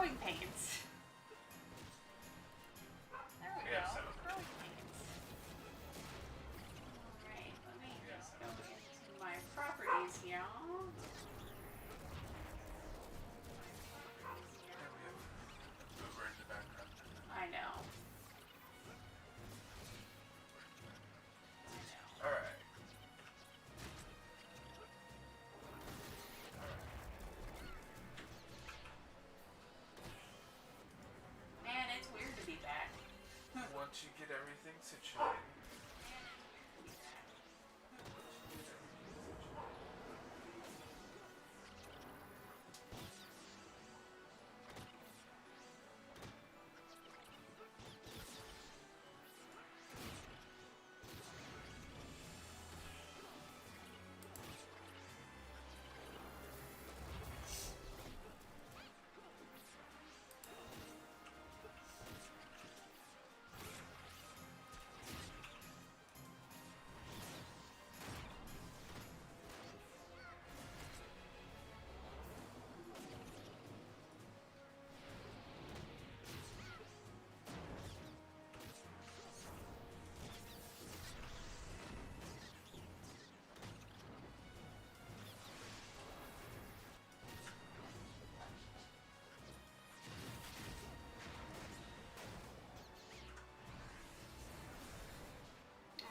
growing pains. There we go. Growing pains. Alright, let me just go into my properties, y'all. Over in the background. I know. Alright. Man, it's weird to be back. Once you get everything situated.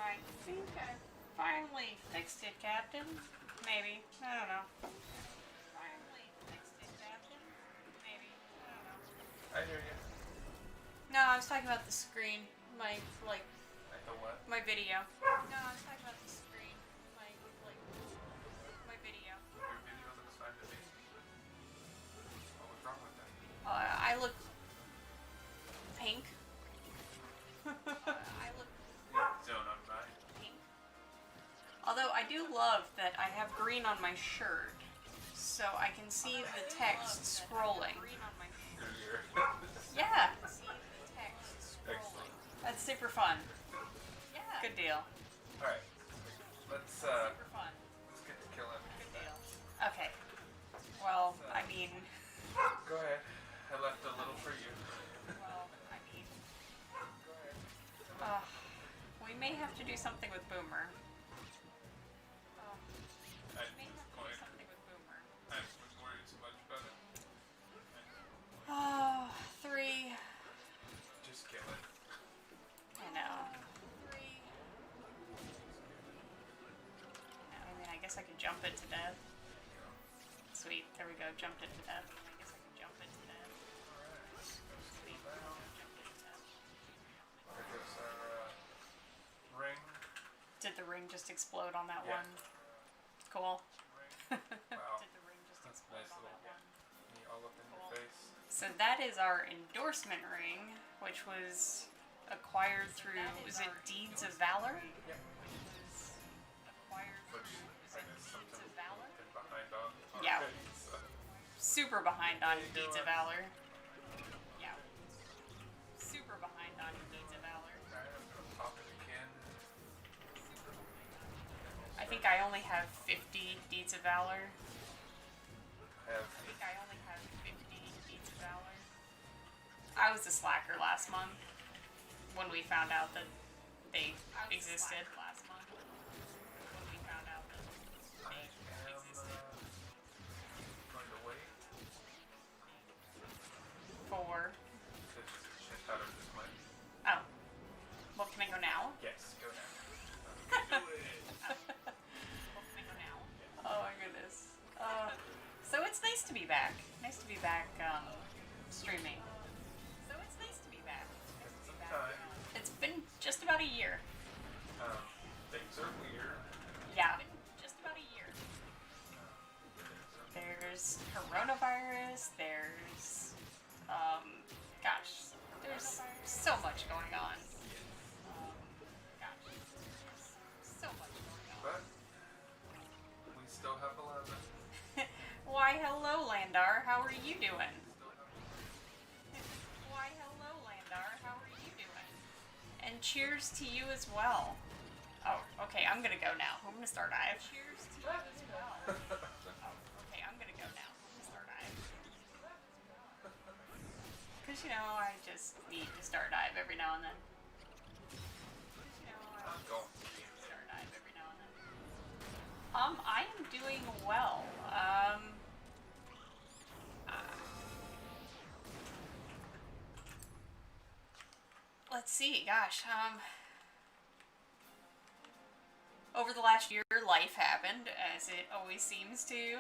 I think I finally fixed it, Captain. Maybe. I don't know. Finally fixed it, Captain. Maybe. I don't know. I hear you. No, I was talking about the screen. My, like, Like the what? my video. No, I was talking about the screen. My, like, my video. Your video looks fine to me. What was wrong with that? I look pink. I look Zone on mine. pink. Although I do love that I have green on my shirt, so I can see the text scrolling. Yeah. Excellent. That's super fun. Yeah. Good deal. Alright. Let's Super fun. let's get to killing. Good deal. Okay. Well, I mean, Go ahead. I left a little for you. well, I mean, Go ahead. we may have to do something with Boomer. At We may this have to do point, something with Boomer. I wouldn't worry too much about it. Oh, 3. Just kill it. I know. 3. I mean, I guess I could jump it to death. Sweet. There we go. Jumped it to death. I guess I could jump it to death. Sweet. Jumped it to death. There goes our ring. Did the ring just explode on that Yeah. one? Cool. Ring. Wow. Did the ring just That's explode nice on little that one? me all up in your face. So that is our endorsement ring, which was acquired through, was it Deeds of Valor? Yep. Acquired Which through, I was it guess Deeds something of Valor? been behind on. Yeah. already, so. Super behind on There you Deeds go. of Valor. Yeah. Super behind on Deeds of Valor. Alright, I'm gonna pop it again. I think I only have 50 Deeds of Valor. I have I think I only have 50 Deeds of Valor. I was a slacker last month when we found out that they existed. Last month when we found out that I they am existed. going to wait For because shit out of this mic. oh, well, can I go now? Yes, go now. Do it. Well, can I go now? Oh my goodness. So it's nice to be back. Nice to be back streaming. So it's nice to be back. Nice to be back. Time. It's been just about a year. Things are weird. Yeah, just about a year. There's coronavirus, there's, gosh, there's so much going on. Gosh, there's so much going on. But we still have 11. Why, hello, Landar, how are you doing? Why, hello, Landar, how are you doing? And cheers to you as well. Oh, okay, I'm gonna go now. I'm gonna start dive. Cheers to you as well. Oh, okay, I'm gonna go now. I'm gonna start dive. Because, you know, I just need to star dive every now and then. I'm going. Star dive every now and then. I am doing well. Let's see, gosh, over the last year, life happened, as it always seems to.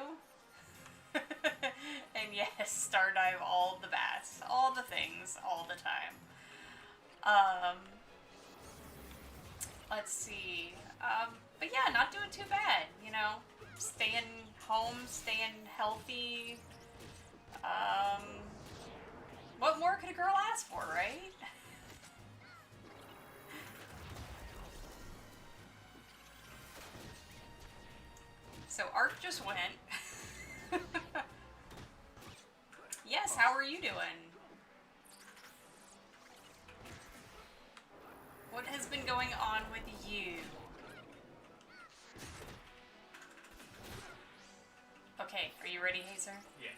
And yes, star dive all the bats, all the things, all the time. Let's see. But yeah, not doing too bad, you know. Staying home, staying healthy. What more could a girl ask for, right? So Ark just went. Yes, how are you doing? What has been going on with you? Okay, are you ready, Hazer? Yes.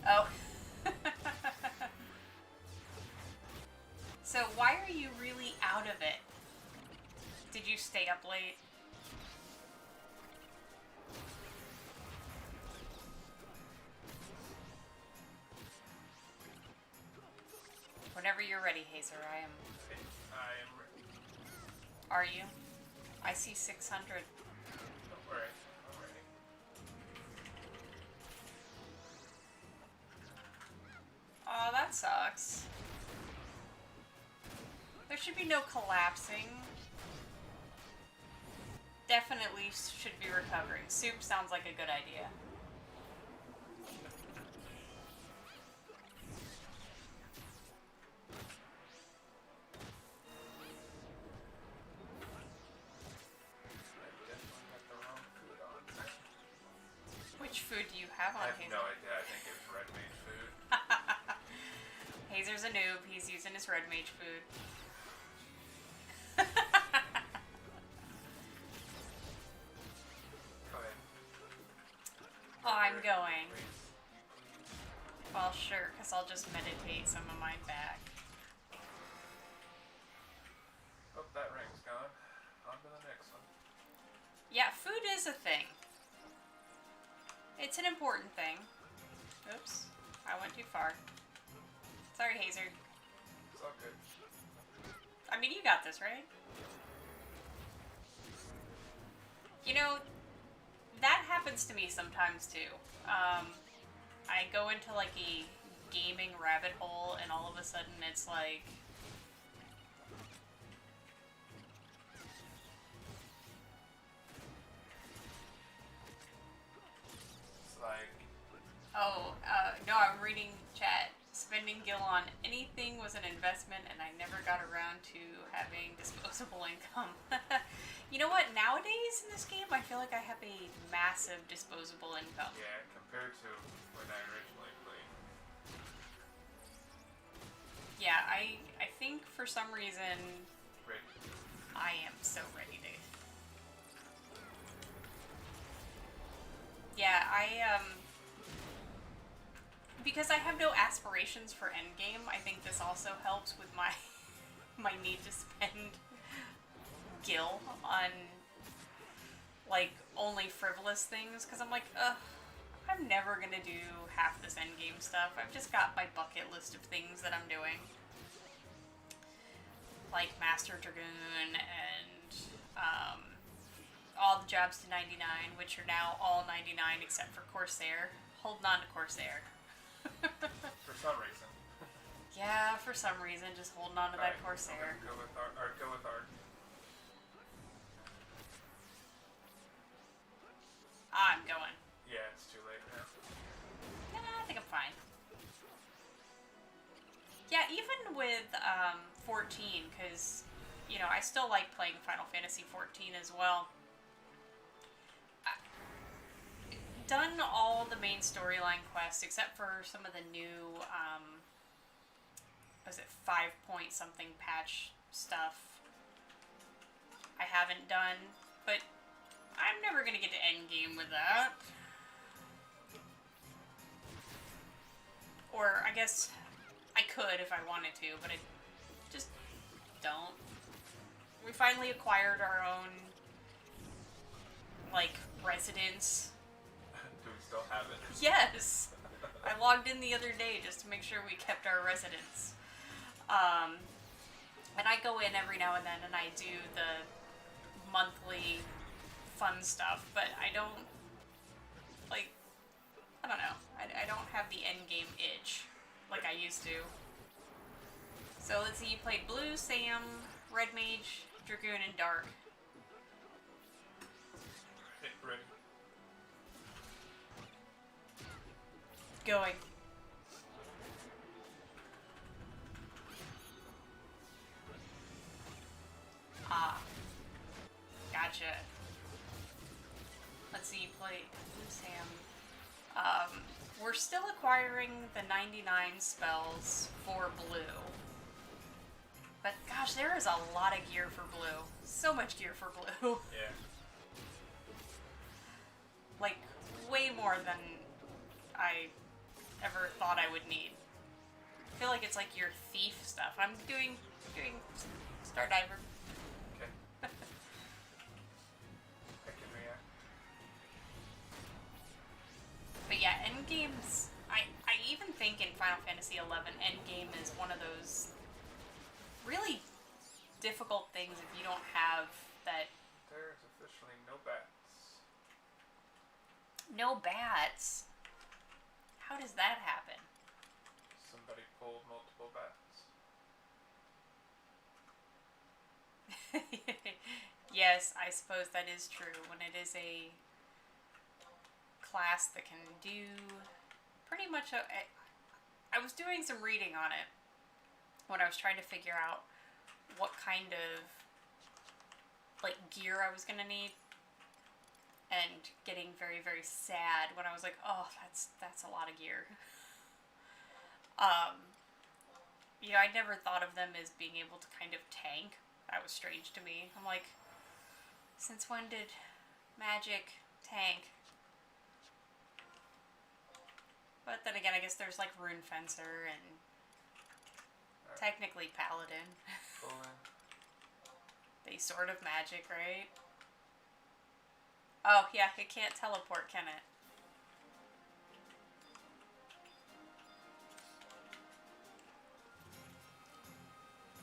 Oh. So why are you really out of it? Did you stay up late? Whenever you're ready, Hazer, I am. I am ready. Are you? I see 600. Don't worry. I'm ready. Oh, that sucks. There should be no collapsing. Definitely should be recovering. Soup sounds like a good idea. I definitely had the wrong food on. Which food do you have I on, have Hazer? no idea. I think it's red made food. Hazer's a noob. He's using his red mage food. Go ahead. I'm going. Please. Well, sure, because I'll just meditate some of mine back. Oh, that ring's gone. On to the next one. Yeah, food is a thing. It's an important thing. Oops, I went too far. Sorry, Hazer. It's all good. I mean, you got this, right? You know, that happens to me sometimes too. I go into like a gaming rabbit hole, and all of a sudden it's like, It's like, oh, no, I'm reading chat. Spending gil on anything was an investment, and I never got around to having disposable income. You know what? Nowadays in this game, I feel like I have a massive disposable income. yeah, compared to when I originally played. Yeah, I think for some reason Ready. I am so ready to. Yeah, because I have no aspirations for endgame, I think this also helps with my my need to spend gil on like only frivolous things, because I'm like, I'm never gonna do half this endgame stuff. I've just got my bucket list of things that I'm doing, like Master Dragoon and all the jobs to 99, which are now all 99 except for Corsair. Holding on to Corsair. For some reason. Yeah, for some reason, just holding on to that Corsair. Go with Art. Go with Art. I'm going. Yeah, it's too late now. Nah, I think I'm fine. Yeah, even with 14, because, you know, I still like playing Final Fantasy 14 as well. Done all the main storyline quests except for some of the new, was it 5 point something patch stuff I haven't done, but I'm never gonna get to endgame with that. Or, I guess, I could if I wanted to, but I just don't. We finally acquired our own, like, residence. Do we still have it? Yes! I logged in the other day just to make sure we kept our residence. And I go in every now and then and I do the monthly fun stuff, but I don't, like, I don't know. I don't have the endgame itch like I used to. So let's see, you played Blue, Sam, Red Mage, Dragoon, and Dark. Ready. Going. Ah. Gotcha. Let's see, you play Blue, Sam. We're still acquiring the 99 spells for Blue. But gosh, there is a lot of gear for Blue. So much gear for Blue. Yeah. Like, way more than I ever thought I would need. I feel like it's like your thief stuff. I'm doing Stardiver. Okay. I can react. But yeah, endgames, I even think in Final Fantasy XI, endgame is one of those really difficult things if you don't have that... There's officially no bats. No bats? How does that happen? Somebody pulled multiple bats. Yes, I suppose that is true. When it is a class that can do pretty much I was doing some reading on it when I was trying to figure out what kind of like gear I was gonna need, and getting very, very sad when I was like, oh, that's a lot of gear. You know, I never thought of them as being able to kind of tank. That was strange to me. I'm like, since when did magic tank? But then again, I guess there's like Rune Fencer and technically Paladin. Pull in. They sort of magic, right? Oh, yeah, it can't teleport, can it?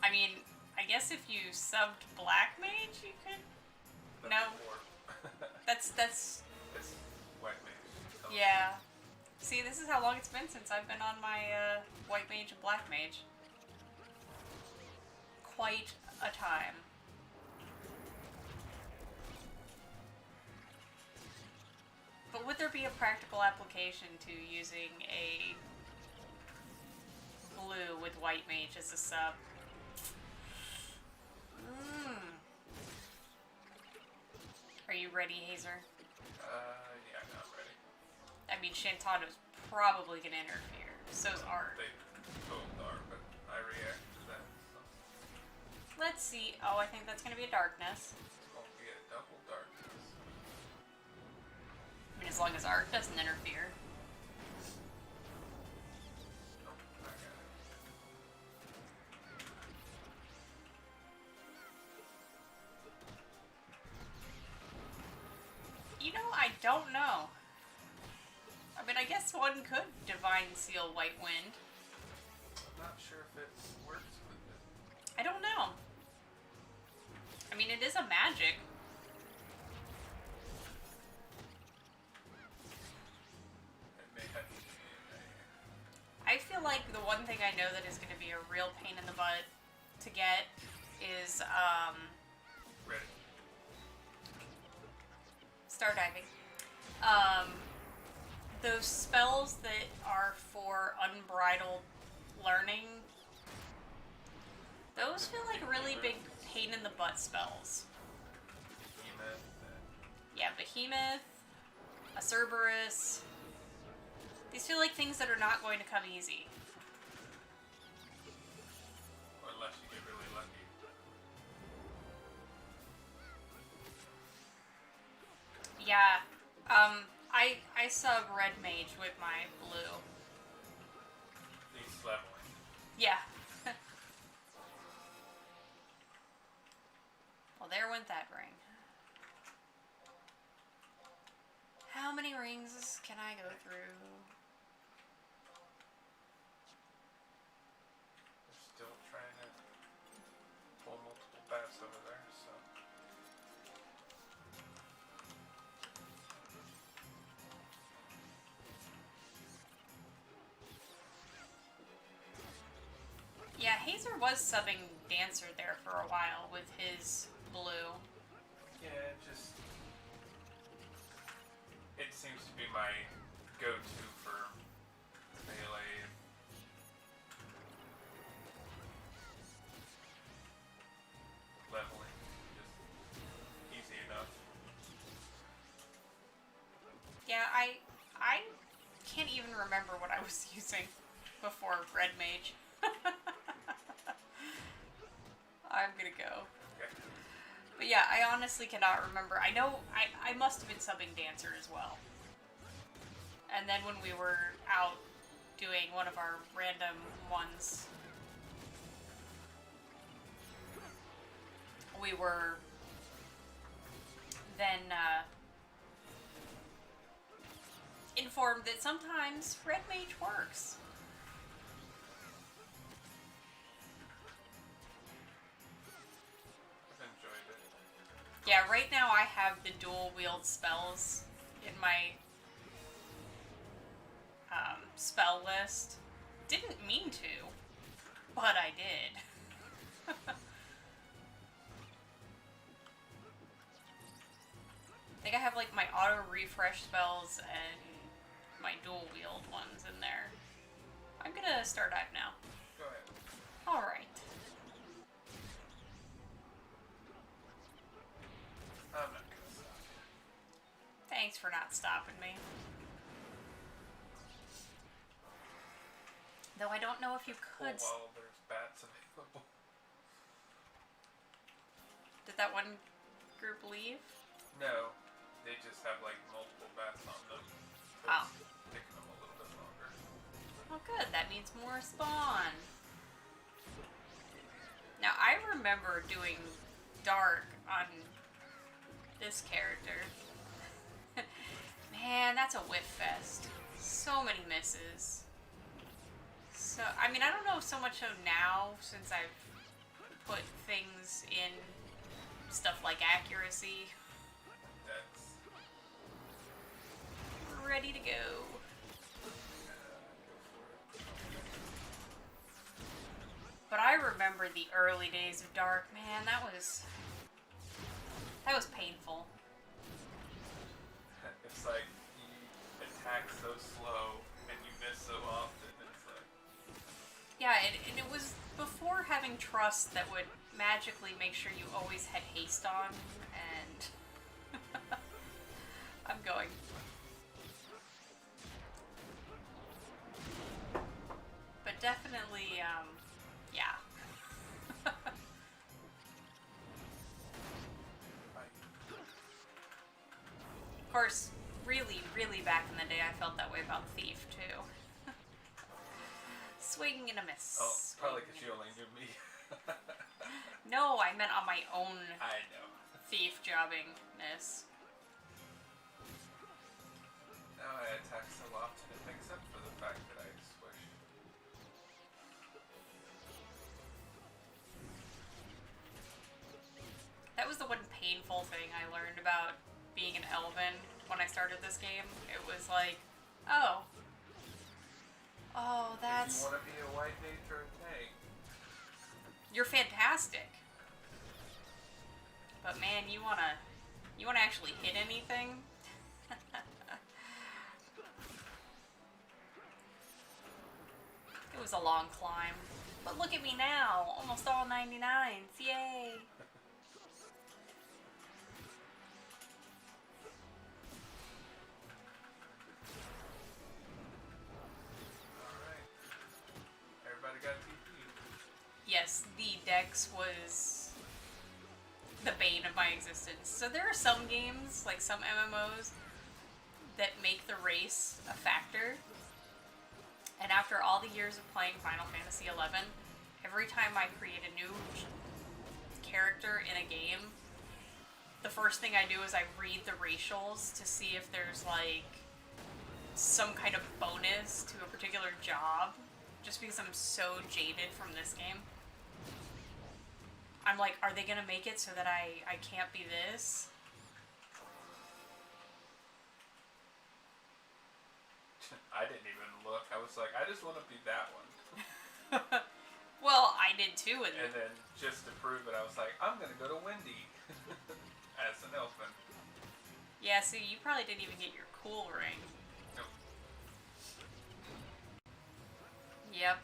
I mean, I guess if you subbed Black Mage, you could... That's No. more. That's... It's white mage. Yeah. See, this is how long it's been since I've been on my White Mage and Black Mage. Quite a time. But would there be a practical application to using a blue with White Mage as a sub? Are you ready, Hazer? Yeah, I'm not ready. I mean, Shantano's probably gonna interfere. So's Art. They both are, but I react to that. So. Let's see. Oh, I think that's gonna be a darkness. It's going to be a double darkness. I mean, as long as Art doesn't interfere. Nope, I got it. You know, I don't know. I mean, I guess one could Divine Seal White Wind. I'm not sure if it works with it. I don't know. I mean, it is a magic. It may have to be I feel like the one thing I know that is going to be a real pain in the butt to get is, ready. Stardiving. Those spells that are for unbridled learning, those feel like really big pain in the butt spells. Behemoth. Yeah, Behemoth, a Cerberus. These feel like things that are not going to come easy. Or unless you get really lucky. Yeah. I sub red mage with my blue. He's leveling. Yeah. Well, there went that ring. How many rings can I go through? They're still trying to pull multiple bats over there, so. Yeah, Hazer was subbing Dancer there for a while with his blue. Yeah, it seems to be my go-to for melee. Leveling, just easy enough. Yeah, I can't even remember what I was using before red mage. I'm gonna go. Okay. But yeah, I honestly cannot remember. I know I must have been subbing Dancer as well. And then when we were out doing one of our random ones, we were then informed that sometimes red mage works. I've enjoyed it. Yeah, right now I have the dual wield spells in my spell list. Didn't mean to, but I did. I think I have like my auto refresh spells and my dual wield ones in there. I'm gonna start dive now. Go ahead. Alright. I'm not gonna stop. Thanks for not stopping me. Though I don't know if you could. While there's bats available. Did that one group leave? No, they just have like multiple bats on them. So Oh. it's taking them a little bit longer. Oh good, that means more spawn. Now I remember doing dark on this character. Man, that's a whiff fest. So many misses. So, I mean, I don't know so much so now since I've put things in stuff like accuracy. That's Ready to go. go for it. But I remember the early days of Dark. Man, that was painful. It's like you attack so slow and you miss so often. It's like Yeah, and it was before having trust that would magically make sure you always had haste on, and I'm going. But definitely, yeah. Of course, really, really back in the day, I felt that way about Thief, too. Swing and a miss. oh, probably Swing because and you a only knew me. No, I meant on my own I know. thief jobbingness. Now I attack so often it makes up for the fact that I swish. That was the one painful thing I learned about being an elven when I started this game. It was like, oh, that's... You want to be a white mage or a tank? You're fantastic. But man, you wanna actually hit anything? It was a long climb. But look at me now, almost all 99s, yay! Alright. Everybody got TP. Yes, the dex was the bane of my existence. So there are some games, like some MMOs, that make the race a factor. And after all the years of playing Final Fantasy XI, every time I create a new character in a game, the first thing I do is I read the racials to see if there's like some kind of bonus to a particular job, just because I'm so jaded from this game. I'm like, are they gonna make it so that I can't be this? I didn't even look. I was like, I just want to be that one. Well, I did too. And then, just to prove it, I was like, I'm gonna go to Wendy as an elfin. Yeah, see, you probably didn't even get your cool ring. Nope. Yep.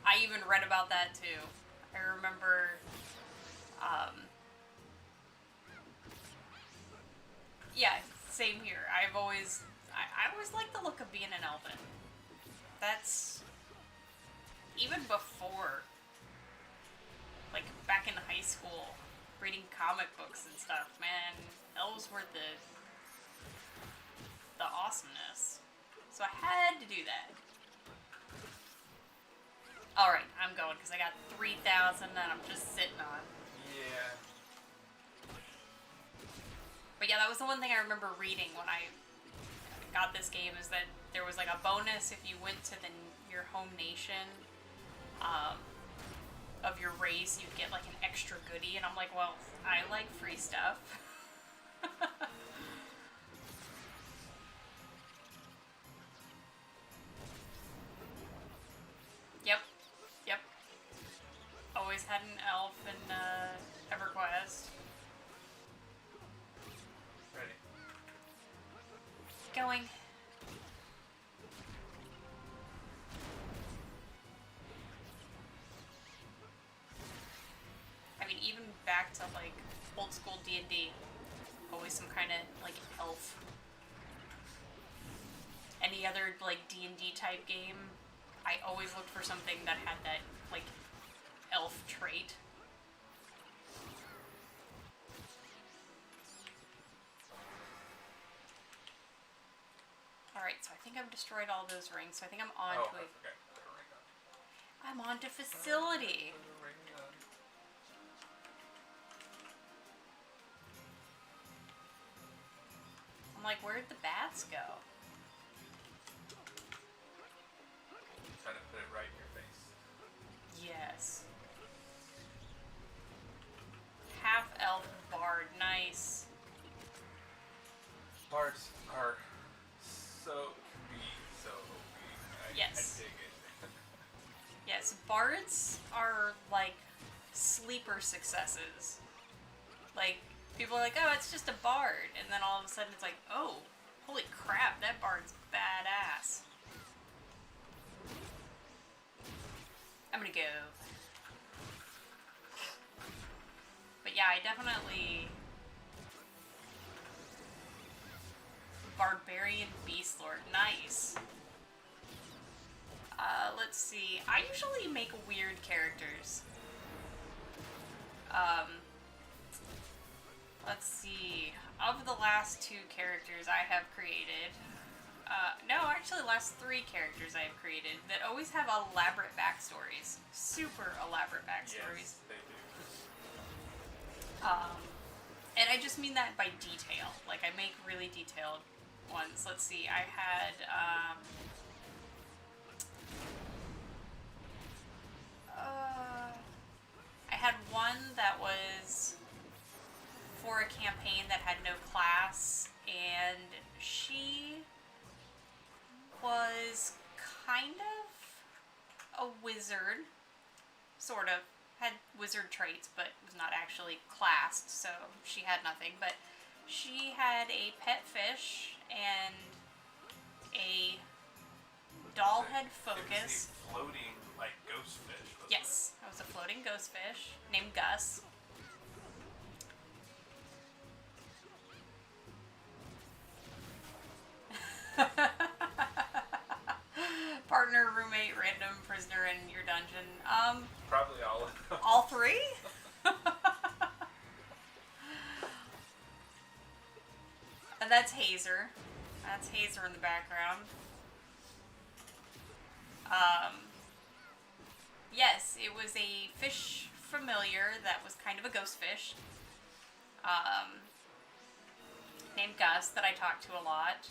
I even read about that too. I remember, yeah, same here. I always liked the look of being an elfin. That's, even before, like, back in high school, reading comic books and stuff, man, elves were the awesomeness. So I had to do that. Alright, I'm going, because I got 3,000 that I'm just sitting on. Yeah. But yeah, that was the one thing I remember reading when I got this game, is that there was like a bonus if you went to your home nation of your race, you'd get like an extra goodie, and I'm like, well, I like free stuff. Yep. Always had an elf in EverQuest. Ready. Going. I mean, even back to like old school D&D, always some kind of like elf. Any other like D&D type game, I always looked for something that had that like elf trait. Alright, so I think I've destroyed all those rings, so I think I'm on to it. Okay. I'm on to facility. I'm like, where'd the bats go? Try to put it right in your face. Yes. Half elf bard, nice. Bards are so OP. Yes. I dig it. Yes, bards are like sleeper successes. Like, people are like, oh, it's just a bard. And then all of a sudden it's like, oh, holy crap, that bard's badass. I'm gonna go. But yeah, I definitely... Barbarian Beastlord, nice. Let's see. I usually make weird characters. Let's see. Of the last 2 characters I have created, no, actually last 3 characters I have created that always have elaborate backstories. Super elaborate backstories. Yes, they do. And I just mean that by detail. Like, I make really detailed ones. Let's see. I had, one that was for a campaign that had no class, and she was kind of a wizard, sort of. Had wizard traits, but was not actually classed, so she had nothing. But she had a pet fish and a doll head focus. It was a floating, like, ghost fish. Yes, it was a floating ghost fish named Gus. Partner, roommate, random prisoner in your dungeon. Probably all of them. All 3? And that's Hazer. That's Hazer in the background. Yes, it was a fish familiar that was kind of a ghost fish. Named Gus that I talked to a lot.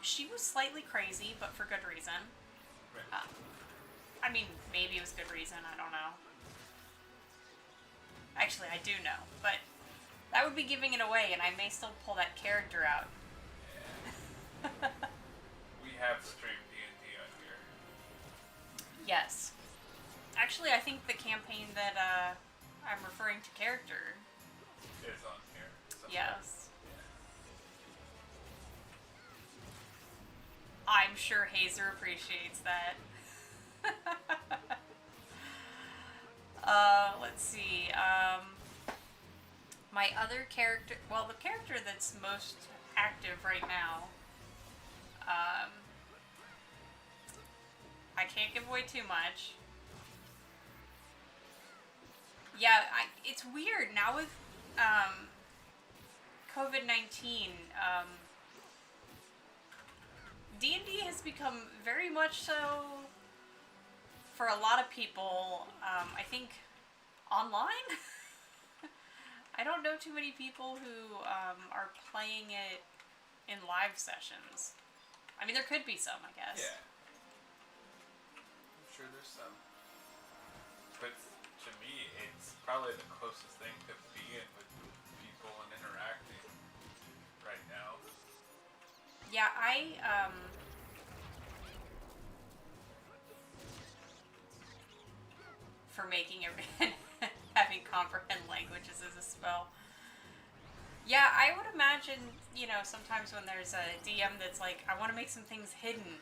She was slightly crazy, but for good reason. I mean, maybe it was good reason, I don't know. Actually, I do know, but that would be giving it away, and I may still pull that character out. Yeah. We have streamed D&D on here. Yes. Actually, I think the campaign that I'm referring to character is on here. Yes. Yeah. I'm sure Hazer appreciates that. Let's see. My other character, well, the character that's most active right now, I can't give away too much. Yeah, it's weird now with COVID-19. D&D has become very much so, for a lot of people, I think, online? I don't know too many people who are playing it in live sessions. I mean, there could be some, I guess. Yeah. I'm sure there's some. But to me, it's probably the closest thing to being with people and interacting right now. Yeah, for making everything, having comprehend languages as a spell. Yeah, I would imagine, you know, sometimes when there's a DM that's like, I want to make some things hidden.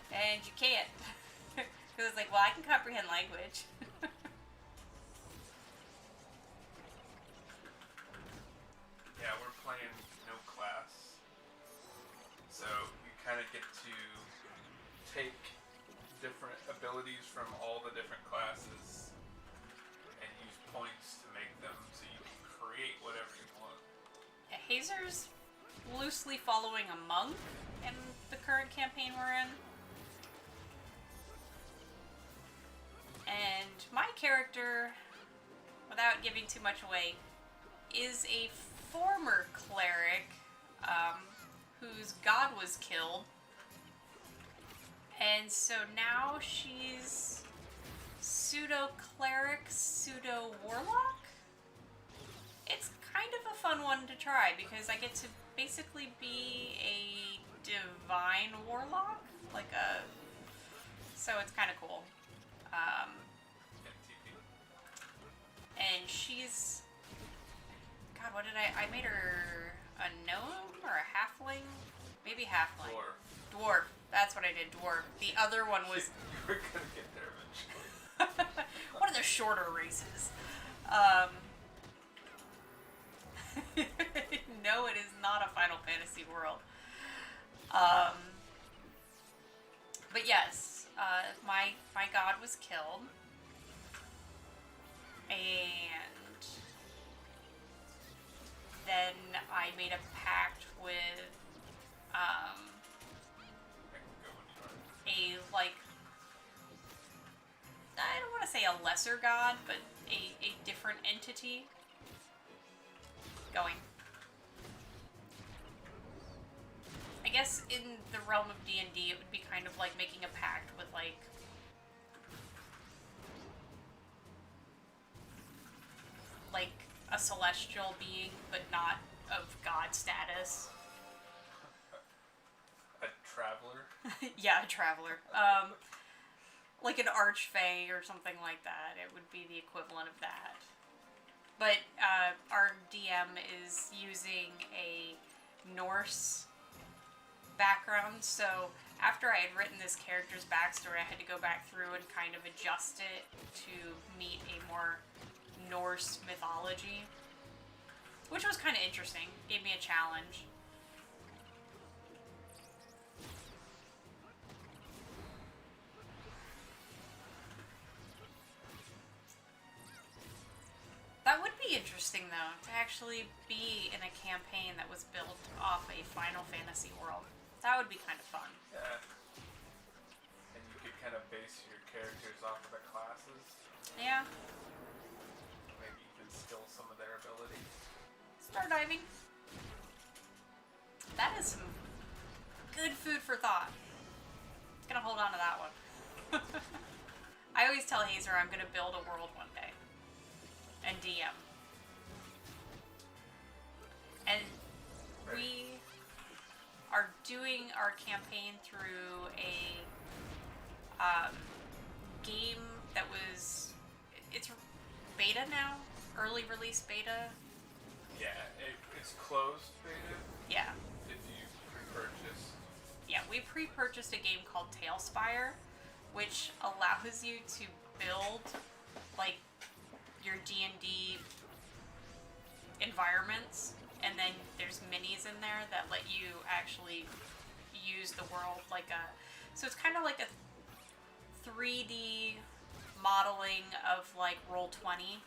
And you can't. Because it's like, well, I can comprehend language. Yeah, we're playing no class. So you kind of get to take different abilities from all the different classes and use points to make them so you can create whatever you want. Yeah, Hazer's loosely following a monk in the current campaign we're in. And my character, without giving too much away, is a former cleric whose god was killed. And so now she's pseudo-cleric, pseudo-warlock? It's kind of a fun one to try because I get to basically be a divine warlock. So it's kind of cool. And she's... God, what did I made her a gnome or a halfling? Maybe halfling. Dwarf. That's what I did, dwarf. The other one was... You're gonna get there eventually. One of the shorter races. No, it is not a Final Fantasy world. But yes, my god was killed. And then I made a pact with a, like, I don't want to say a lesser god, but a different entity going. I guess in the realm of D&D, it would be kind of like making a pact with, like, a celestial being, but not of god status. A traveler? Yeah, a traveler. Like an archfey or something like that. It would be the equivalent of that. But our DM is using a Norse background, so after I had written this character's backstory, I had to go back through and kind of adjust it to meet a more Norse mythology, which was kind of interesting. Gave me a challenge. That would be interesting, though, to actually be in a campaign that was built off a Final Fantasy world. That would be kind of fun. Yeah. And you could kind of base your characters off of the classes. Yeah. Maybe you can steal some of their abilities. Star diving. That is some good food for thought. Gonna hold on to that one. I always tell Hazer I'm gonna build a world one day. And DM. And we are doing our campaign through a game that was... It's beta now? Early release beta? Yeah, it's closed beta. Yeah. If you pre-purchase. Yeah, we pre-purchased a game called Tailspire, which allows you to build, like, your D&D environments, and then there's minis in there that let you actually use the world like a... So it's kind of like a 3D modeling of, like, Roll20.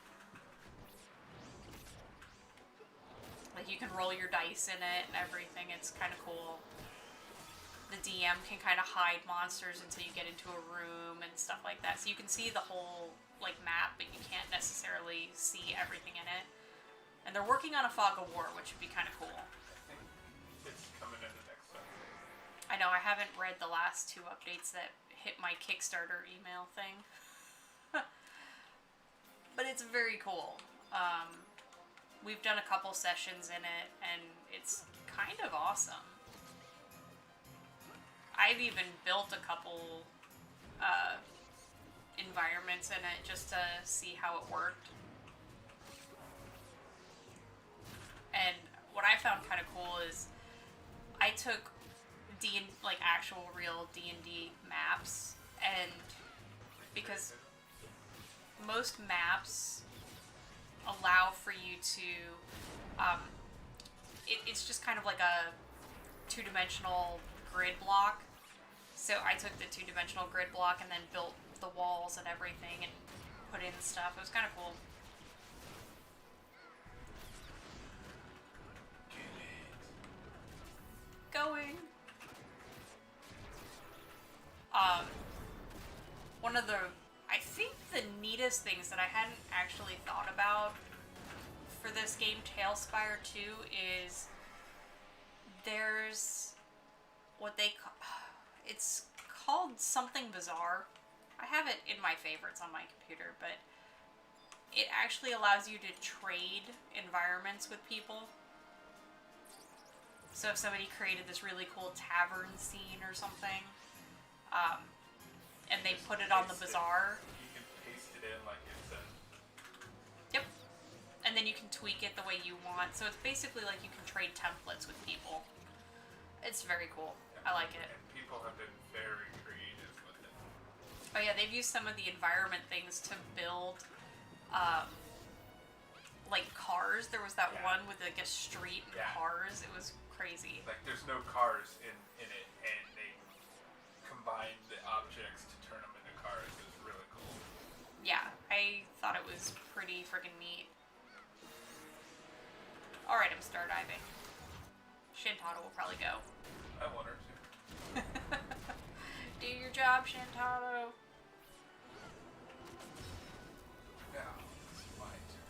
Like, you can roll your dice in it and everything. It's kind of cool. The DM can kind of hide monsters until you get into a room and stuff like that. So you can see the whole, like, map, but you can't necessarily see everything in it. And they're working on a Fog of War, which would be kind of cool. I think it's coming in the next update. I know, I haven't read the last 2 updates that hit my Kickstarter email thing. But it's very cool. We've done a couple sessions in it, and it's kind of awesome. I've even built a couple environments in it just to see how it worked. And what I found kind of cool is I took like actual real D&D maps, and because most maps allow for you to it's just kind of like a 2-dimensional grid block. So I took the 2-dimensional grid block and then built the walls and everything and put in stuff. It was kind of cool. Going. One of the, I think the neatest things that I hadn't actually thought about for this game, Tailspire 2, is there's what they call, it's called something bizarre. I have it in my favorites on my computer, but it actually allows you to trade environments with people. So if somebody created this really cool tavern scene or something, and they put it on the bazaar. You can paste it in like it's a... Yep. And then you can tweak it the way you want. So it's basically like you can trade templates with people. It's very cool. I like it. And people have been very creative with it. Oh yeah, they've used some of the environment things to build, like cars. There was that one with like a street and cars. It was crazy. Like there's no cars in it, and they combined the objects to turn them into cars. It was really cool. Yeah, I thought it was pretty freaking neat. Alright, I'm star diving. Shintaro will probably go. I want her to. Do your job, Shintaro. Now, it's my turn.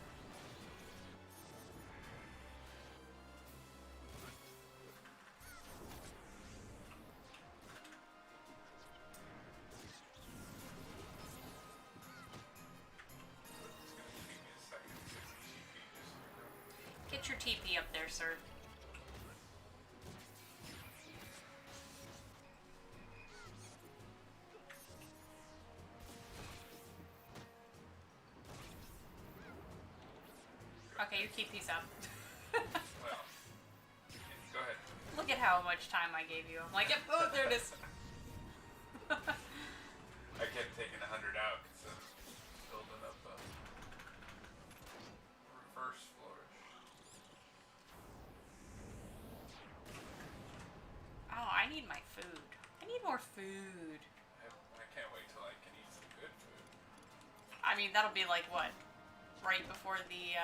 Get your TP up there, sir. Okay, you keep these up. Well, go ahead. Look at how much time I gave you. I'm like, yep, oh, there it is. I kept taking 100 out because I was building up a reverse flourish. Oh, I need my food. I need more food. I can't wait till I can eat some good food. I mean, that'll be like, what? Right before the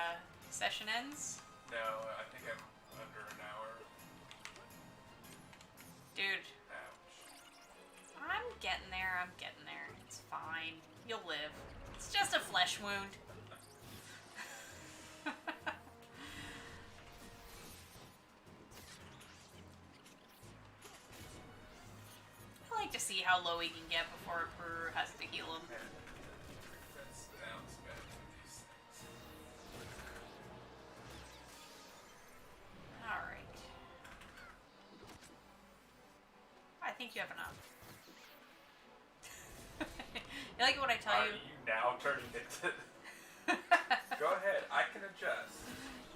Session ends? No, I think I'm under an hour. Dude. Ouch. I'm getting there, It's fine. You'll live. It's just a flesh wound. I like to see how low he can get before Peru has to heal him. That sounds bad with these things. Alright. I think you have enough. You like it when I tell Are you? you now turning it to... Go ahead, I can adjust.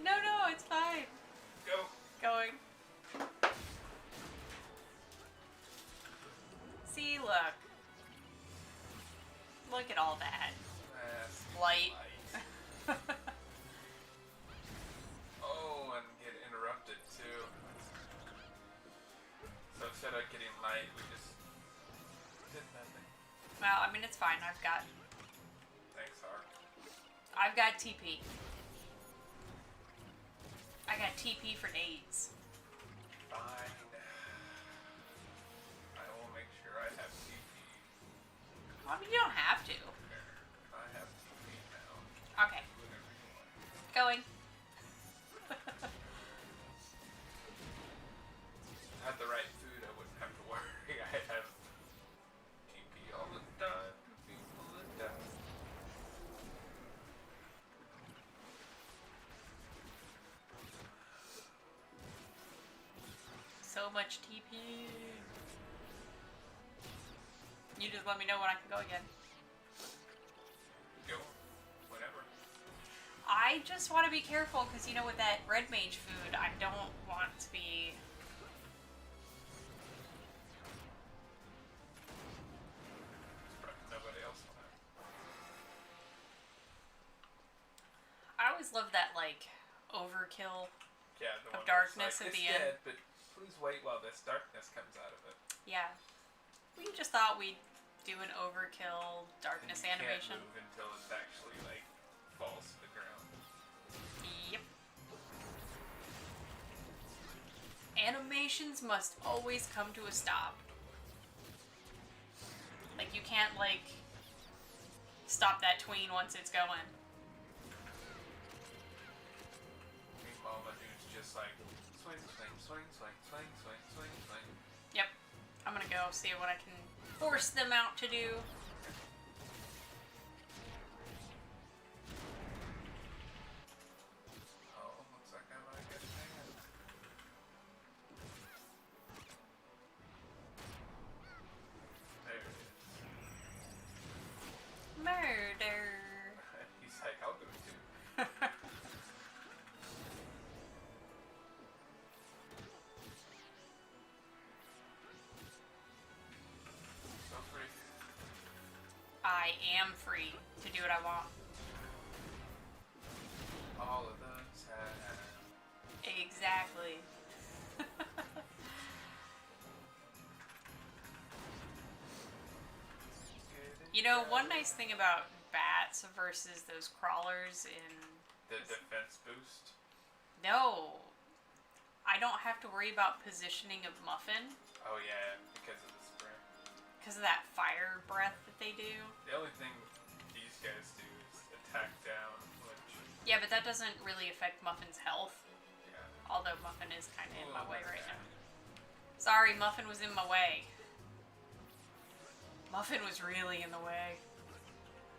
No, it's fine. Go. Going. See, look. Look at all that. Light. Oh, and get interrupted too. So instead of getting light, we just did nothing. Well, I mean, it's fine. I've got TP. I got TP for days. Fine. I will make sure I have TP. Well, I mean, you don't have to. I have TP now. Okay. Whatever you want. Going. Had the right food, I wouldn't have to worry. I have TP all the time. TP all the time. So much TP. You just let me know when I can go again. Go. Whatever. I just want to be careful because, you know, with that red mage food, I don't want to be... Nobody else will have. I always love that, like, overkill. Yeah, the Of one darkness that's at like, the it's end. dead, but please wait while this darkness comes out of it. Yeah. We just thought we'd do an overkill darkness And you animation. can't move until it actually like falls to the ground. Yep. Animations must always come to a stop. Like, you can't, like, stop that tween once it's going. Meanwhile, my dude's just like swing, swing, swing, swing, swing, swing, swing, swing. Yep. I'm gonna go see what I can force them out to do. Oh, looks like I might get mad. There it is. Murder. He's like, I'll do it too. So free. I am free to do what I want. All of the time. Exactly. You know, one nice thing about bats versus those crawlers in... The defense boost. No. I don't have to worry about positioning of Muffin Oh yeah, because of the spray. because of that fire breath that they do. The only thing these guys do is attack down, which Yeah, but that doesn't really affect Muffin's health. yeah. Although Muffin is kind of in my Oh, way that's right bad. now. Sorry, Muffin was in my way. Muffin was really in the way.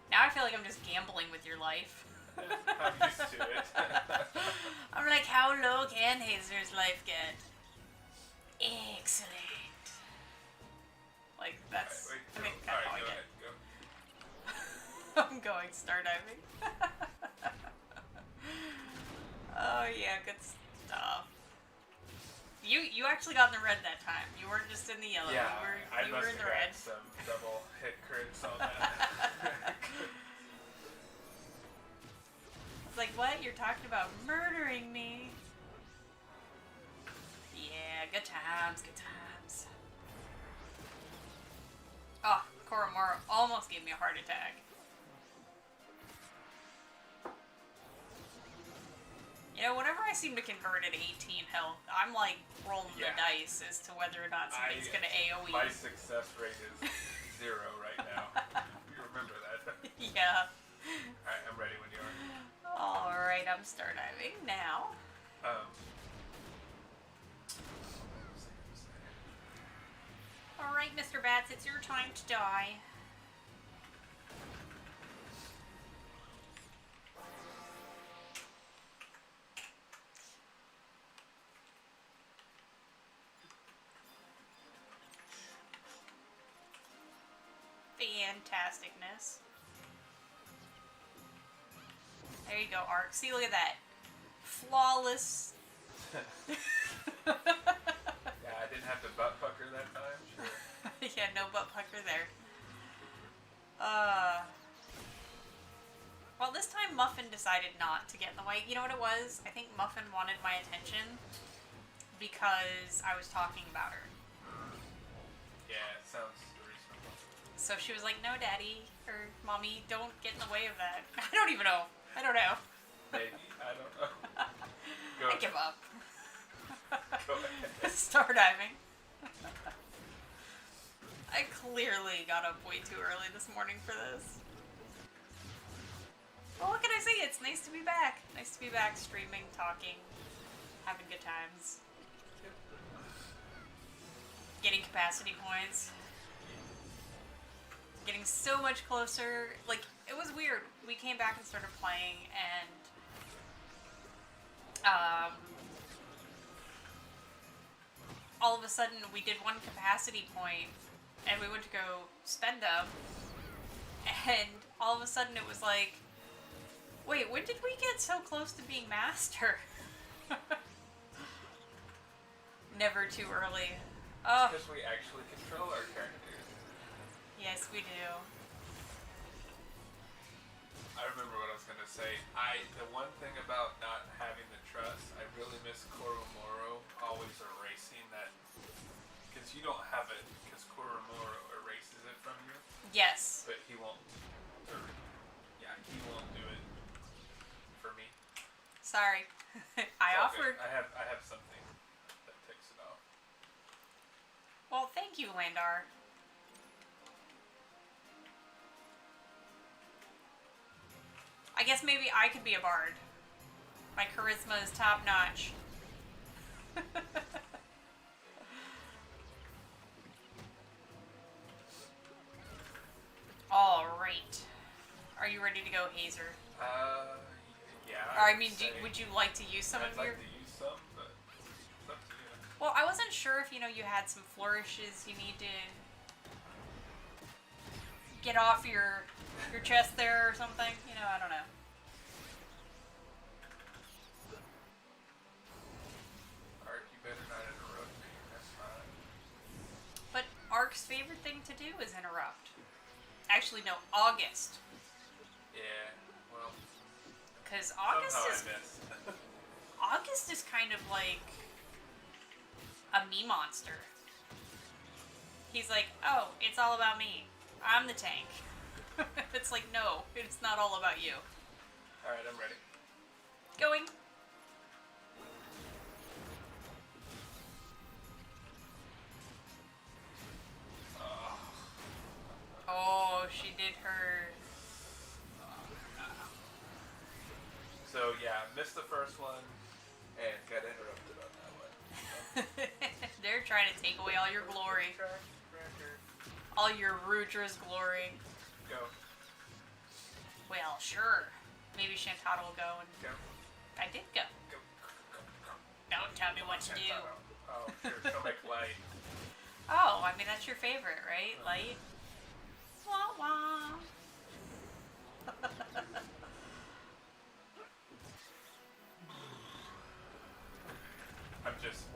Now I feel like I'm just gambling with your life. I'm used to it. I'm like, how low can Hazer's life get? Excellent. Like, that's... Alright, I wait, think go. that's how I Alright, get. go I'm going star diving. Oh yeah, good stuff. You actually got in the red that time. You weren't just in the yellow. Yeah, you I were must in the have red. got some double hit crits on that. It's like, what? You're talking about murdering me? Yeah, good times, good times. Oh, Koromora almost gave me a heart attack. I seem to convert at 18 health. I'm like rolling the dice as to whether or not something's gonna AoE. My success rate is 0 right now. You remember that? Yeah. Alright, I'm ready when you are. Alright, I'm star diving now. Alright, Mr. Bats, it's your time to die. Fantasticness. There you go, Ark. See, look at that. Flawless. Yeah, I didn't have to butt pucker that time. Sure. Yeah, no butt pucker there. Well, this time Muffin decided not to get in the way. You know what it was? I think Muffin wanted my attention because I was talking about her. Yeah, it sounds reasonable. So she was like, no, Daddy, or Mommy, don't get in the way of that. I don't even know. I don't know. Maybe. I don't know. Go I ahead. give up. Go ahead. Star diving. I clearly got up way too early this morning for this. Well, what can I say? It's nice to be back. Nice to be back streaming, talking, having good times. Getting capacity points. Getting so much closer. Like, it was weird. We came back and started playing, and all of a sudden we did one capacity point, and we went to go spend them, and all of a sudden it was like, wait, when did we get so close to being master? Never too early. Oh. Because we actually control our characters. Yes, we do. I remember what I was gonna say. The one thing about not having the trust, I really miss Koromoro always erasing that, because you don't have it, because Koromoro erases it from you. Yes. But he won't. He won't do it for me. Sorry. I offered. I have something that takes it off. Well, thank you, Landar. I guess maybe I could be a bard. My charisma is top notch. Alright. Are you ready to go, Hazer? Yeah. Or, I mean, would you like to use some I'd of like your... to use some, but it's up to you. Well, I wasn't sure if, you had some flourishes you need to get off your chest there or something. I don't know. Ark, you better not interrupt me. That's fine. But Ark's favorite thing to do is interrupt. Actually, no, August. Yeah, well... Because August somehow August is kind of like a me monster. He's like, oh, it's all about me. I'm the tank. It's like, no, it's not all about you. Alright, I'm ready. Going. Oh, she did her... So, yeah, missed the first one and got interrupted on that one. They're trying to take away all your glory. All your Rudra's glory. Go. Well, sure. Maybe Shantata will go and... Go. I did go. Go. Don't tell me what to do. Oh, sure. She'll make light. Oh, I mean, that's your favorite, right? Light? Wah wah.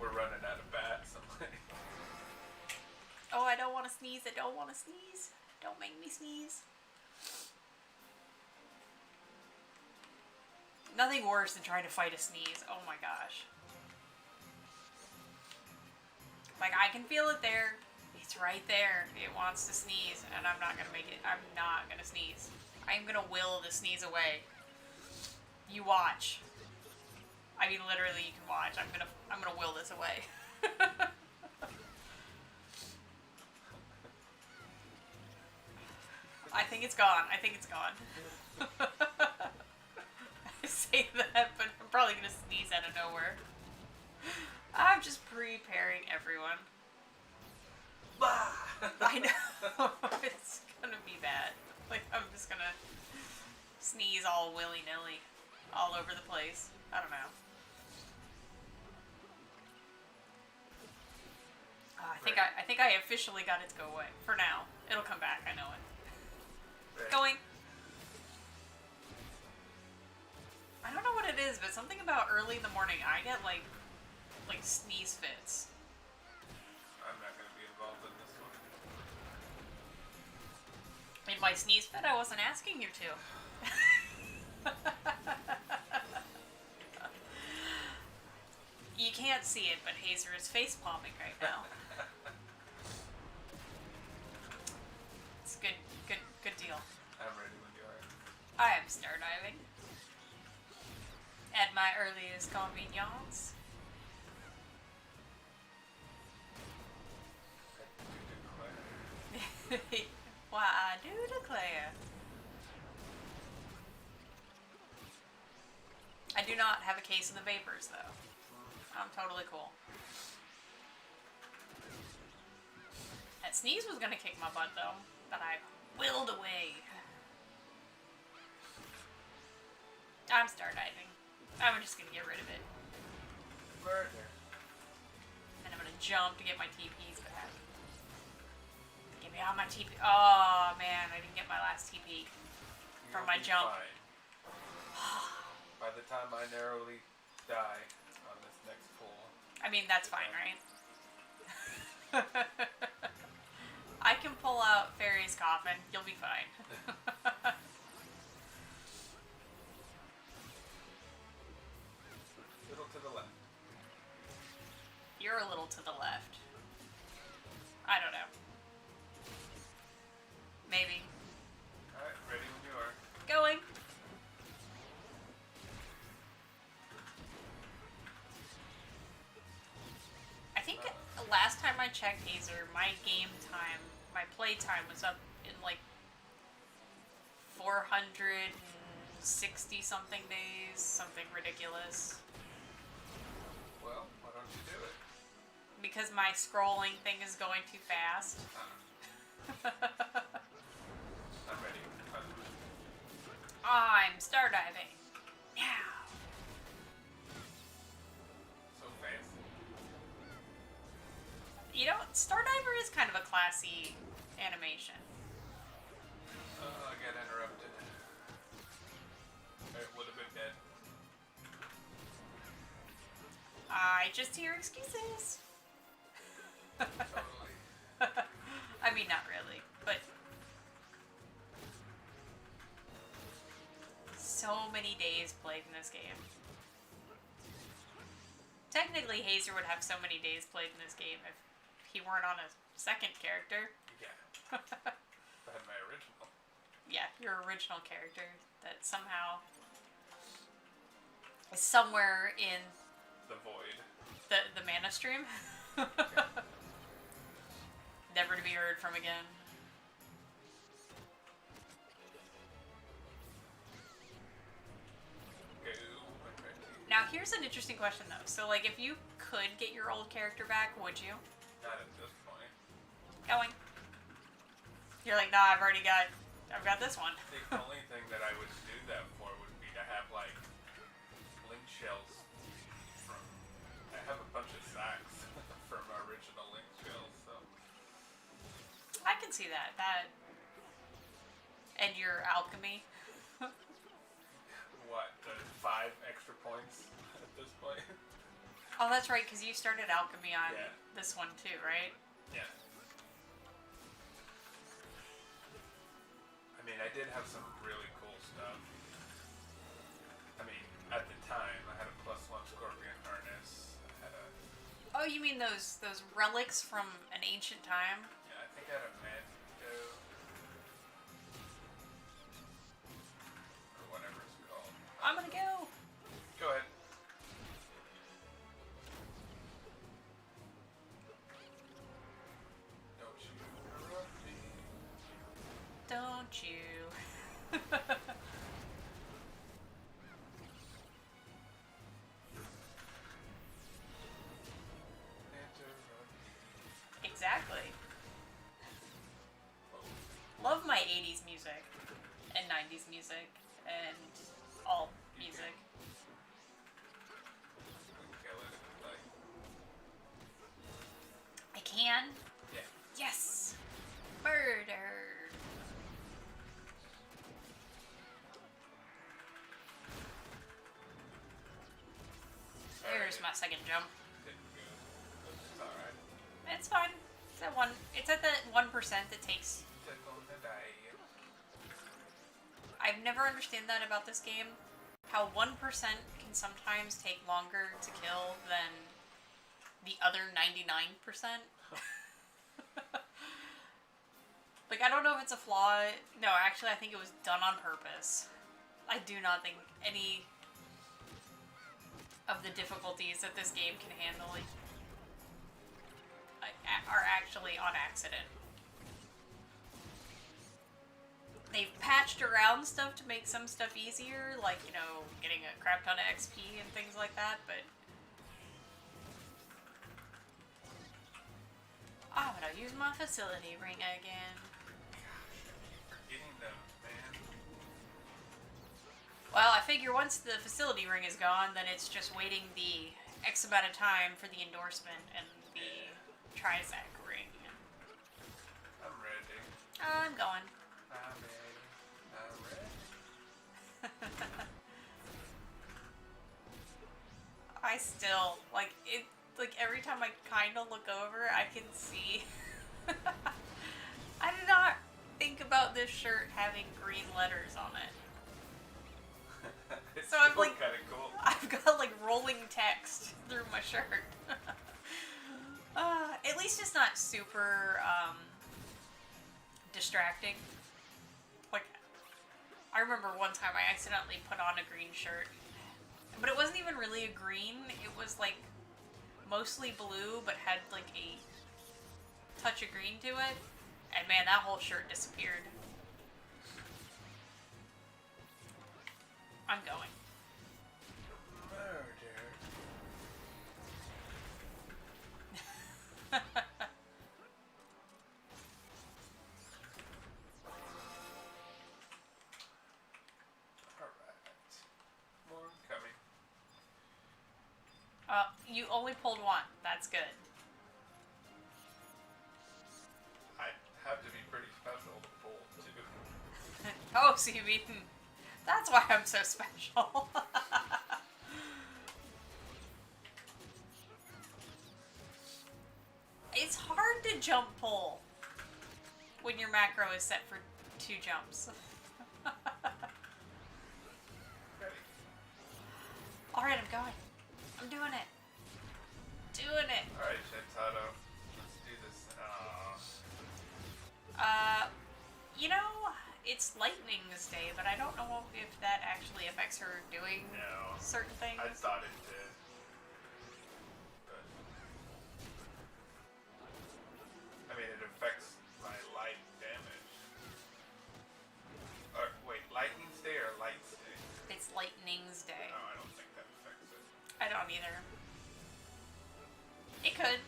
We're running out of bats. Oh, I don't want to sneeze. I don't want to sneeze. Don't make me sneeze. Nothing worse than trying to fight a sneeze. Oh my gosh. Like, I can feel it there. It's right there. It wants to sneeze, and I'm not going to make it. I'm not going to sneeze. I'm going to will the sneeze away. You watch. I mean, literally, you can watch. I'm gonna will this away. I think it's gone. I think it's gone. I say that, but I'm probably gonna sneeze out of nowhere. I'm just preparing everyone. I know. It's gonna be bad. Like, I'm just gonna sneeze all willy-nilly all over the place. I don't know. I think I officially got it to go away. For now. It'll come back, I know it. Right. Going. I don't know what it is, but something about early in the morning, I get like sneeze fits. I'm not going to be involved in this one. In my sneeze fit, I wasn't asking you to. You can't see it, but Hazer is face palming right now. It's good deal. I'm ready when you are. I am stardiving. At my earliest convenience. Why, I do declare. I do not have a case of the vapors, though. I'm totally cool. That sneeze was gonna kick my butt, though, but I willed away. I'm stardiving. I'm just gonna get rid of it. Murder. And I'm gonna jump to get my TPs back. Give me all my TP. Oh man, I didn't get my last TP from my jump. Fine. By the time I narrowly die on this next pool. I mean, that's fine, right? I can pull out Fairy's Coffin. You'll be fine. Little to the left. You're a little to the left. I don't know. Maybe. Alright, ready when you are. Going. I think last time I checked Hazer, my game time, my play time was up in like 460 something days, something ridiculous. Well, why don't you do it? Because my scrolling thing is going too fast. I'm ready. I'm stardiving. Now. So fast. You know, Stardiver is kind of a classy animation. I got interrupted. It would have been dead. I just hear excuses. Totally. I mean, not really, but so many days played in this game. Technically, Hazer would have so many days played in this game if he weren't on a second character. Yeah. I had my original. Yeah, your original character that somehow is somewhere in The void. the mana stream. Never to be heard from again. Now, here's an interesting question, though. So, like, if you could get your old character back, would you? Not at this point. Going. You're like, nah, I've got this one. The only thing that I would do that for would be to have, like, link shells from... I have a bunch of sacks from original link shells, so... I can see that. And your alchemy. What, the 5 extra points at this point? Oh, that's right, because you started alchemy on Yeah. this one too, right? Yeah. I mean, I did have some really cool stuff. I mean, at the time, I had a +1 scorpion harness. I had a... Oh, you mean those relics from an ancient time? Yeah, I think I had a Mantico. Or whatever it's called. I'm gonna go. Go ahead. want you. Exactly. Love my 80s music and 90s music and all music. I can? Yeah. Yes! Murder! There's my second jump. It's alright. It's fine. It's at the 1% that takes. I've never understood that about this game. How 1% can sometimes take longer to kill than the other 99%. Like, I don't know if it's a flaw. No, actually, I think it was done on purpose. I do not think any of the difficulties that this game can handle are actually on accident. They've patched around stuff to make some stuff easier, like, you know, getting a crap ton of XP and things like that, but I'm gonna use my facility ring again. Forgetting them, man. Well, I figure once the facility ring is gone, then it's just waiting the X amount of time for the endorsement and the Trizac ring. I'm ready. I'm going. I'm ready. I still, like, it, like, every time I kind of look over, I can see. I did not think about this shirt having green letters on it. It's So I'm like, kind of cool. I've got, like, rolling text through my shirt. At least it's not super, distracting. Like, I remember one time I accidentally put on a green shirt. But it wasn't even really a green. It was, like, mostly blue, but had, like, a touch of green to it. And, man, that whole shirt disappeared. I'm going. Murder. You only pulled one. That's good. I have to be pretty special to pull two. Oh, so you mean... That's why I'm so special. It's hard to jump pull when your macro is set for 2 jumps. Alright, I'm going. I'm doing it. Doing it. Alright, Shintaro. Let's do this. You know, it's Lightning's Day, but I don't know if that actually affects her doing certain things. I thought it did. But, I mean, it affects my light damage. Or, wait, Lightning's Day or Light's Day? It's Lightning's Day. No, I don't think that affects it. I don't either. It could,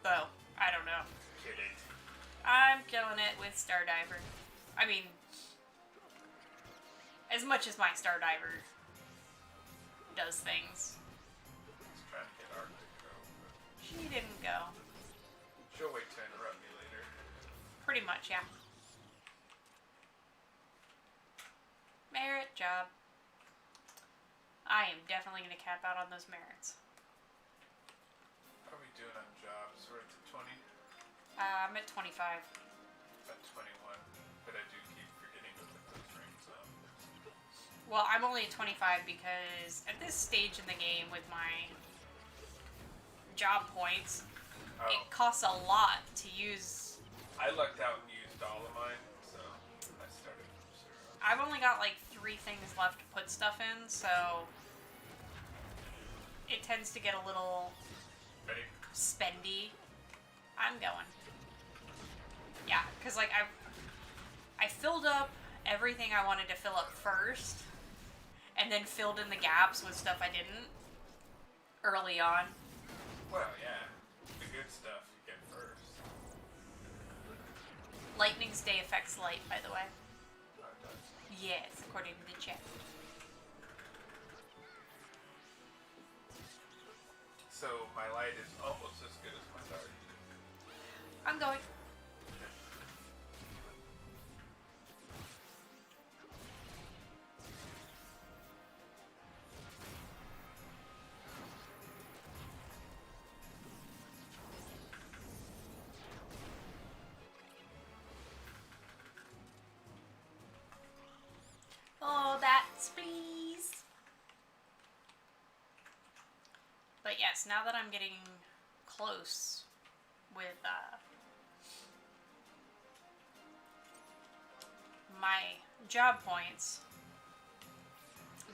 though. I don't know. Kill it. I'm killing it with Stardiver. I mean, as much as my Stardiver does things. Just trying to get Arctic to go. But She didn't go. she'll wait to interrupt me later. Pretty much, yeah. Merit job. I am definitely going to cap out on those merits. How are we doing on jobs? We're at 20? I'm at 25. At 21. But I do keep forgetting to put those rings on. Well, I'm only at 25 because at this stage in the game with my job points, it costs a lot to use. I lucked out and used all of mine, so I started from 0. I've only got like 3 things left to put stuff in, so it tends to get a little Ready? spendy. I'm going. Yeah, because like I filled up everything I wanted to fill up first, and then filled in the gaps with stuff I didn't early on. Well, yeah. The good stuff you get first. Lightning's day affects light, by the way. Oh, it does. Yes, according to the chat. So my light is almost as good as my dark. I'm going. Oh, that's please. But yes, now that I'm getting close with my job points,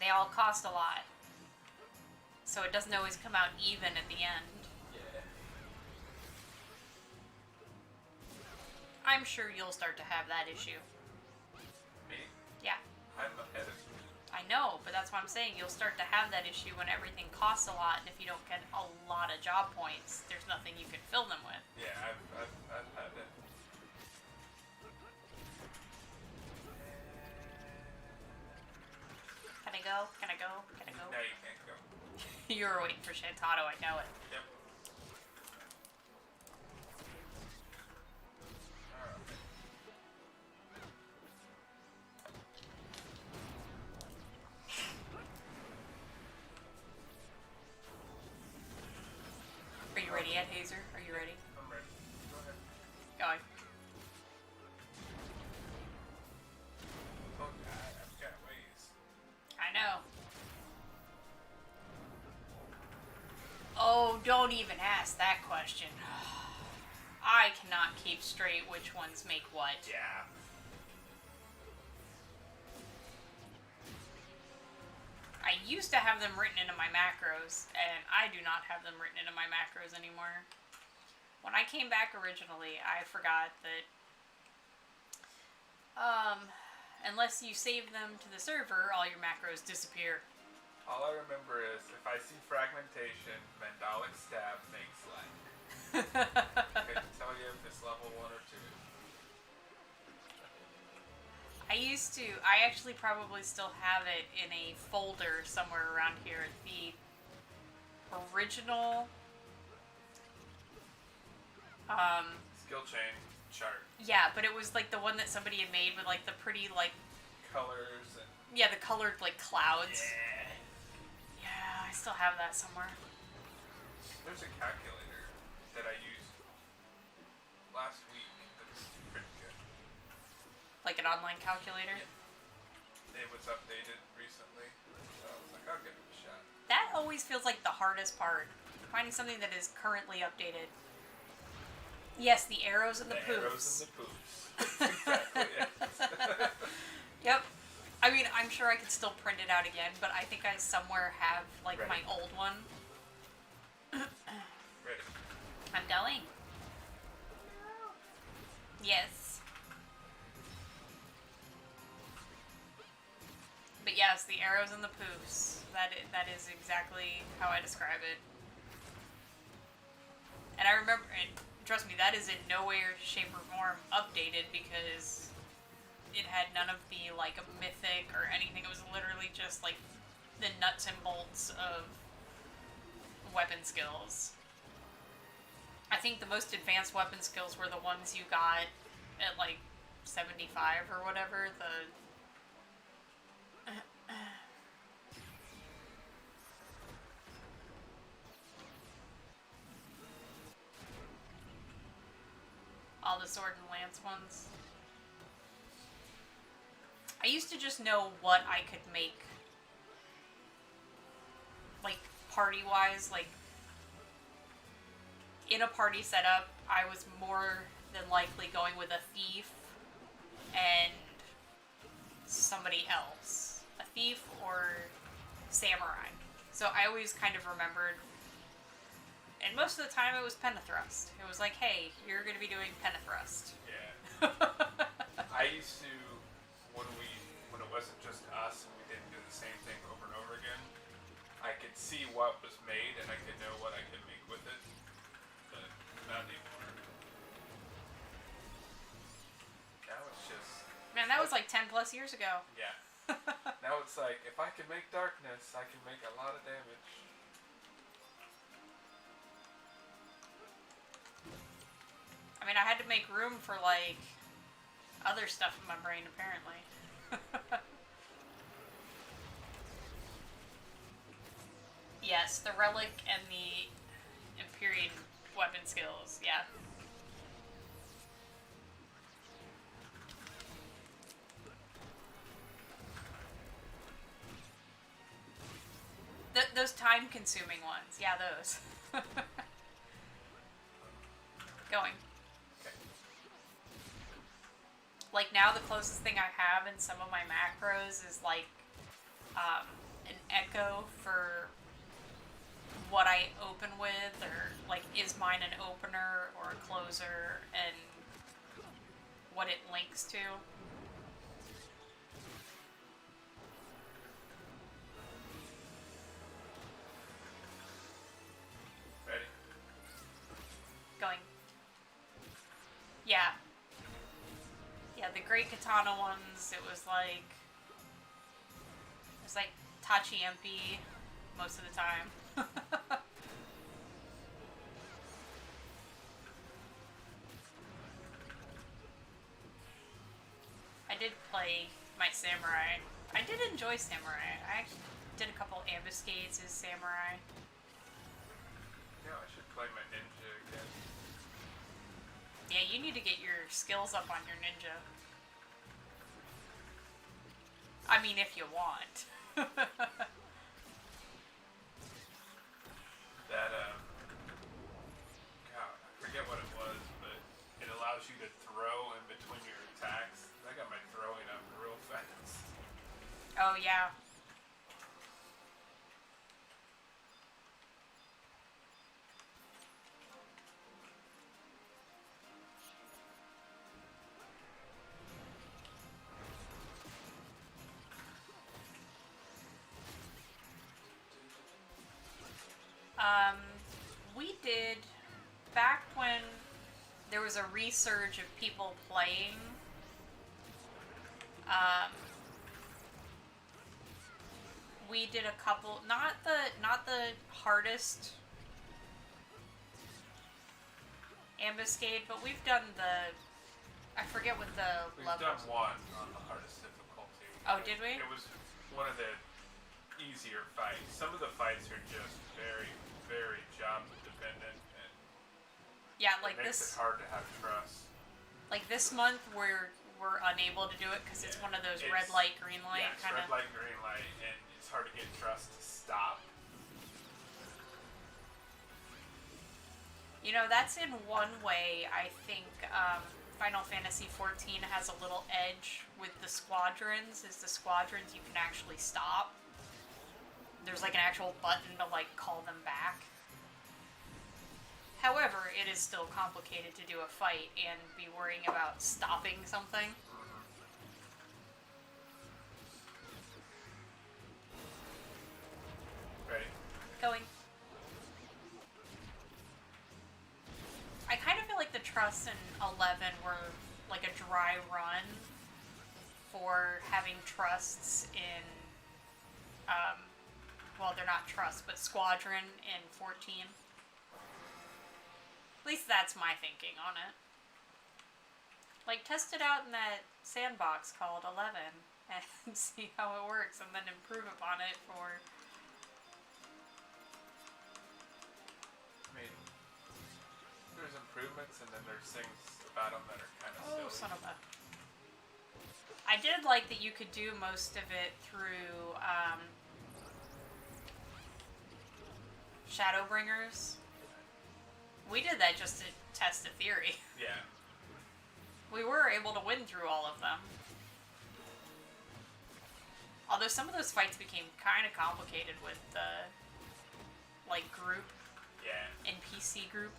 they all cost a lot. So it doesn't always come out even at the end. Yeah. I'm sure you'll start to have that issue. Me? Yeah. I'm ahead of you. I know, but that's what I'm saying. You'll start to have that issue when everything costs a lot, and if you don't get a lot of job points, there's nothing you can fill them with. Yeah, I've had it. Can I go? Can I go? Can I go? Now you can't go. You were waiting for Shantado, I know it. Yep. Alright. Are you ready yet, Hazer? Are you ready? I'm ready. Go ahead. Going. Oh, I've got ways. I know. Oh, don't even ask that question. I cannot keep straight which ones make what. Yeah. I used to have them written into my macros, and I do not have them written into my macros anymore. When I came back originally, I forgot that unless you save them to the server, all your macros disappear. All I remember is if I see fragmentation, Mandalic stab makes light. I can tell you if it's level 1 or 2. I actually probably still have it in a folder somewhere around here. The original Skill chain chart. yeah, but it was like the one that somebody had made with like the pretty like Colors and... yeah, the colored like clouds. Yeah. Yeah, I still have that somewhere. There's a calculator that I used last week that's pretty good. Like an online calculator. Yeah. It was updated recently, so I was like, I'll give it a shot. That always feels like the hardest part. Finding something that is currently updated. Yes, the arrows and the poofs. Arrows and the poofs. Exactly it. Yep. I mean, I'm sure I could still print it out again, but I think I somewhere have, like, Ready. my old one. Ready. I'm going. Yes. But yes, the arrows and the poofs. That is exactly how I describe it. And I remember, and trust me, that is in no way or shape or form updated because it had none of the, like, mythic or anything. It was literally just, like, the nuts and bolts of weapon skills. I think the most advanced weapon skills were the ones you got at, like, 75 or whatever. All the sword and lance ones. I used to just know what I could make, like, party-wise. Like, in a party setup, I was more than likely going with a thief and somebody else. A thief or samurai. So I always kind of remembered, and most of the time it was Pentathrust. It was like, hey, you're going to be doing Pentathrust. Yeah. I used to And that was like 10 plus years ago. Yeah. Now it's like, if I can make darkness, I can make a lot of damage. I mean, I had to make room for, like, other stuff in my brain, apparently. Yes, the relic and the Empyrean weapon skills, yeah. Those time-consuming ones, yeah, those. Going. Okay. Like, now the closest thing I have in some of my macros is, like, an echo for what I open with, or, like, is mine an opener or a closer, and what it links to. Ready? Going. Yeah. Yeah, the Great Katana ones, it was like Tachi MP most of the time. I did play my samurai. I did enjoy samurai. I actually did a couple ambuscades as samurai. Yeah, I should play my ninja again. Yeah, you need to get your skills up on your ninja. I mean, if you want. That, God, I forget what it was, but it allows you to throw in between your attacks. I got my throwing up real fast. Oh, yeah. We did, back when there was a resurge of people playing, we did a couple, not the hardest ambuscade, but we've done I forget what the We've level. done one on the hardest difficulty. Oh, did we? It was one of the easier fights. Some of the fights are just very, very job dependent, and Yeah, like it makes this. it hard to have trust. Like this month, we're unable to do it because it's one of those red It's- light, green light Yeah, it's kind red of. light, green light, and it's hard to get trust to stop. You know, that's in one way. I think Final Fantasy XIV has a little edge with the squadrons. Is the squadrons you can actually stop. There's like an actual button to like call them back. However, it is still complicated to do a fight and be worrying about stopping something. Ready? Going. I kind of feel like the trusts in 11 were like a dry run for having trusts in, well, they're not trusts, but squadron in 14. At least that's my thinking on it. Like, test it out in that sandbox called 11 and see how it works, and then improve upon it for... I mean, there's improvements, and then there's things about them that are kind of Oh, silly. son of a... I did like that you could do most of it through, Shadowbringers. We did that just to test the theory. Yeah. We were able to win through all of them. Although some of those fights became kind of complicated with the, like, group, Yeah. NPC group.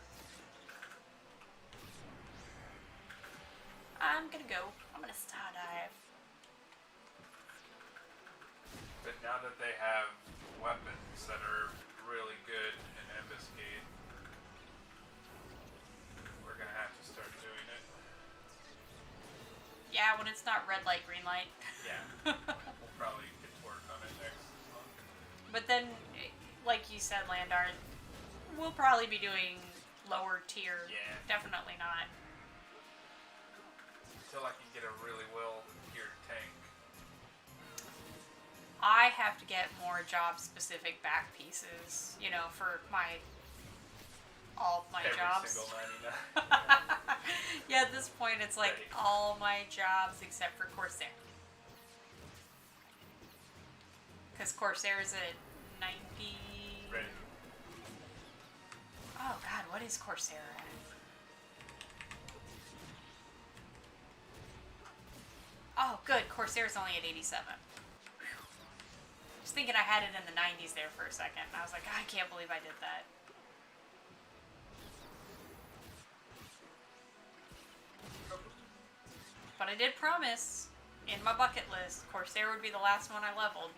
I'm gonna go. I'm gonna star dive. But now that they have weapons that are really good in Ambuscade, we're gonna have to start doing it. Yeah, when it's not red light, green light. Yeah. We'll probably get to work on it next month. But then, like you said, Landar, we'll probably be doing lower tier. Yeah. Definitely not. Until I can get a really well-tiered tank. I have to get more job-specific back pieces, you know, for all my Every jobs. single 99. Yeah, at this point, it's like Ready. all my jobs except for Corsair. Because Corsair's at 90... Ready. Oh god, what is Corsair at? Oh good, Corsair's only at 87. Whew. I was thinking I had it in the 90s there for a second. And I was like, I can't believe I did that. But I did promise in my bucket list, Corsair would be the last one I leveled.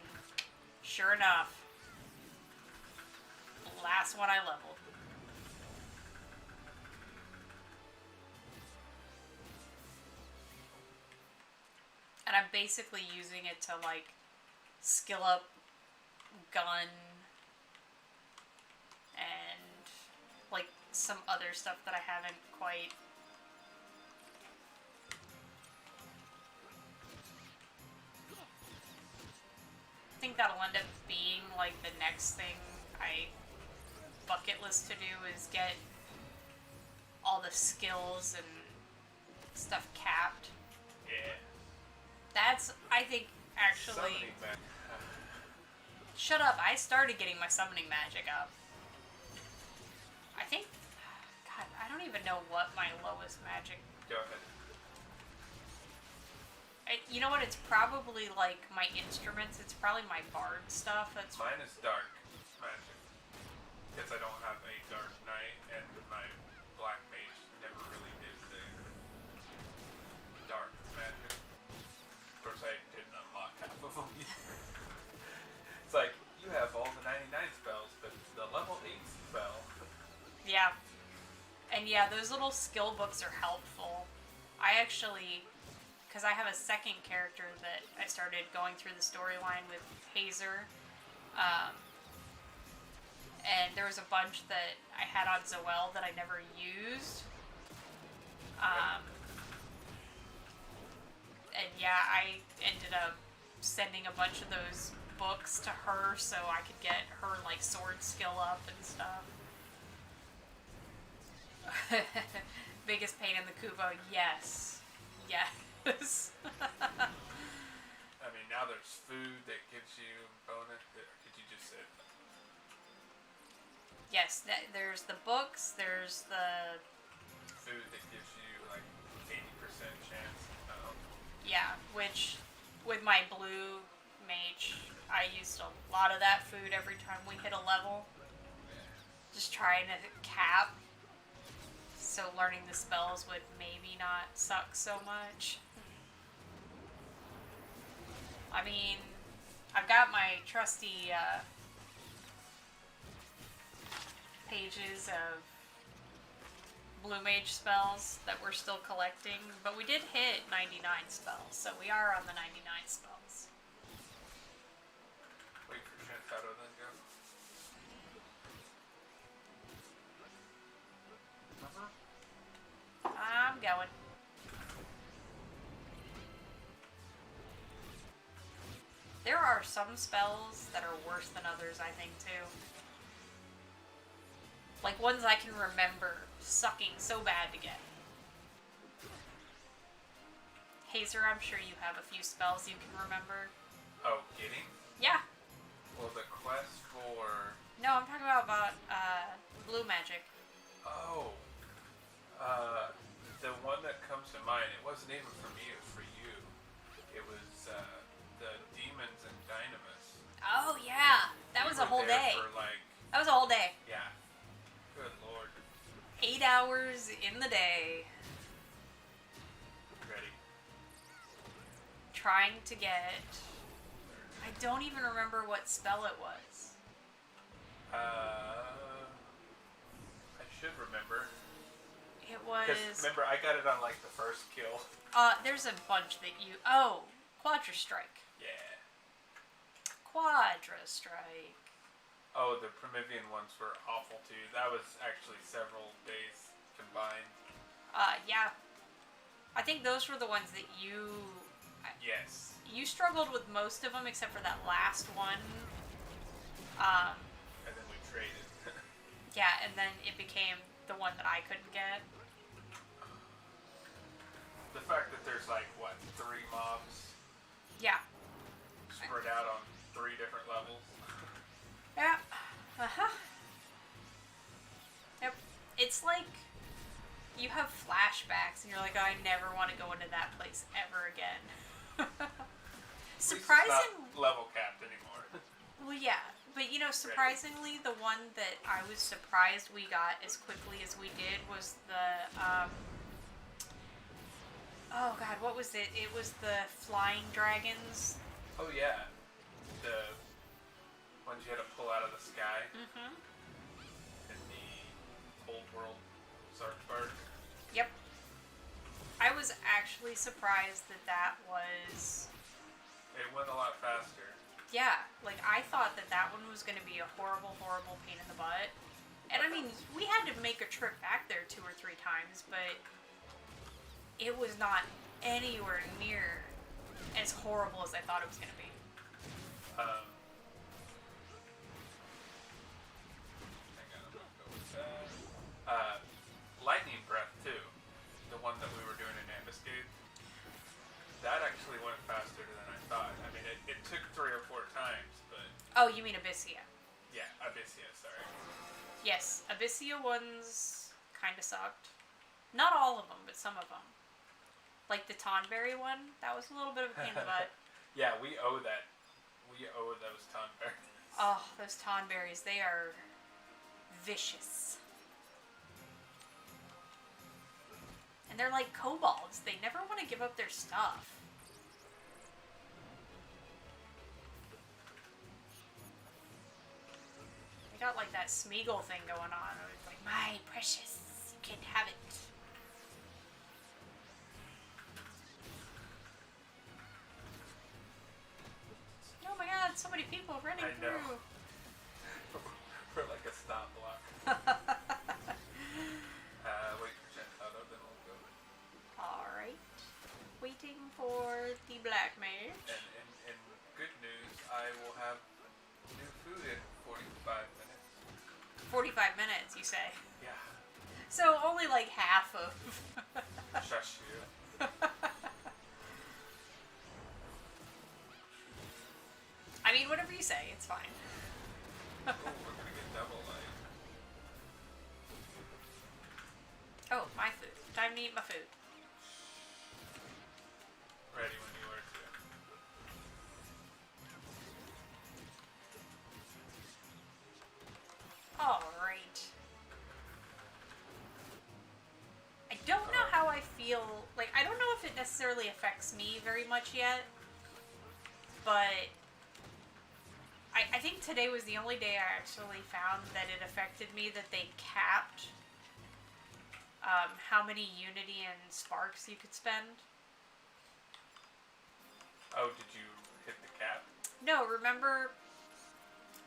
Sure enough, last one I leveled. And I'm basically using it to, like, skill up gun and, like, some other stuff that I haven't quite... I think that'll end up being, like, the next thing I bucket list to do is get all the skills and stuff capped. Yeah. That's, I think, actually... Summoning back. Shut up, I started getting my summoning magic up. I think... God, I don't even know what my lowest magic... Go ahead. You know what, it's probably, like, my instruments. It's probably my bard stuff. That's... Mine is dark magic. Because I don't have a dark knight, and my black mage never really did the dark magic. Of course, I didn't unlock half of them either. It's like, you have all the 99 spells, but the level 8 spell. Yeah. And yeah, those little skill books are helpful. I actually... Because I have a second character that I started going through the storyline with Hazer. And there was a bunch that I had on Zoel that I never used. And yeah, I ended up sending a bunch of those books to her so I could get her, like, sword skill up and stuff. Biggest pain in the Kubo, yes. Yes. I mean, now there's food that gives you bonus. Could you just say? Yes, there's the books, there's the... Food that gives you, like, 80% chance. Yeah, which, with my blue mage, I used a lot of that food every time we hit a level. Just trying to cap, so learning the spells would maybe not suck so much. I mean, I've got my trusty pages of blue mage spells that we're still collecting, but we did hit 99 spells, so we are on the 99 spells. Wait for Shansado then go. I'm going. There are some spells that are worse than others, I think, too. Like ones I can remember sucking so bad to get. Hazer, I'm sure you have a few spells you can remember. Oh, getting? Yeah. Well, the quest for... No, I'm talking about blue magic. Oh. The one that comes to mind, it wasn't even for me, it was for you. It was, the Demons and Dynamis. Oh, yeah. That was a whole day. For like, That was a whole day. yeah. Good lord. 8 hours in the day. Ready. Trying to get... I don't even remember what spell it was. I should remember. It was... Because remember, I got it on like the first kill. There's a bunch that you... Oh, Quadra Strike. Yeah. Quadra Strike. Oh, the Primivian ones were awful too. That was actually several days combined. Yeah. I think those were the ones that you... Yes. You struggled with most of them except for that last one. And then we traded. Yeah, and then it became the one that I couldn't get. The fact that there's like, what, 3 mobs? Yeah. Spread out on 3 different levels. Yeah. Uh-huh. Yep. It's like you have flashbacks and you're like, oh, I never want to go into that place ever again. Surprising. It's not level capped anymore. Well, yeah. But, you know, surprisingly, the one that I was surprised we got as quickly as we did was the, oh, God, what was it? It was the flying dragons. Oh, yeah. The ones you had to pull out of the sky. Mm-hmm. In the old world Sark part. Yep. I was actually surprised that that was... It went a lot faster. Yeah, like, I thought that that one was going to be a horrible, horrible pain in the butt. And, I mean, we had to make a trip back there 2 or 3 times, but it was not anywhere near as horrible as I thought it was going to be. Hang on, I'm gonna go with that. Lightning Breath, too. The one that we were doing in Ambuscade. That actually went faster than I thought. I mean, it took 3 or 4 times, but... Oh, you mean Abyssia. Yeah, Abyssia, sorry. Yes, Abyssia ones kind of sucked. Not all of them, but some of them. Like the Tonberry one, that was a little bit of a pain in the butt. Yeah, we owe that. We owe those Tonberries. Oh, those Tonberries, they are vicious. And they're like kobolds. They never want to give up their stuff. They got like that Smeagol thing going on. It's like, my precious, you can't have it. Oh my god, so many people running I know. through. For like a stop block. Wait for Gentado, then we'll go. Alright. Waiting for the black mage. And in good news, I will have new food in 45 minutes. 45 minutes, you say? Yeah. So only like half of... Shush you. I mean, whatever you say, it's fine. Oh, we're gonna get double light. Oh, my food. Time to eat my food. Ready when you are too. Alright. I don't know how I feel. Like, I don't know if it necessarily affects me very much yet. But I think today was the only day I actually found that it affected me that they capped how many Unity and Sparks you could spend. Oh, did you hit the cap? No, remember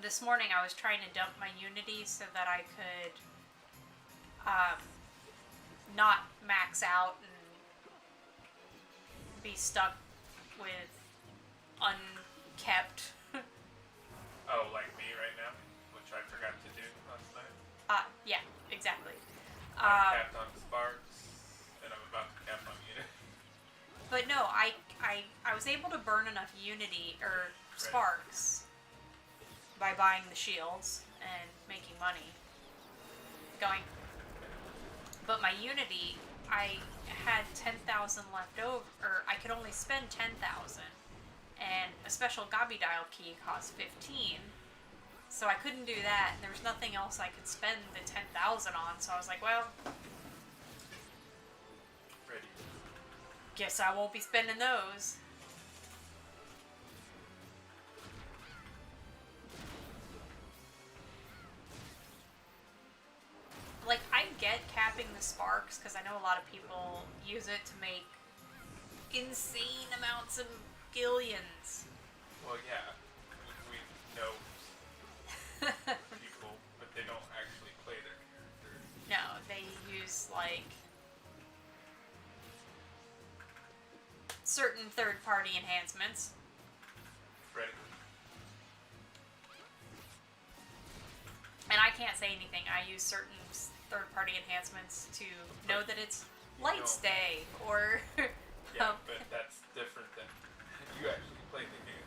this morning I was trying to dump my Unity so that I could not max out and be stuck with unkept. Oh, like me right now? Which I forgot to do last night. Yeah, exactly. I'm capped on Sparks, and I'm about to cap on Unity. But no, I was able to burn enough Unity, or Sparks, by buying the shields and making money. Going. But my Unity, I had 10,000 left over, or I could only spend 10,000. And a special Gobby Dial key cost 15. So I couldn't do that, and there was nothing else I could spend the 10,000 on, so I was like, well, Ready. guess I won't be spending those. Like, I get capping the sparks, because I know a lot of people use it to make insane amounts of gillions. Well, yeah, we know people, but they don't actually play their character. No, they use, like, certain third-party enhancements. Ready? And I can't say anything. I use certain third-party enhancements to know that it's light stay, or... Yeah, but that's different than you actually play the game.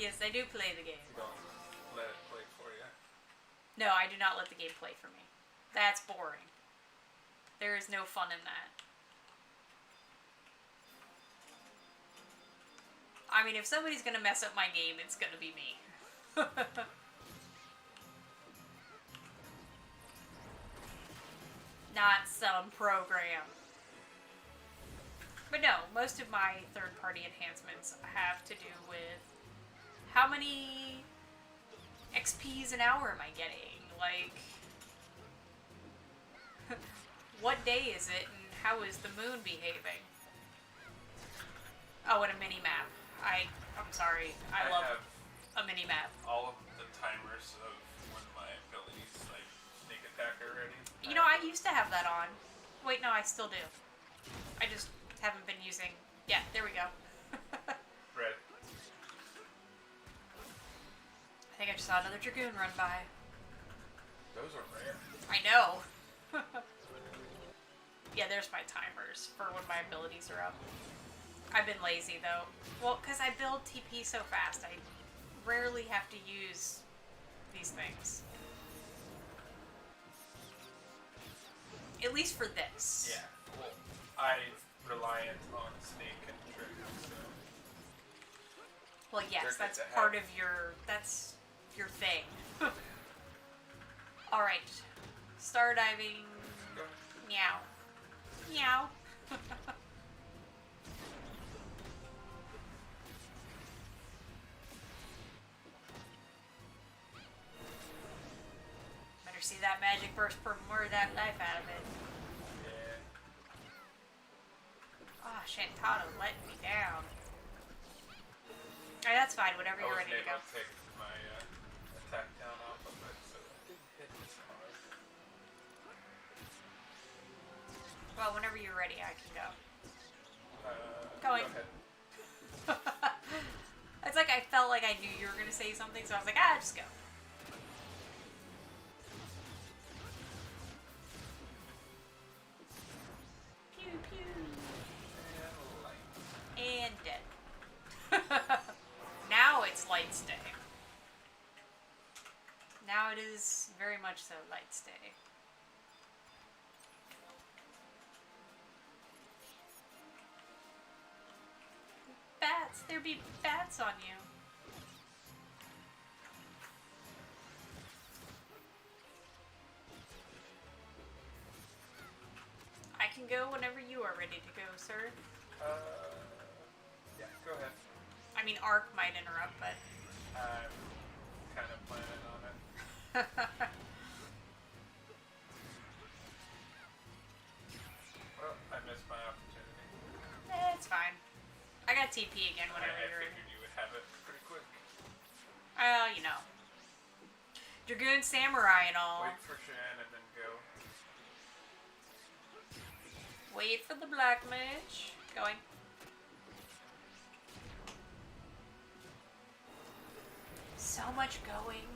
Yes, I do play the game. You don't let it play for you. No, I do not let the game play for me. That's boring. There is no fun in that. I mean, if somebody's gonna mess up my game, it's gonna be me. Not some program. But no, most of my third-party enhancements have to do with how many XPs an hour am I getting? Like, what day is it and how is the moon behaving? Oh, and a mini-map. I'm sorry, I love a mini-map. All of the timers of when my abilities, like sneak attack, are ready. You know, I used to have that on. Wait, no, I still do. I just haven't been using... Yeah, there we go. Red. I think I just saw another Dragoon run by. Those are rare. I know. Yeah, there's my timers for when my abilities are up. I've been lazy, though. Well, because I build TP so fast, I rarely have to use these things. At least for this. Yeah. Well, I'm reliant on sneak and trick, so... Well, yes, that's part of your... That's your thing. Alright. Star diving... Meow. Meow. Better see that magic burst for more of that life out of it. Yeah. Oh, Shantado let me down. Alright, that's fine. Whenever you're ready to go. I was able to take my attack down off of it, so it didn't hit as hard. Well, whenever you're ready, I can go. Go ahead. It's like I felt like I knew you were going to say something, so I was like, just go. Pew, pew. And dead. Now it's light stay. Now it is very much so light stay. Bats! There be bats on you. I can go whenever you are ready to go, sir. Yeah, go ahead. I mean, Arc might interrupt, but... I'm kind of planning on it. Well, I missed my opportunity. It's fine. I got TP again whenever I you're ready. figured you would have it pretty quick. You know. Dragoon Samurai and all. Wait for Shan and then go. Wait for the black mage. Going. So much going.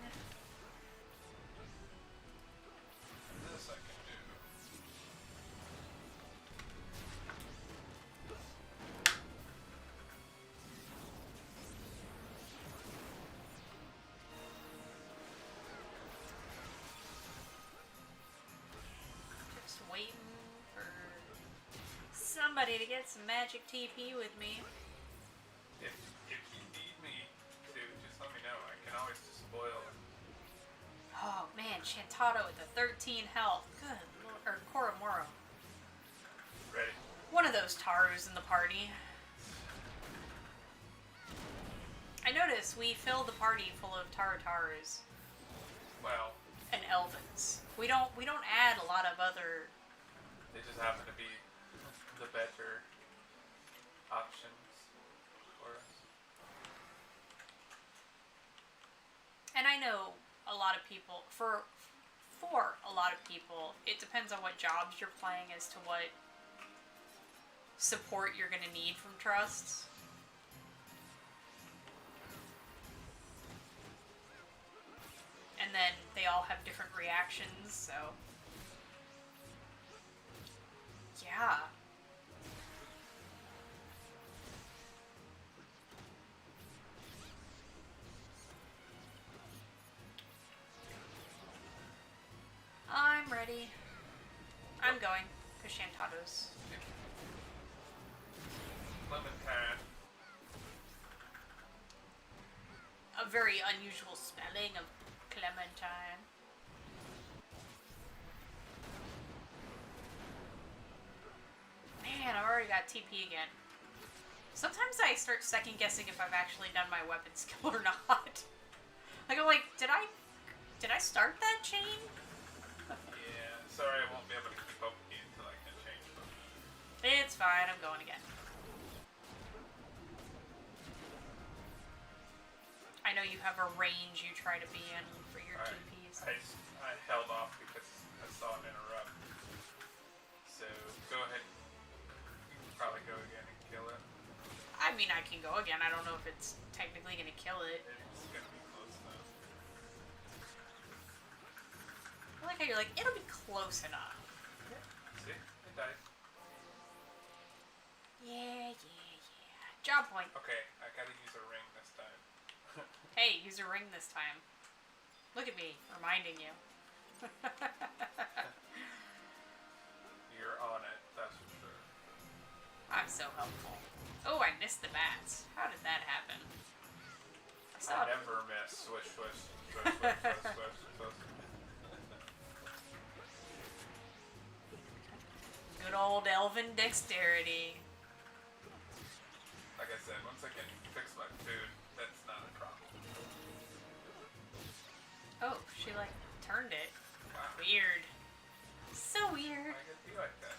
This I can do. Just waiting for somebody to get some magic TP with me. If you need me to, just let me know. I can always just spoil it. Oh man, Shantado with the 13 health. Good lord. Or Koromoro. Ready? One of those Tarus in the party. I noticed we filled the party full of Tarus. Well, and Elvins. We don't add a lot of other. They just happen to be the better options for us. And I know a lot of people for a lot of people, it depends on what jobs you're playing as to what support you're going to need from trusts. And then they all have different reactions, so yeah. I'm ready. I'm going, because Shantato's. Clementine. A very unusual spelling of Clementine. Man, I've already got TP again. Sometimes I start second guessing if I've actually done my weapon skill or not. Like, I'm like, did I start that chain? Yeah, sorry I won't be able to keep up with you until I can change them. It's fine, I'm going again. I know you have a range you try to be in for your TPs. I held off because I saw it interrupt. So, go ahead. You can probably go again and kill it. I mean, I can go again. I don't know if it's technically going to kill it. It's going to be close enough. I like how you're like, it'll be close enough. Yeah. See? It died. Yeah. Job point. Okay, I gotta use a ring this time. Hey, use a ring this time. Look at me, reminding you. You're on it, that's for sure. I'm so helpful. Oh, I missed the bats. How did that happen? I never miss. Swish, swish, swish, swish, swish, swish, swish. Good old elven dexterity. Like I said, once I can fix my food, that's not a problem. Oh, she like turned it. Wow. Weird. So weird. Why gotta be like that?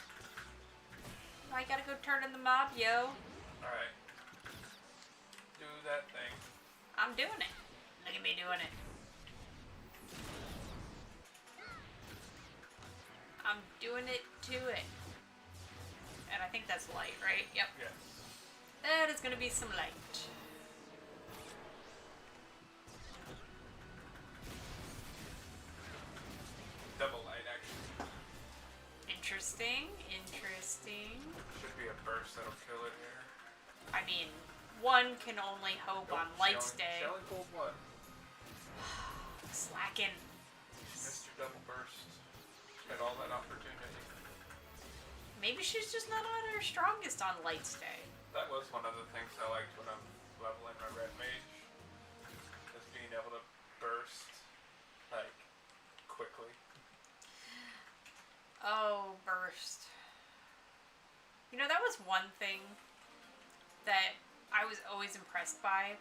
I gotta go turn in the mob, yo. Alright. Do that thing. I'm doing it. Look at me doing it. I'm doing it to it. And I think that's light, right? Yep. Yes. That is gonna be some light. Double light, actually. Interesting. Should be a burst that'll kill it here. I mean, one can only hope on Light's Day. She only pulled one. Slacking. She missed your double burst. She had all that opportunity. Maybe she's just not at her strongest on Light's Day. That was one of the things I liked when I'm leveling my red mage. Is being able to burst, like, quickly. Oh, burst. You know, that was one thing that I was always impressed by.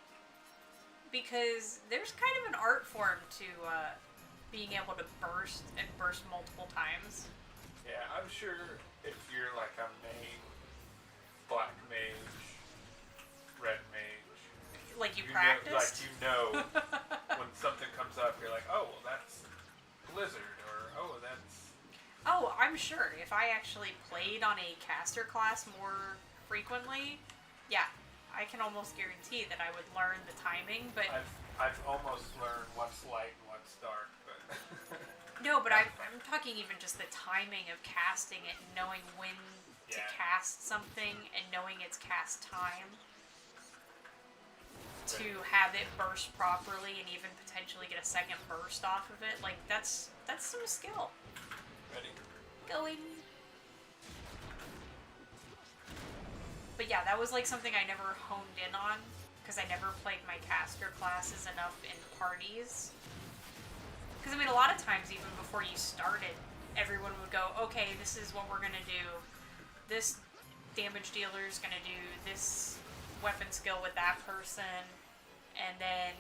Because there's kind of an art form to being able to burst and burst multiple times. Yeah, I'm sure if you're like a main black mage, red mage, Like you Like practiced? you know when something comes up, you're like, oh, well, that's Blizzard, or oh, that's... Oh, I'm sure. If I actually played on a caster class more frequently, yeah, I can almost guarantee that I would learn the timing, but... I've almost learned what's light and what's dark, but... No, but I'm talking even just the timing of casting it, and knowing when to cast something, and knowing its cast time. To have it burst properly, and even potentially get a second burst off of it, like, that's some skill. Ready? Going. But yeah, that was like something I never honed in on, because I never played my caster classes enough in parties. Because I mean, a lot of times, even before you started, everyone would go, okay, this is what we're gonna do. This damage dealer is gonna do this weapon skill with that person, and then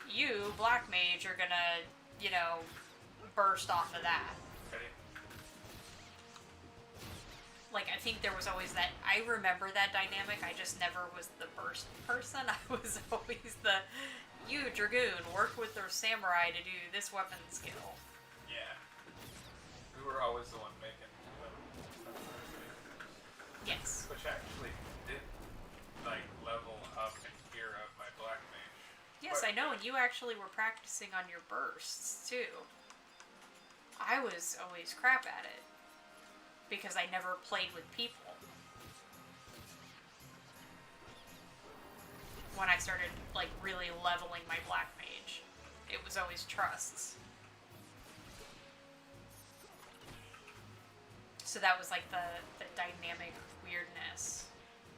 you, Black Mage, are gonna you know, burst off of that. Ready? Like, I think there was always that. I remember that dynamic. I just never was the burst person. I was always the, you, Dragoon, work with the samurai to do this weapon skill. Yeah. We were always the one making them. Yes. Which actually did, like, level up and gear up my black mage. Yes, I know, and you actually were practicing on your bursts, too. I was always crap at it. Because I never played with people. When I started, like, really leveling my black mage, it was always trusts. So that was, like, the dynamic weirdness.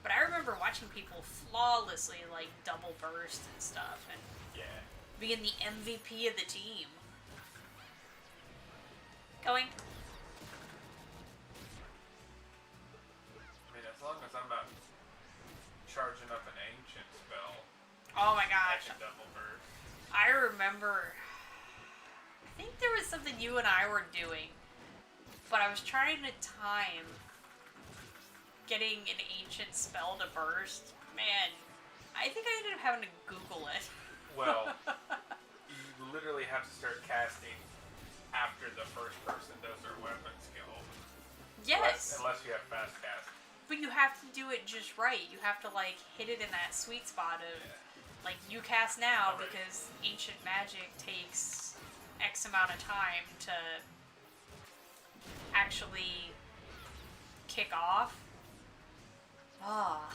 But I remember watching people flawlessly, like, double burst and stuff, and being the MVP of the team. Going. As long as I'm not charging up an ancient spell, Oh my I gosh. can double burst. I remember, I think there was something you and I were doing, but I was trying to time getting an ancient spell to burst. Man, I think I ended up having to Google it. Well, you literally have to start casting after the first person does their weapon skill. Yes. Unless you have fast cast. But you have to do it just right. You have to, like, hit it in that sweet spot of, like, you cast now because ancient magic takes X amount of time to actually kick off. Ah.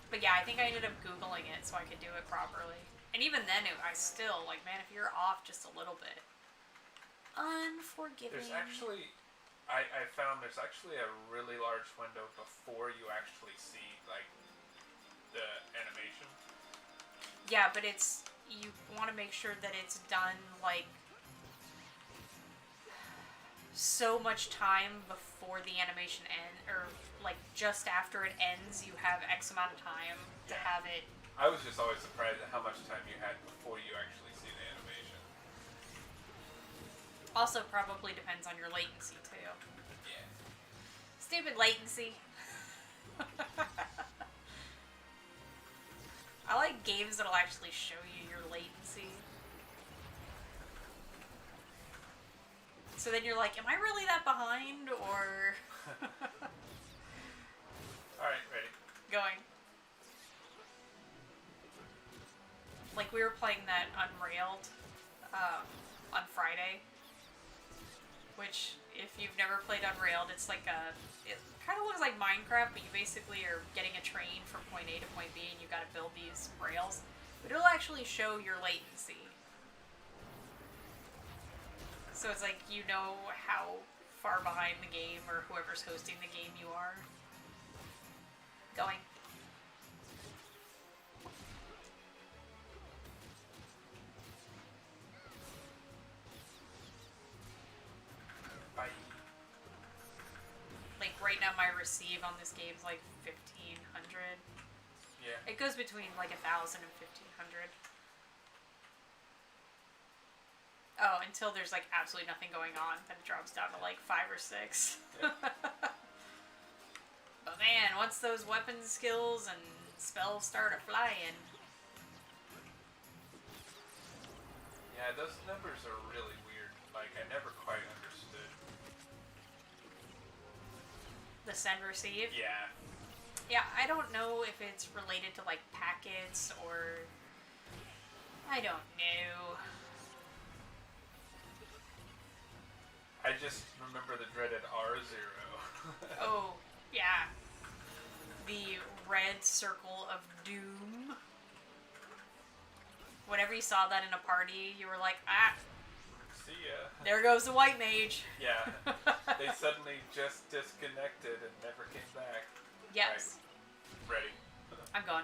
But yeah, I think I ended up Googling it so I could do it properly. And even then, I still, like, man, if you're off just a little bit. Unforgiving. There's actually... I found there's actually a really large window before you actually see, like, the animation. Yeah, but it's... You want to make sure that it's done, like, so much time before the animation ends, or, like, just after it ends, you have X amount of time to have it. I was just always surprised at how much time you had before you actually see the animation. Also, probably depends on your latency, too. Yeah. Stupid latency. I like games that'll actually show you your latency. So then you're like, am I really that behind, or... Alright, ready. Going. Like, we were playing that Unrailed on Friday. Which, if you've never played Unrailed, it's like it kind of looks like Minecraft, but you basically are getting a train from point A to point B, and you got to build these rails. But it'll actually show your latency. So it's like, you know how far behind the game, or whoever's hosting the game you are. Going. Bye. Like, right now my receive on this game's like 1,500. Yeah. It goes between like 1,000 and 1,500. Oh, until there's like absolutely nothing going on, then it drops down to like 5 or 6. Yeah. But man, once those weapon skills and spells start flying. Yeah, those numbers are really weird. Like, I never quite understood. The send receive? Yeah. Yeah, I don't know if it's related to like packets or... I don't know. I just remember the dreaded R0. Oh, yeah. The red circle of doom. Whenever you saw that in a party, you were like, ah, See ya. there goes the white mage. Yeah. They suddenly just disconnected and never came back. Yes. Right. Ready. I'm gone.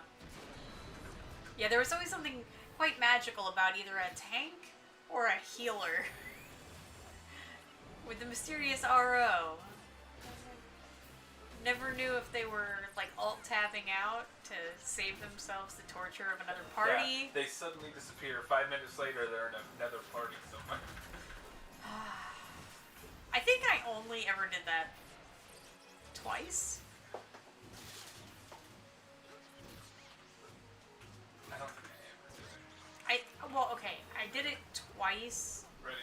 Yeah, there was always something quite magical about either a tank or a healer. With the mysterious RO. never knew if they were like alt-tabbing out to save themselves the torture of another party. Yeah, they suddenly disappear. 5 minutes later, they're in another party somewhere. I think I only ever did that twice. I don't think I ever did it. Well, okay, I did it twice. Ready?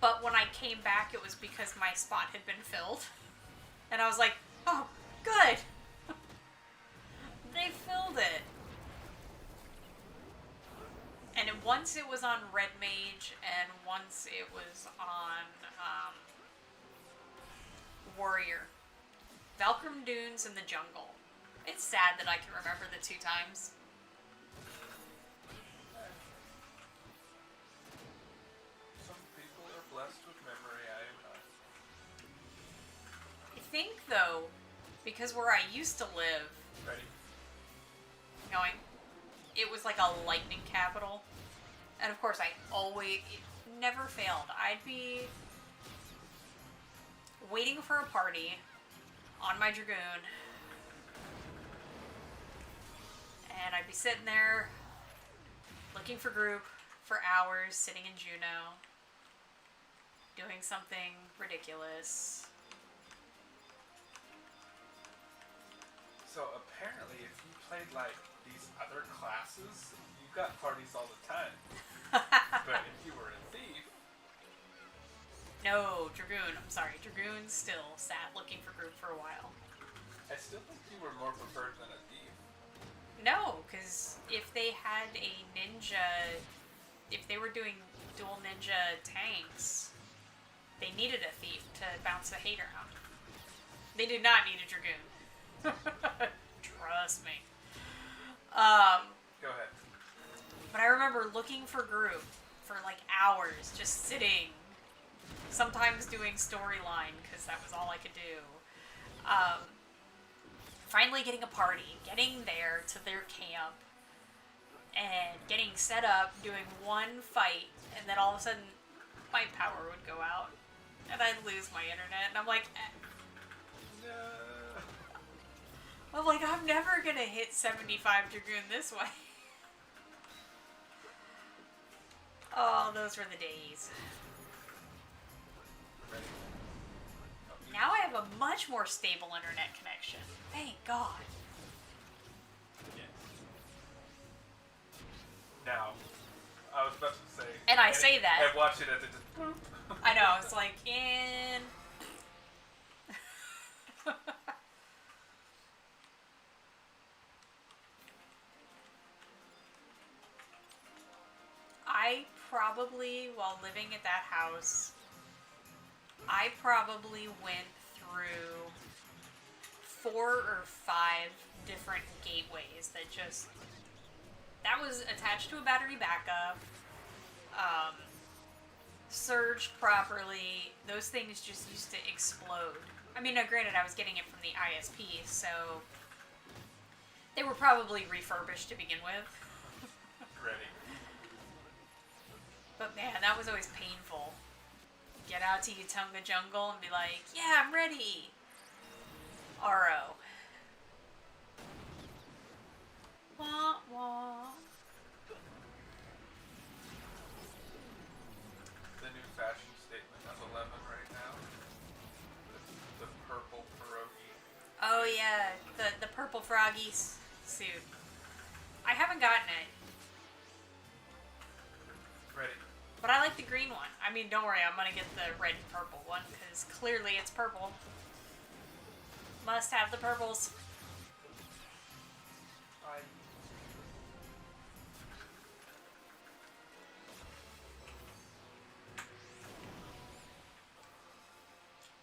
But when I came back, it was because my spot had been filled. And I was like, oh, good! They filled it. And once it was on Red Mage, and once it was on Warrior. Valkyrie Dunes and the Jungle. It's sad that I can remember the 2 times. Some people are blessed with memory, I am not. I think, though, because where I used to live, Ready? it was like a lightning capital. And of course, it never failed. I'd be waiting for a party on my Dragoon. And I'd be sitting there looking for group for hours, sitting in Juno, doing something ridiculous. So apparently, if you played like these other classes, you got parties all the time. But if you were a thief, No, Dragoon. I'm sorry. Dragoon still sat looking for group for a while. I still think you were more preferred than a thief. No, because if they had a ninja, if they were doing dual ninja tanks, they needed a thief to bounce the hate around. They did not need a Dragoon. Trust me. Go ahead. But I remember looking for group for like hours, just sitting, sometimes doing storyline because that was all I could do. Finally getting a party, getting there to their camp, and getting set up, doing one fight, and then all of a sudden my power would go out, and I'd lose my internet, and I'm like, No. I'm never gonna hit 75 Dragoon this way. Oh, those were the days. Ready? Now I have a much more stable internet connection. Thank God. Yes. Now, I was about to say. And I say that. And watch it as it just. I know, it's like, in... I probably, while living at that house, I probably went through 4 or 5 different gateways that was attached to a battery backup, surged properly. Those things just used to explode. I mean, now granted, I was getting it from the ISP, so they were probably refurbished to begin with. Ready. But man, that was always painful. Get out to Utunga Jungle and be like, yeah, I'm ready. RO. Wah, wah. The new fashion statement of 11 right now. The purple pierogi. Oh yeah, the purple froggy suit. I haven't gotten it, Ready. but I like the green one. I mean, don't worry, I'm gonna get the red and purple one, because clearly it's purple. Must have the purples.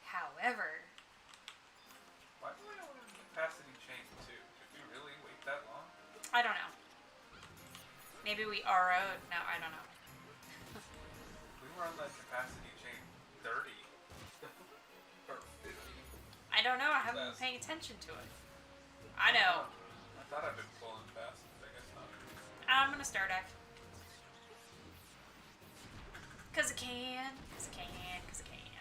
However, Why do I want a capacity change too? Did we really wait that long? I don't know. Maybe we RO'd. No, I don't know. We were on that capacity chain 30. Or 50. I don't know. I haven't been paying attention to it. I know. I thought I'd been pulling fast, but I guess not. I'm gonna start act. Cause I can. Cause I can. Cause I can.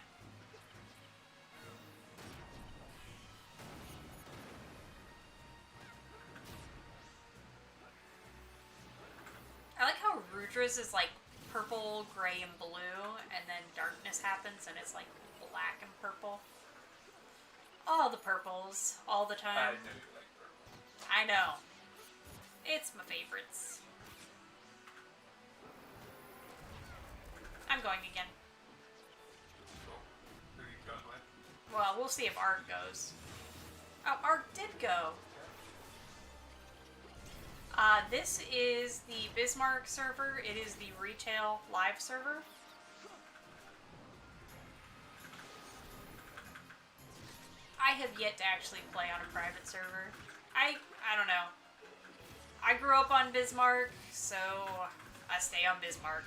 Fortress is like purple, gray, and blue, and then darkness happens and it's like black and purple. All the purples, all the time. I know you like purple. I know. It's my favorites. I'm going again. Cool. Who are you going with? Well, we'll see if Ark goes. Oh, Ark did go. This is the Bismarck server. It is the retail live server. I have yet to actually play on a private server. I don't know. I grew up on Bismarck, so I stay on Bismarck.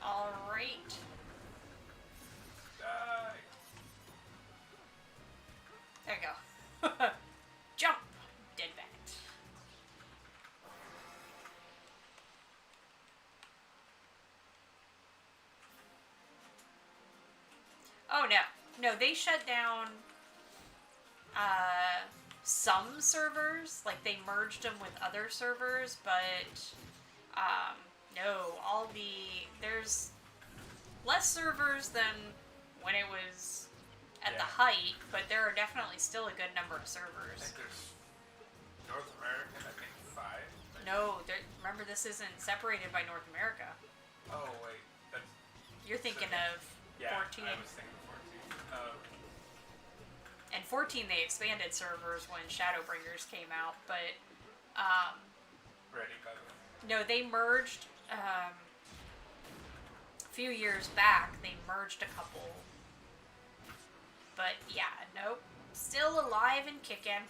Alright. Die. There you go. Jump! Dead bat. Oh no. No, they shut down some servers. Like they merged them with other servers, but no, there's less servers than when it was at the height, but there are definitely still a good number of I servers. think there's North American, I think 5. No, remember this isn't separated by North America. Oh wait, that's You're thinking of 14. I was thinking 14. And 14 they expanded servers when Shadowbringers came out, but Ready, by the way. no, they merged a few years back. They merged a couple, but yeah, nope, still alive and kicking.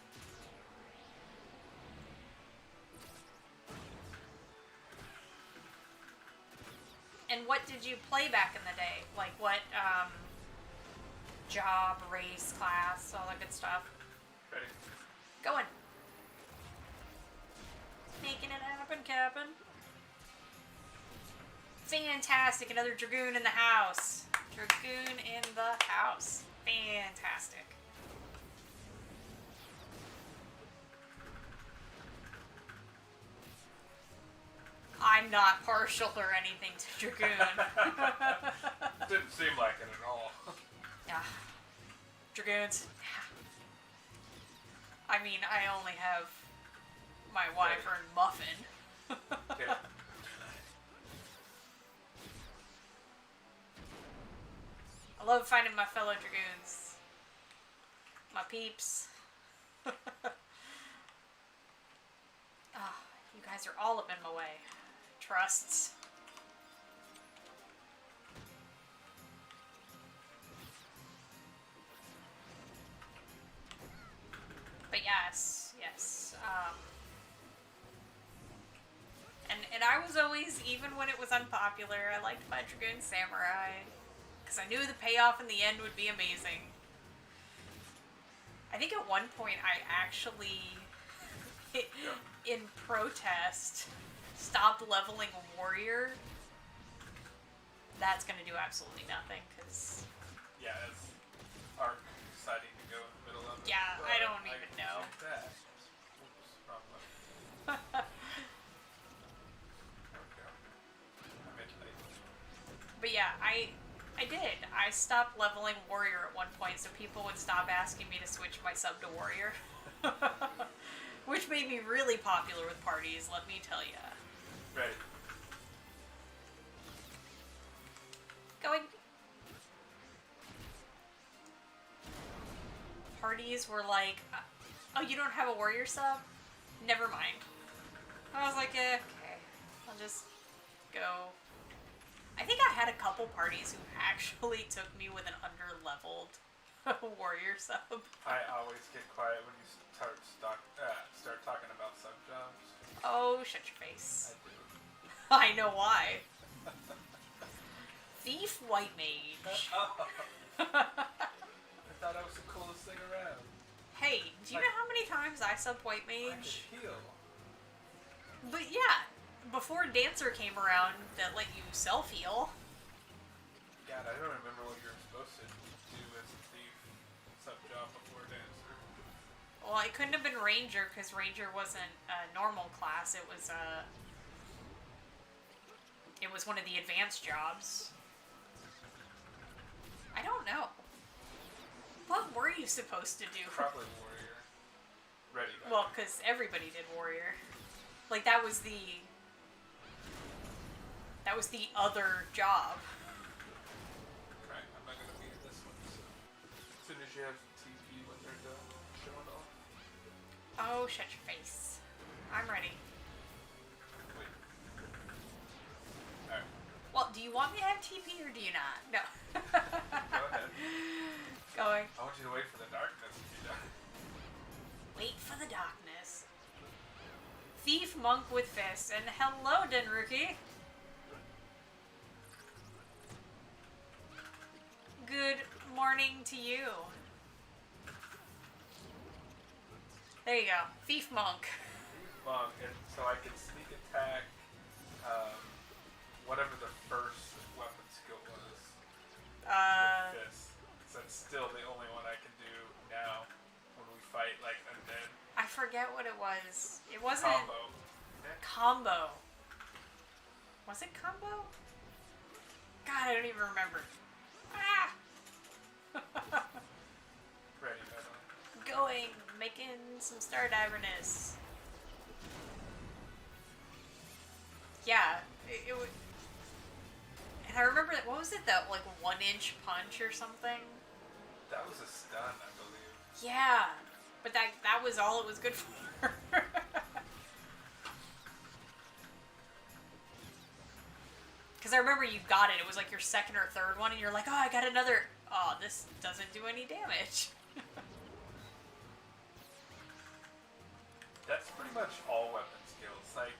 And what did you play back in the day? Like what job, race, class, all that good stuff? Ready. Going. Making it happen, Captain. Fantastic. Another Dragoon in the house. Dragoon in the house. Fantastic. I'm not partial or anything to Dragoon. Didn't seem like it at all. Yeah. Dragoons. I mean, I only have my Wyvern Muffin. Yeah. I love finding my fellow Dragoons. My peeps. You guys are all up in my way. Trusts. But yes. And I was always, even when it was unpopular, I liked my Dragoon Samurai. Because I knew the payoff in the end would be amazing. I think at one point I actually, in protest, stopped leveling Warrior. That's going to do absolutely nothing, because... Yeah, it's Ark deciding to go in the middle of it. Yeah, I don't even know. That. Oops, wrong button. There we go. I'm in late. But yeah, I did. I stopped leveling Warrior at one point so people would stop asking me to switch my sub to Warrior. Which made me really popular with parties, let me tell ya. Ready. Going. Parties were like, oh, you don't have a Warrior sub? Never mind. I was like, okay, I'll just go. I think I had a couple parties who actually took me with an under-leveled Warrior sub. I always get quiet when you start talking about sub jobs. Oh, shut your face. I do. I know why. Thief White Mage. I thought that was the coolest thing around. Hey, do you know how many times I subbed White I Mage? could heal. But yeah, before Dancer came around that let you self-heal. God, I don't remember what you're supposed to do as a thief. sub job before Dancer. Well, it couldn't have been Ranger because Ranger wasn't a normal class. It was one of the advanced jobs. I don't know. What were you supposed to do? Probably Warrior. Ready. Well, because everybody did Warrior. Like, that was the other job. Right, I'm not going to be in this one, so... As soon as you have TP when they're done showing off. Oh, shut your face. I'm ready. Wait. Alright. Well, do you want me to have TP or do you not? No. Go ahead. Going. I want you to wait for the darkness to be done. Wait for the darkness. Thief Monk with Fist, and hello, Denruki. Good morning to you. There you go. Thief Monk. Long, and so I can sneak attack, whatever the first weapon skill was. With this. So that's still the only one I can do now when we fight like undead. I forget what it was. It wasn't... Combo. Combo. Was it combo? God, I don't even remember. Ah! Ready, Madeline. Going, making some Stardiverness. Yeah, it would... And I remember, that. What was it, that, like, 1-inch punch or something? That was a stun, I believe. Yeah, but that was all it was good for. Because I remember you got it. It was like your second or third one, and you're like, oh, I got another... Oh, this doesn't do any damage. That's pretty much all weapon skills. Like,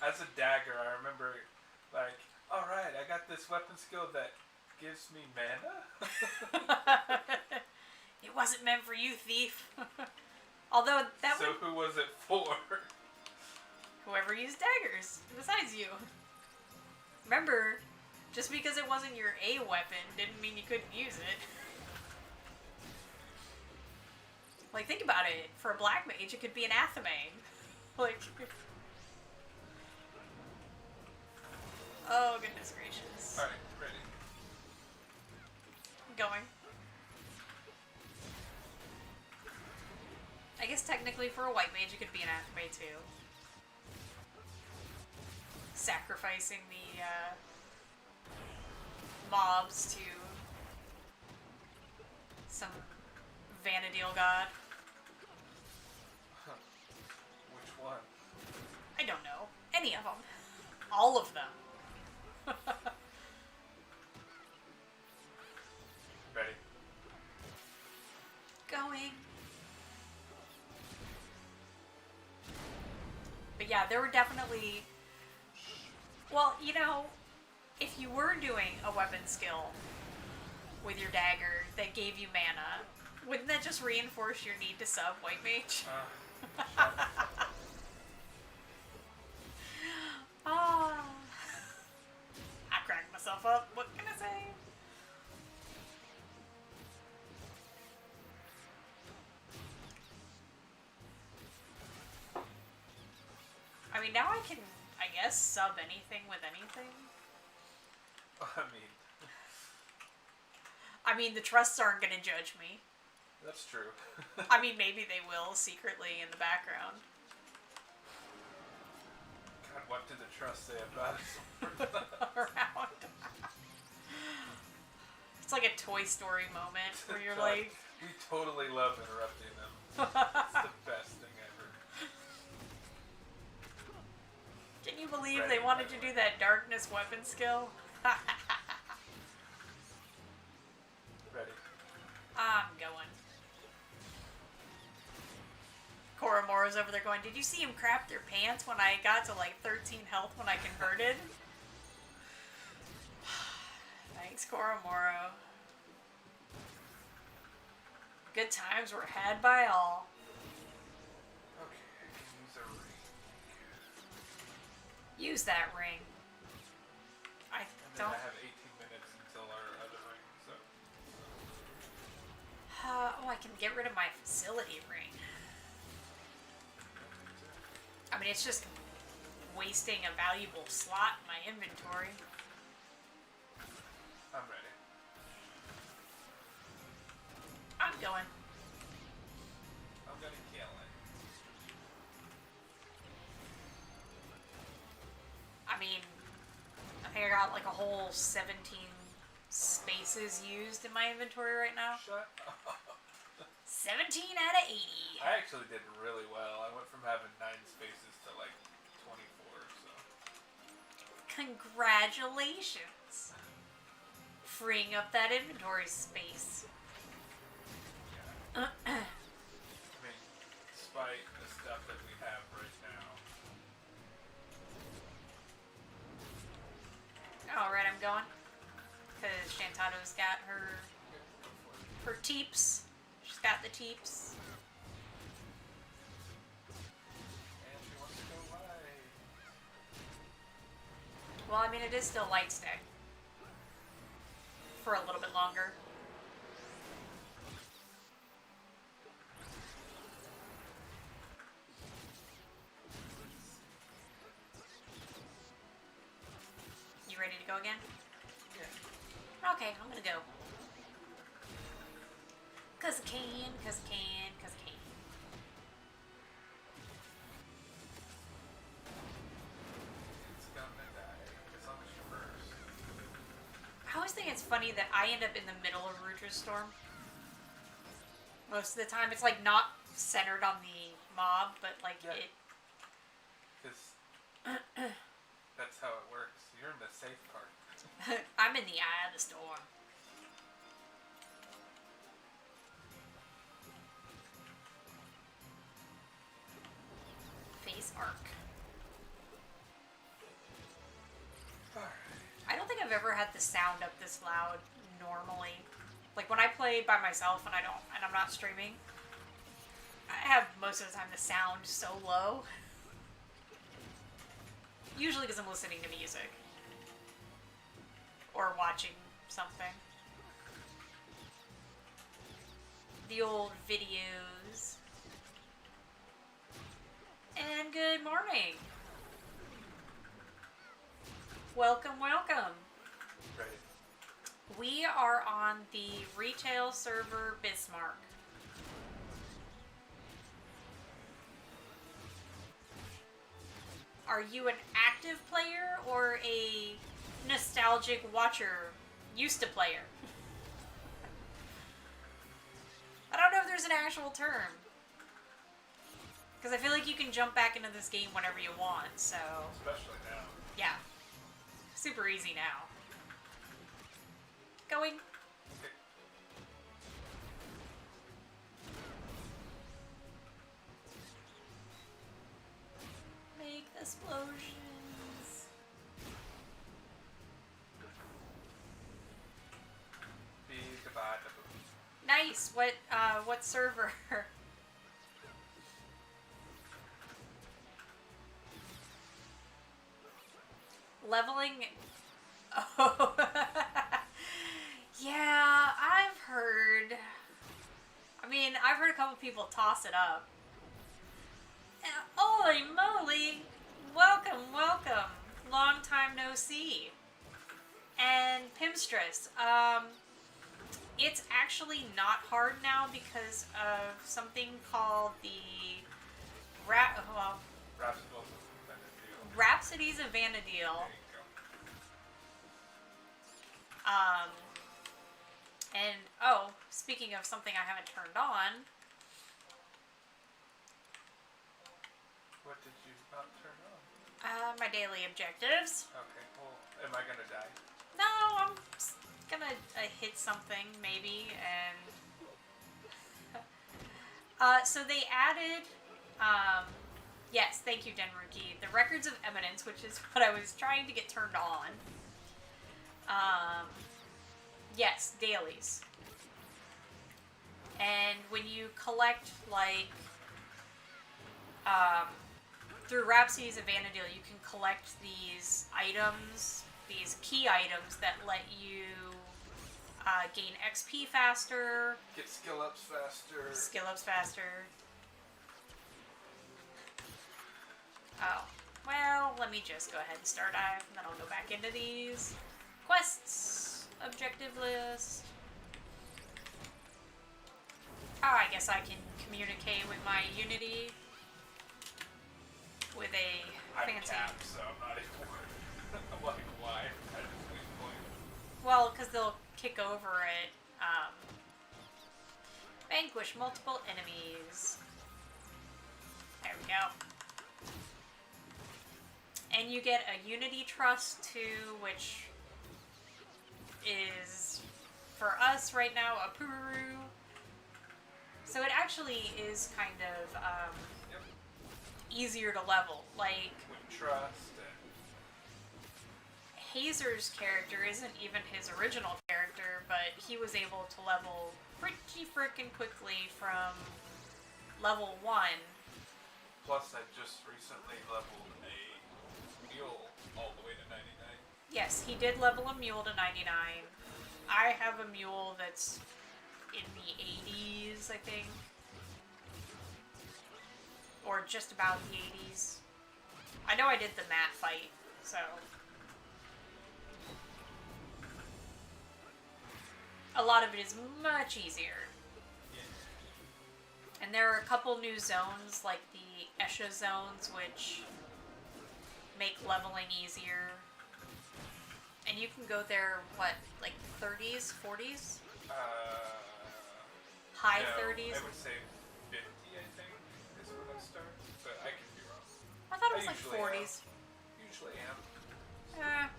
as a dagger, I remember, like, alright, I got this weapon skill that gives me mana? It wasn't meant for you, thief. Although, that So who was it for? Whoever used daggers, besides you. Remember, just because it wasn't your A weapon didn't mean you couldn't use it. Like, think about it. For a black mage, it could be an athame. Like... Oh, goodness gracious. Alright, ready. Going. I guess technically for a white mage, it could be an athame too. Sacrificing the mobs to some Vanadil god. Which one? I don't know. Any of them. All of them. Ready. Going. But yeah, there were definitely... Well, you know, if you were doing a weapon skill with your dagger that gave you mana, wouldn't that just reinforce your need to sub white mage? Ah. I cracked myself up. What can I say? I mean, now I can, I guess, sub anything with anything. I mean, the trusts aren't going to judge me. That's true. I mean, maybe they will secretly in the background. God, what did the trust say about it? Around. It's like a Toy Story moment where you're God, like... We totally love interrupting them. It's the best thing ever. Can you believe Ready, they wanted to do that darkness weapon skill? Ready. I'm going. Koromoro's over there going, did you see him crap their pants when I got to like 13 health when I converted? Thanks, Koromoro. Good times were had by all. Okay, I can use a ring. Use that ring. I And then don't... I have 18 minutes until our other ring, so... Oh, I can get rid of my facility ring. I mean, it's just wasting a valuable slot in my inventory. I'm ready. I'm going. I'm gonna kill it. I mean, I think I got like a whole 17 spaces used in my inventory right now. Shut up. 17 out of 80. I actually did really well. I went from having 9 spaces to like 24, so. Congratulations. Freeing up that inventory space. Yeah. I mean, despite the stuff that we have right now. Alright, I'm going. Because Shantato's got her teeps. She's got the teeps. And she wants to go light. Well, I mean, it is still light stick. For a little bit longer. You ready to go again? Yeah. Okay, I'm gonna go. Cause I can, cause I can, cause I can. It's gonna die. As long as you're first. I always think it's funny that I end up in the middle of Rudra's Storm. Most of the time, it's like not centered on the mob, but like Yeah. it. Because that's how it works. You're in the safe part. I'm in the eye of the storm. Face arc. I don't think I've ever had the sound up this loud normally. Like when I play by myself and I'm not streaming, I have most of the time the sound so low. Usually because I'm listening to music. Or watching something. The old videos. And good morning. Welcome, welcome. Right. We are on the retail server Bismarck. Are you an active player or a nostalgic watcher, used to player? I don't know if there's an actual term. Because I feel like you can jump back into this game whenever you want, so... Especially now. Yeah. Super easy now. Going. Okay. Make explosions. Be goodbye. Nice. What server? Leveling. Oh. Yeah, I've heard. I mean, I've heard a couple people toss it up. Holy moly! Welcome, welcome. Long time no see. And Pimstress. It's actually not hard now because of something called the Rhapsodies of Vanadil. And oh, speaking of something I haven't turned on. What did you not turn on? My daily objectives. Okay, well, am I gonna die? No, I'm just gonna hit something maybe, and so they added. Yes, thank you, Denruki. The Records of Eminence, which is what I was trying to get turned on. Yes, dailies. And when you collect, like, through Rhapsodies of Vanadil, you can collect these items, these key items that let you gain XP faster. Get skill ups faster. Skill ups faster. Oh. Well, let me just go ahead and start dive, and then I'll go back into these. Quests. Objective list. Oh, I guess I can communicate with my Unity. With a fancy... I'm capped, so I'm not able to... I'm like, why? I just leave point. Well, because they'll kick over it. Vanquish multiple enemies. There we go. And you get a Unity Trust too, which is, for us right now, a Puru. So it actually is kind of easier to level. Like, With trust and... Hazer's character isn't even his original character, but he was able to level pretty frickin' quickly from level 1. Plus, I just recently leveled a mule all the way to 99. Yes, he did level a mule to 99. I have a mule that's in the 80s, I think. Or just about the 80s. I know I did the mat fight, so... A lot of it is much easier. And there are a couple new zones, like the Esha zones, which make leveling easier. And you can go there, what, like 30s, 40s? High no, 30s? I would say 50, I think, is when it starts, but I could be wrong. I thought it was I like usually 40s. Usually am.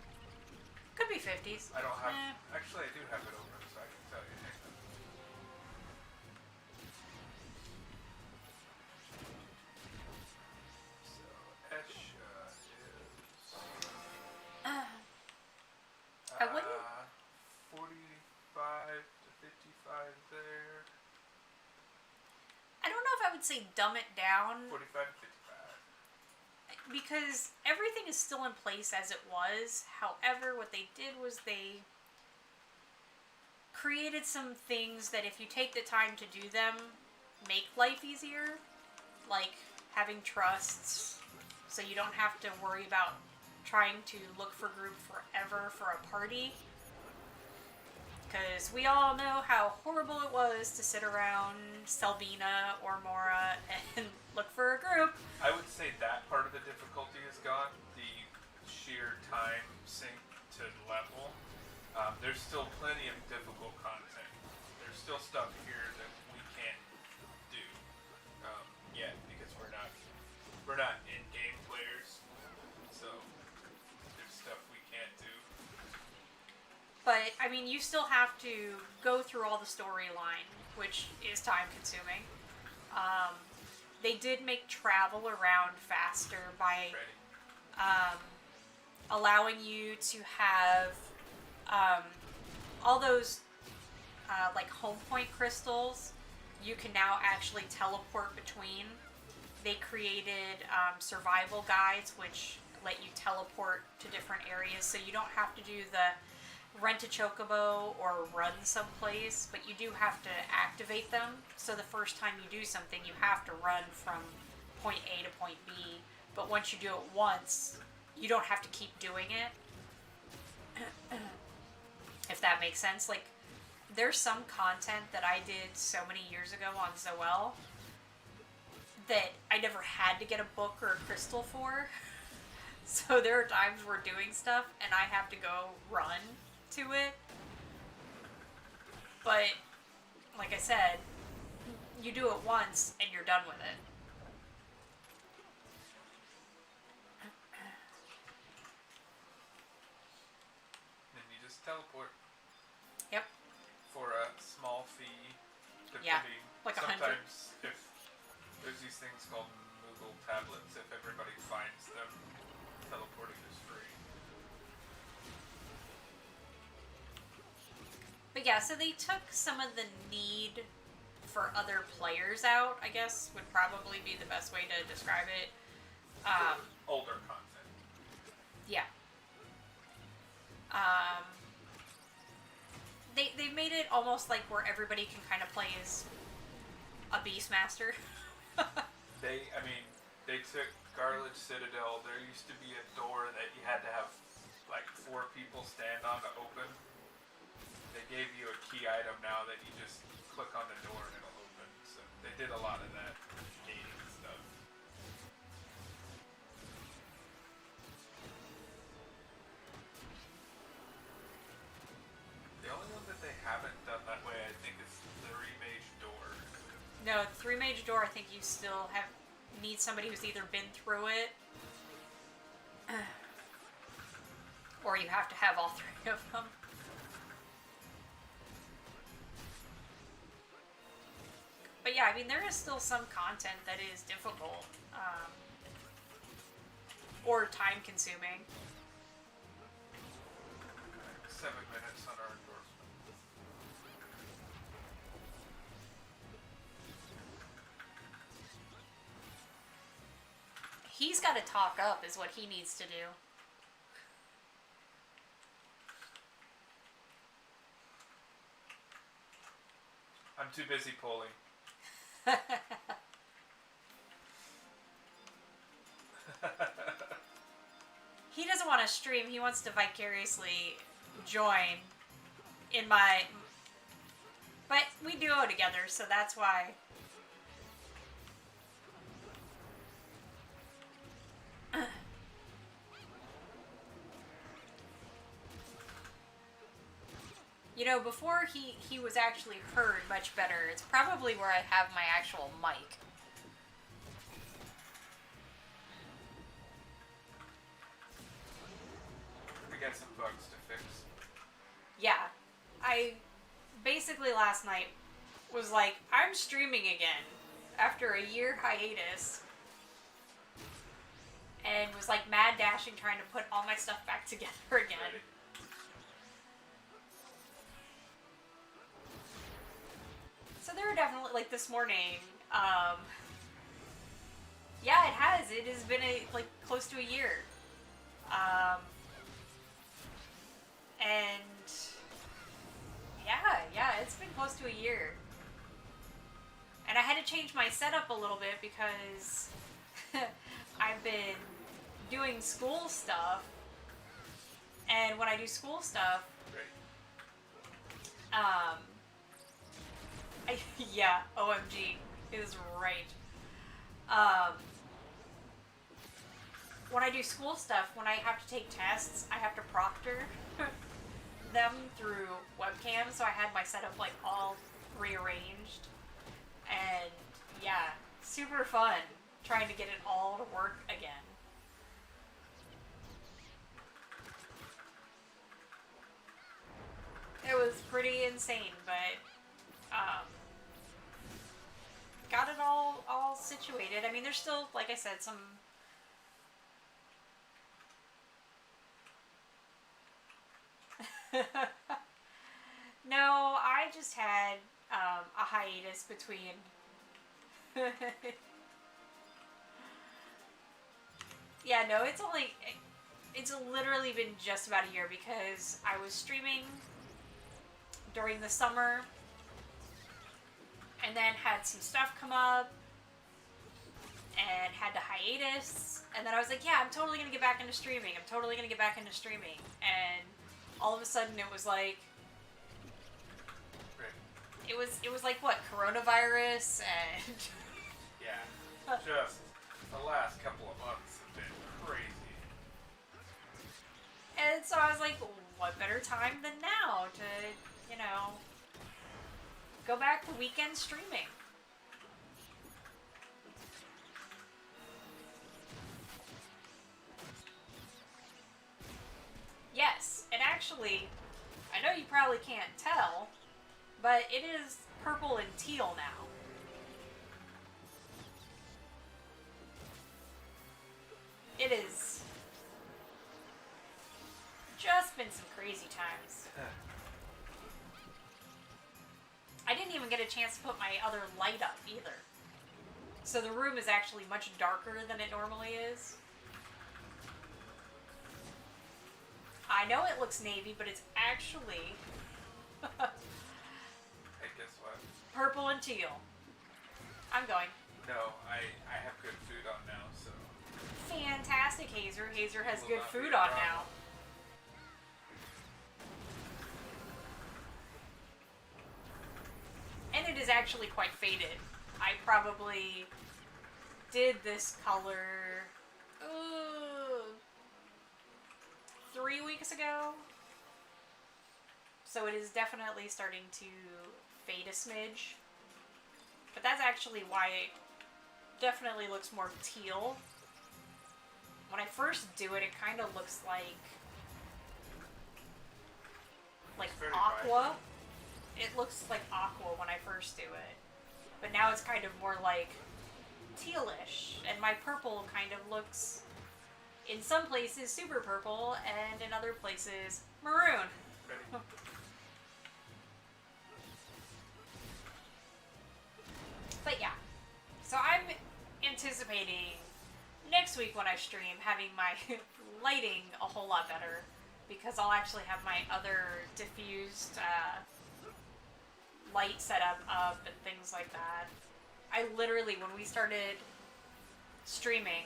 Could be 50s. I don't have... Actually, I do have it open, so I can tell you. So, Esha is... I wouldn't... 45 to 55 there. I don't know if I would say dumb it down. 45 to 55. Because everything is still in place as it was. However, what they did was they created some things that if you take the time to do them, make life easier. Like having trusts, so you don't have to worry about trying to look for group forever for a party. Because we all know how horrible it was to sit around Selvina or Mora and look for a group. I would say that part of the difficulty is gone. The sheer time sink to level. There's still plenty of difficult content. There's still stuff here that we can't do yet because we're not in-game players. So there's stuff we can't do. But, I mean, you still have to go through all the storyline, which is time-consuming. They did make travel around faster by allowing you to have all those, like, home point crystals. You can now actually teleport between. They created survival guides, which let you teleport to different areas, so you don't have to do the rent a chocobo or run someplace, but you do have to activate them. So the first time you do something, you have to run from point A to point B. But once you do it once, you don't have to keep doing it. If that makes sense. Like, there's some content that I did so many years ago on Zoel that I never had to get a book or a crystal for. So there are times we're doing stuff and I have to go run to it. But, like I said, you do it once and you're done with it. Then you just teleport. Yep. For a small fee. Yeah, Depending. like 100. Sometimes if there's these things called Moogle tablets, if everybody finds them, teleporting is free. But yeah, so they took some of the need for other players out, I guess, would probably be the best way to describe it. Older content. Yeah. They they've made it almost like where everybody can kind of play as a Beastmaster. They took Garledge Citadel. There used to be a door that you had to have like 4 people stand on to open. They gave you a key item now that you just click on the door and it'll open. So they did a lot of that gating stuff. The only one that they haven't done that way, I think, is the Remage door. No, the 3-mage door, I think you still need somebody who's either been through it, or you have to have all 3 of them. But yeah, I mean, there is still some content that is difficult, or time-consuming. 7 minutes on our endorsement. He's got to talk up is what he needs to do. I'm too busy polling. He doesn't want to stream. He wants to vicariously join in my... But we duo together, so that's why... You know, before he was actually heard much better, it's probably where I have my actual mic. We got some bugs to fix. Yeah. I basically last night was like, I'm streaming again after a year hiatus. And was like mad dashing trying to put all my stuff back together again. Ready. So there are definitely, like this morning, yeah, it has. It has been like close to a year. And yeah, it's been close to a year. And I had to change my setup a little bit because I've been doing school stuff. And when I do school stuff, yeah, OMG is right. When I do school stuff, when I have to take tests, I have to proctor them through webcam, so I had my setup like all rearranged. And yeah, super fun trying to get it all to work again. It was pretty insane, but got it all situated. I mean, there's still, like I said, some... No, I just had a hiatus between... Yeah, no, it's literally been just about a year because I was streaming during the summer and then had some stuff come up and had the hiatus, and then I was like, yeah, I'm totally gonna get back into streaming. And all of a sudden it was like, it was like what, coronavirus and yeah, just the last couple of months have been crazy. And so I was like, what better time than now to, you know, go back to weekend streaming. Yes, and actually, I know you probably can't tell, but it is purple and teal now. It is just been some crazy times. I didn't even get a chance to put my other light up either. So the room is actually much darker than it normally is. I know it looks navy, but it's actually Purple and teal. I'm going. No, I have good food on now, so. Fantastic, Hazer. Hazer has Will good not be food a on problem. now. And it is actually quite faded. I probably did this color 3 weeks ago. So it is definitely starting to fade a smidge. But that's actually why it definitely looks more teal. When I first do it, it kind of looks like very aqua. vibrant. It looks like aqua when I first do it. But now it's kind of more like tealish. And my purple kind of looks, in some places, super purple, and in other places, maroon. Ready? But yeah. So I'm anticipating next week when I stream having my lighting a whole lot better, because I'll actually have my other diffused light setup up and things like that. I literally, when we started streaming,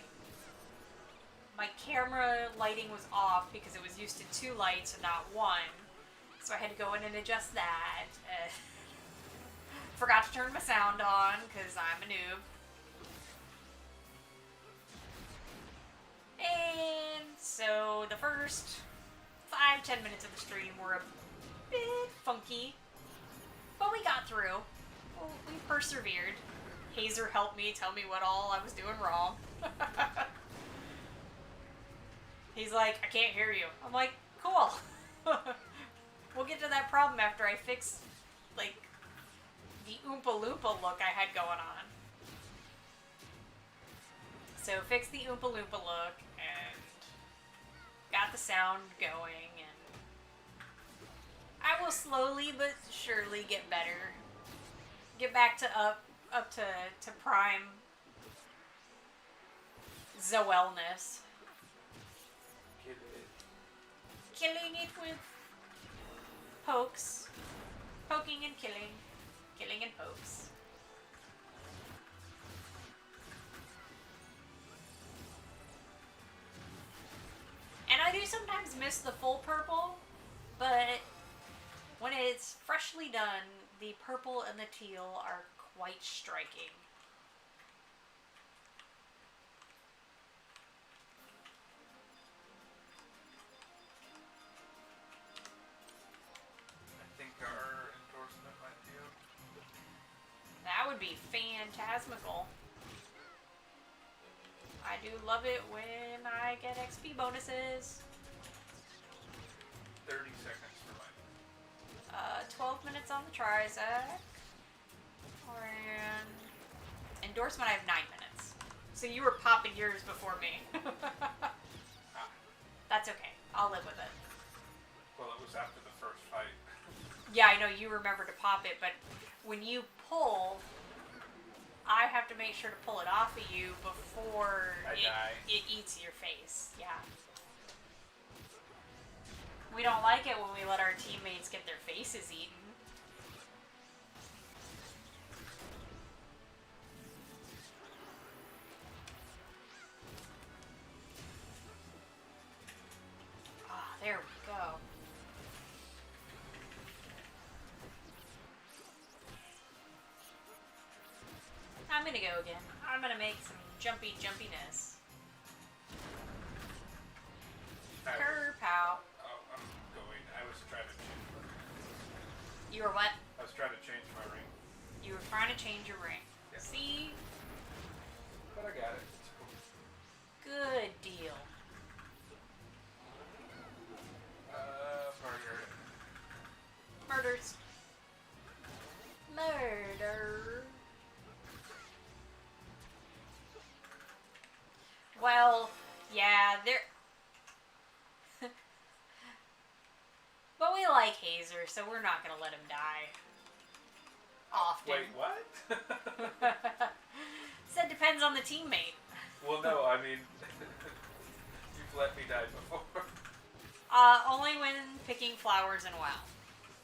my camera lighting was off because it was used to 2 lights and not 1. So I had to go in and adjust that. Forgot to turn my sound on because I'm a noob. And so the first 5-10 minutes of the stream were a bit funky, but we got through. We persevered. Hazer helped me tell me what all I was doing wrong. He's like, I can't hear you. I'm like, cool. We'll get to that problem after I fix, like, the Oompa Loompa look I had going on. So fix the Oompa Loompa look and got the sound going, and I will slowly but surely get better. Get back to up to prime Zoelness. Killing it with pokes. Poking and killing. Killing and pokes. And I do sometimes miss the full purple, but when it's freshly done, the purple and the teal are quite striking. I think our endorsement might be up. That would be phantasmical. I do love it when I get XP bonuses. 30 seconds for mine. 12 minutes on the Trizac. And endorsement, I have 9 minutes. So you were popping yours before me. That's okay. I'll live with it. Well, it was after the first fight. Yeah, I know you remember to pop it, but when you pull, I have to make sure to pull it off of you before it eats your face. Yeah. We don't like it when we let our teammates get their faces eaten. Ah, there we go. I'm gonna go again. I'm gonna make some jumpiness. Kerpow. Oh, I'm going. I was trying to change my ring. You were what? I was trying to change my ring. You were trying to change your ring. Yeah. See? But I got it. It's cool. Good deal. Murder. Murders. Murder. Well, yeah, there. But we like Hazer, so we're not gonna let him die. Often. Wait, what? Said depends on the teammate. Well, no, I mean, you've let me die before. Only when picking flowers in WoW.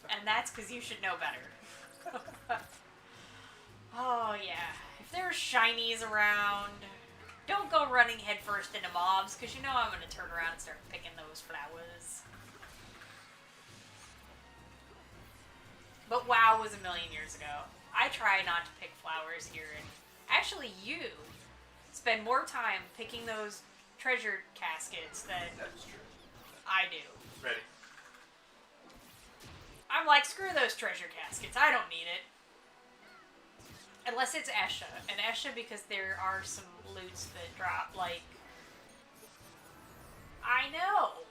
And that's because you should know better. Oh, yeah. If there's shinies around, don't go running headfirst into mobs, because you know I'm going to turn around and start picking those flowers. But WoW was a million years ago. I try not to pick flowers here, and actually you spend more time picking those treasure caskets than That's true. I do. Ready. I'm like, screw those treasure caskets, I don't need it. Unless it's Esha. And Esha, because there are some loots that drop, like... I know!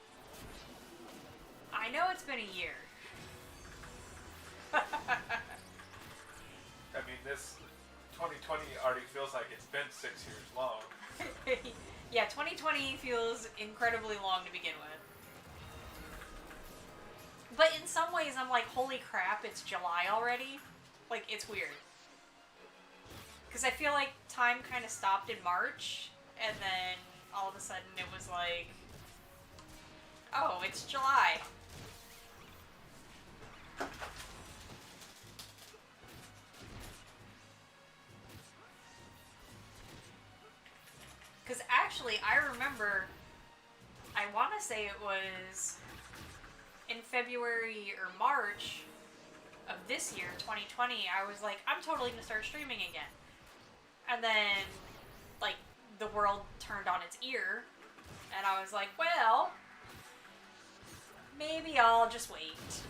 I know it's been a year. I mean, this 2020 already feels like it's been 6 years long. Yeah, 2020 feels incredibly long to begin with. But in some ways, I'm like, holy crap, it's July already? Like, it's weird. Because I feel like time kind of stopped in March, and then all of a sudden it was like, oh, it's July. Because actually, I remember, I want to say it was in February or March of this year, 2020, I was like, I'm totally going to start streaming again. And then, like, the world turned on its ear, and I was like, well, maybe I'll just wait.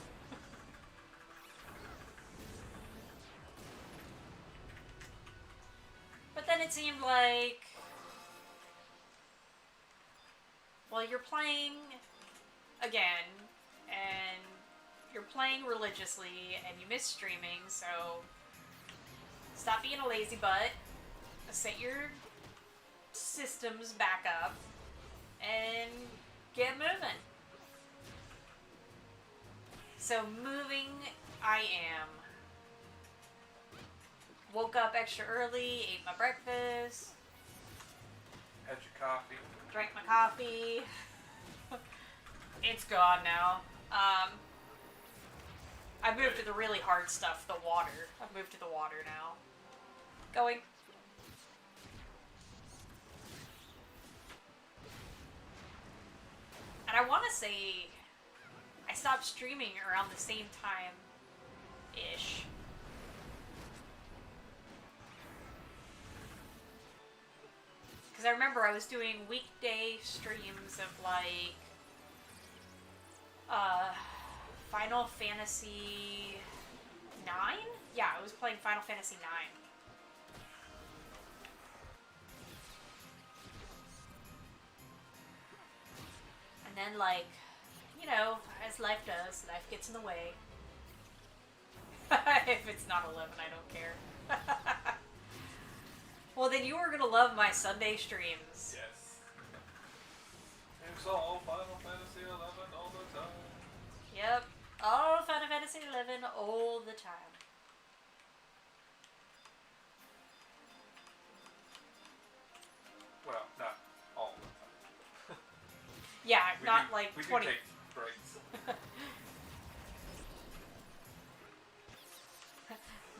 But then it seemed like, well, you're playing again, and you're playing religiously, and you miss streaming, so stop being a lazy butt, set your systems back up, and get moving. So moving, I am. Woke up extra early, ate my breakfast. Had your coffee. Drank my coffee. It's gone now. I moved to the really hard stuff, the water. I've moved to the water now. Going. And I want to say I stopped streaming around the same time-ish. Because I remember I was doing weekday streams of like Final Fantasy 9? Yeah, I was playing Final Fantasy 9. And then, like, you know, as life does, life gets in the way. If it's not 11, I don't care. Well, then you were gonna love my Sunday streams. Yes. It's all Final Fantasy 11 all the time. Yep. All Final Fantasy 11 all the time. Well, not all the time. Yeah, We not do, like we 20. do take breaks.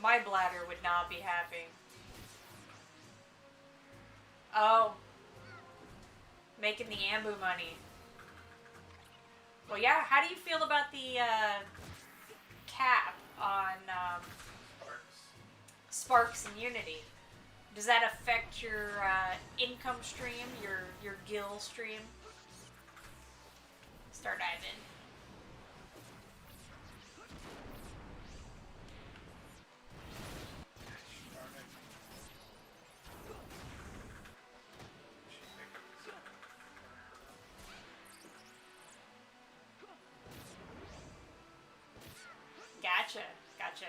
My bladder would not be happy. Oh. Making the Ambu money. Well, yeah, how do you feel about the cap on Sparks and Unity? Does that affect your income stream, your gil stream? Start diving. Gotcha.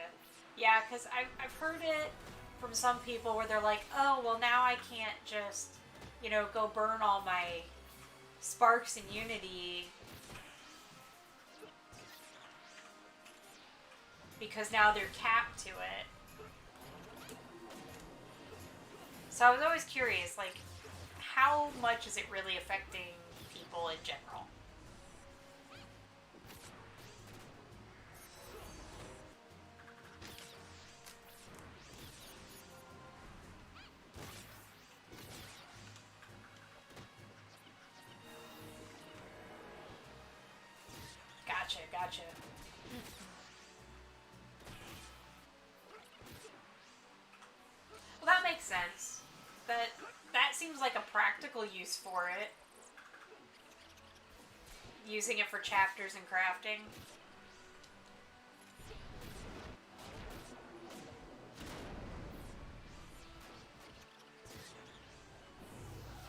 Yeah, because I've heard it from some people where they're like, oh, well, now I can't just, you know, go burn all my Sparks in Unity because now they're capped to it. So I was always curious, like, how much is it really affecting people in general? Gotcha, gotcha. Well, that makes sense. That seems like a practical use for it. Using it for chapters and crafting.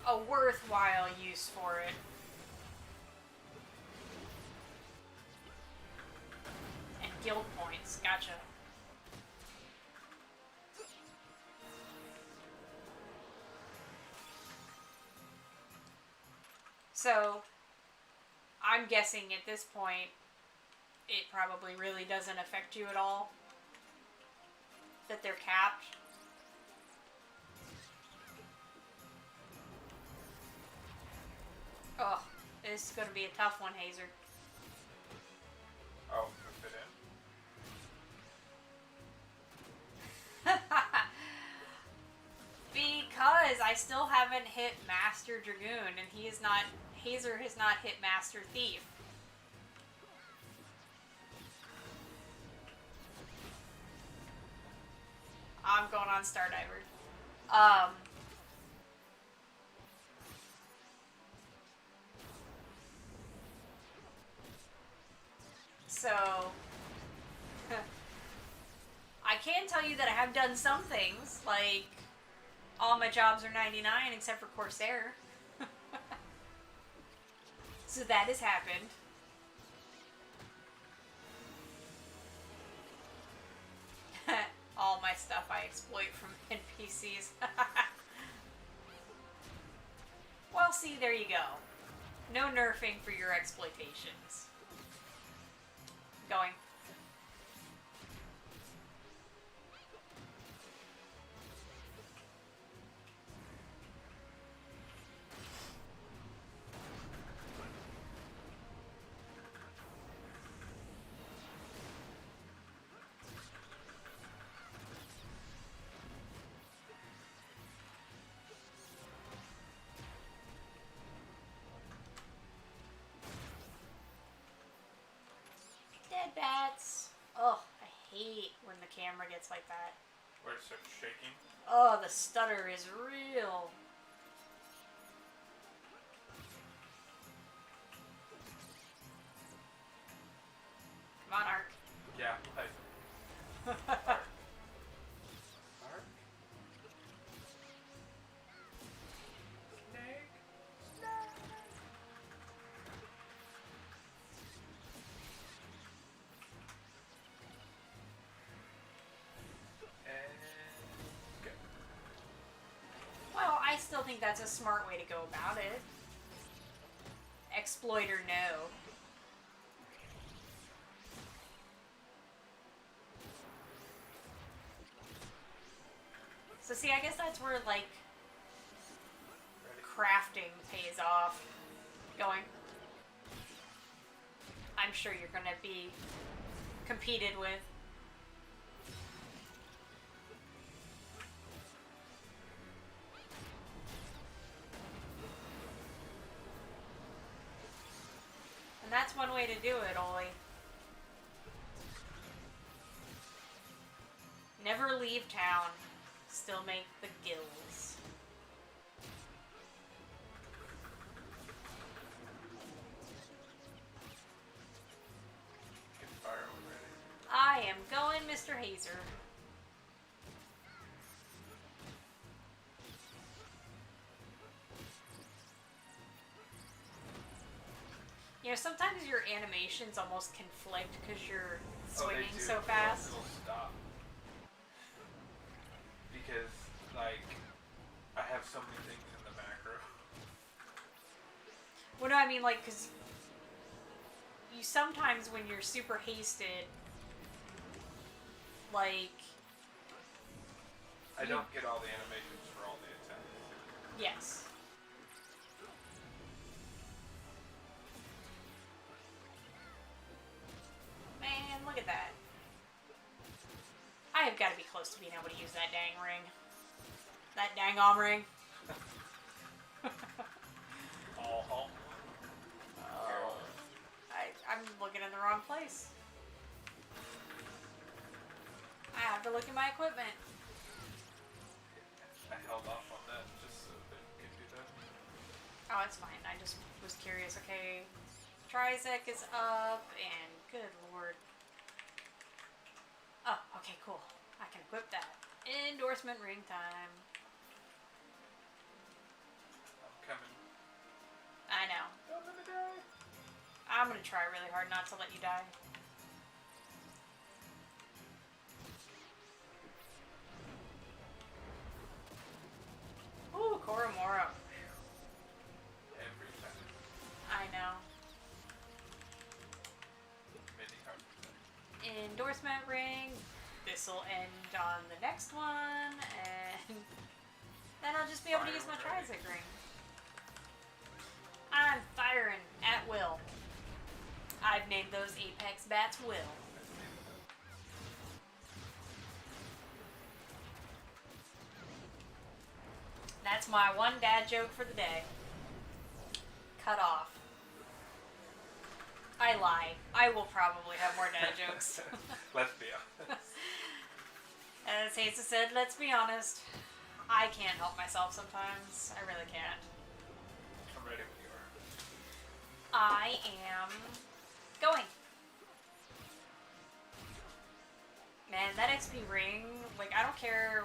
A worthwhile use for it. And guild points. Gotcha. So, I'm guessing at this point, it probably really doesn't affect you at all. That they're capped. Oh, this is going to be a tough one, Hazer. Oh, to fit in? Because I still haven't hit Master Dragoon, and Hazer has not hit Master Thief. I'm going on Stardiver. So, I can tell you that I have done some things, like all my jobs are 99 except for Corsair. So that has happened. All my stuff I exploit from NPCs. Well, see, there you go. No nerfing for your exploitations. Going. Dead bats. Oh, I hate when the camera gets like that. Where it starts shaking? Oh, the stutter is real. Come on, Ark. Yeah, Ark. Ark? Snake? Well, I still think that's a smart way to go about it. Exploit or no. So see, I guess that's where, like, crafting pays off. Going. I'm sure you're gonna be competed with. And that's one way to do it, Oli. Never leave town. Still make the gills. Get fire one ready. I am going, Mr. Hazer. You know, sometimes your animations almost conflict because you're swinging so fast. It'll stop. Because, like, I have so many things in the macro. Well, no, I mean, like, because you sometimes, when you're super hasted, like... I don't get all the animations for all the attacks. Yes. Man, look at that. I have got to be close to being able to use that dang ring. That dang ring. All home. Oh. I I'm looking in the wrong place. I have to look at my equipment. I held off on that just so that you could do that. Oh, it's fine. I just was curious. Okay, Trizec is up, and good lord. Oh, okay, cool. I can equip that. Endorsement ring time. I'm coming. I know. Don't let me die. I'm gonna try really hard not to let you die. Ooh, Koromoro. Every time. I know. Mini heart. Endorsement ring. This'll end on the next one, and then I'll just be able to use my Trizec ring. I'm firing at will. I've named those Apex Bats Will. That's my one dad joke for the day. Cut off. I lie. I will probably have more dad jokes. Let's be honest. As Hazel said, let's be honest. I can't help myself sometimes. I really can't. I'm ready when you are. I am going. Man, that XP ring, like, I don't care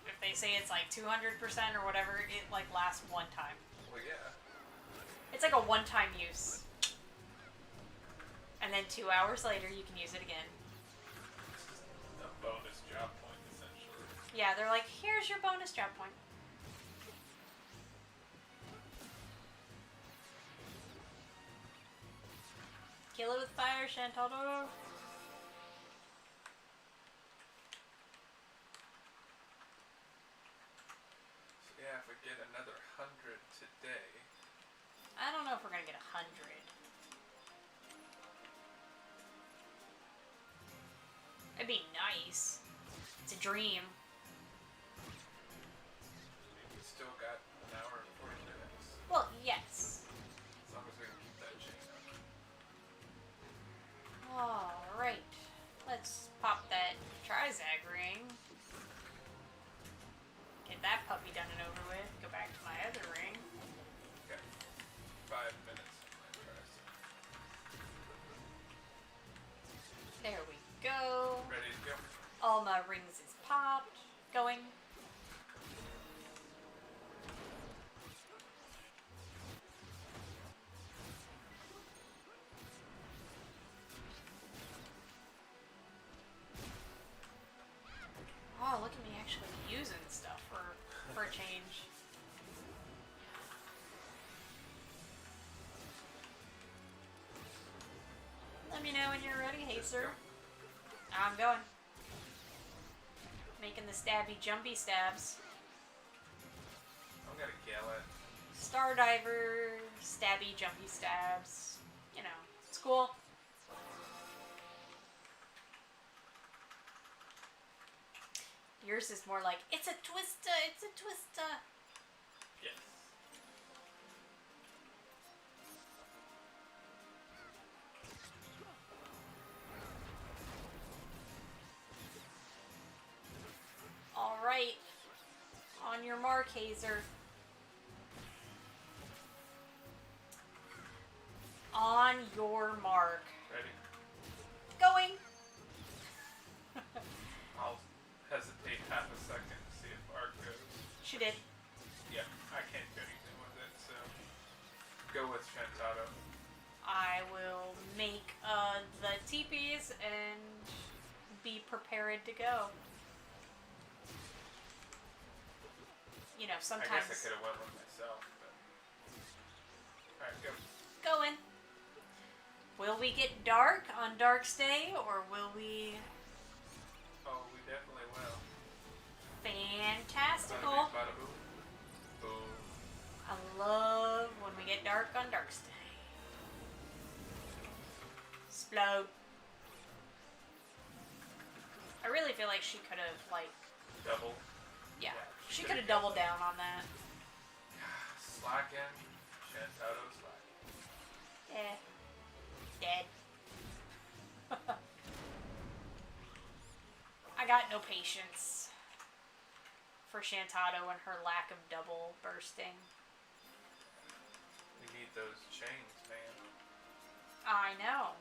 if they say it's like 200% or whatever, it like lasts one time. Well, yeah. It's like a one-time use. And then 2 hours later, you can use it again. It's just a bonus job point, essentially. Yeah, they're like, here's your bonus job point. Kill it with fire, Shantado. So yeah, if we get another 100 today. I don't know if we're gonna get 100. It'd be nice. It's a dream. We still got an hour and 40 minutes. Well, yes. As long as we can keep that chain up. Alright. Let's pop that Trizec ring. Get that puppy done and over with. Go back to my other ring. Okay. 5 minutes on my Trizec. There we go. Ready to go? All my rings is popped. Going. Oh, look at me actually using stuff for a change. Let me know when you're ready, Hazer. I'm going. Making the stabby jumpy stabs. I'm gonna kill it. Stardiver, stabby jumpy stabs. You know, it's cool. Yours is more like, it's a twister, it's a twister. Yes. Alright. On your mark, Hazer. On your mark. Ready? Going! I'll hesitate half a second to see if Arc goes. She did. Yeah, I can't do anything with it, so go with Shantado. I will make the teepees and be prepared to go. You know, sometimes... I guess I could have went with myself, but... Alright, go. Going. Will we get dark on Dark's Day, or will we... Oh, we definitely will. Fantastical. Bada bing, bada boom. Boom. I love when we get dark on Dark's Day. Explode. I really feel like she could have, like... Double. Yeah. Yeah, She could have doubled down on that. Slacking. Shantado slacking. Eh. Dead. I got no patience for Shantado and her lack of double bursting. We need those chains, man. I know.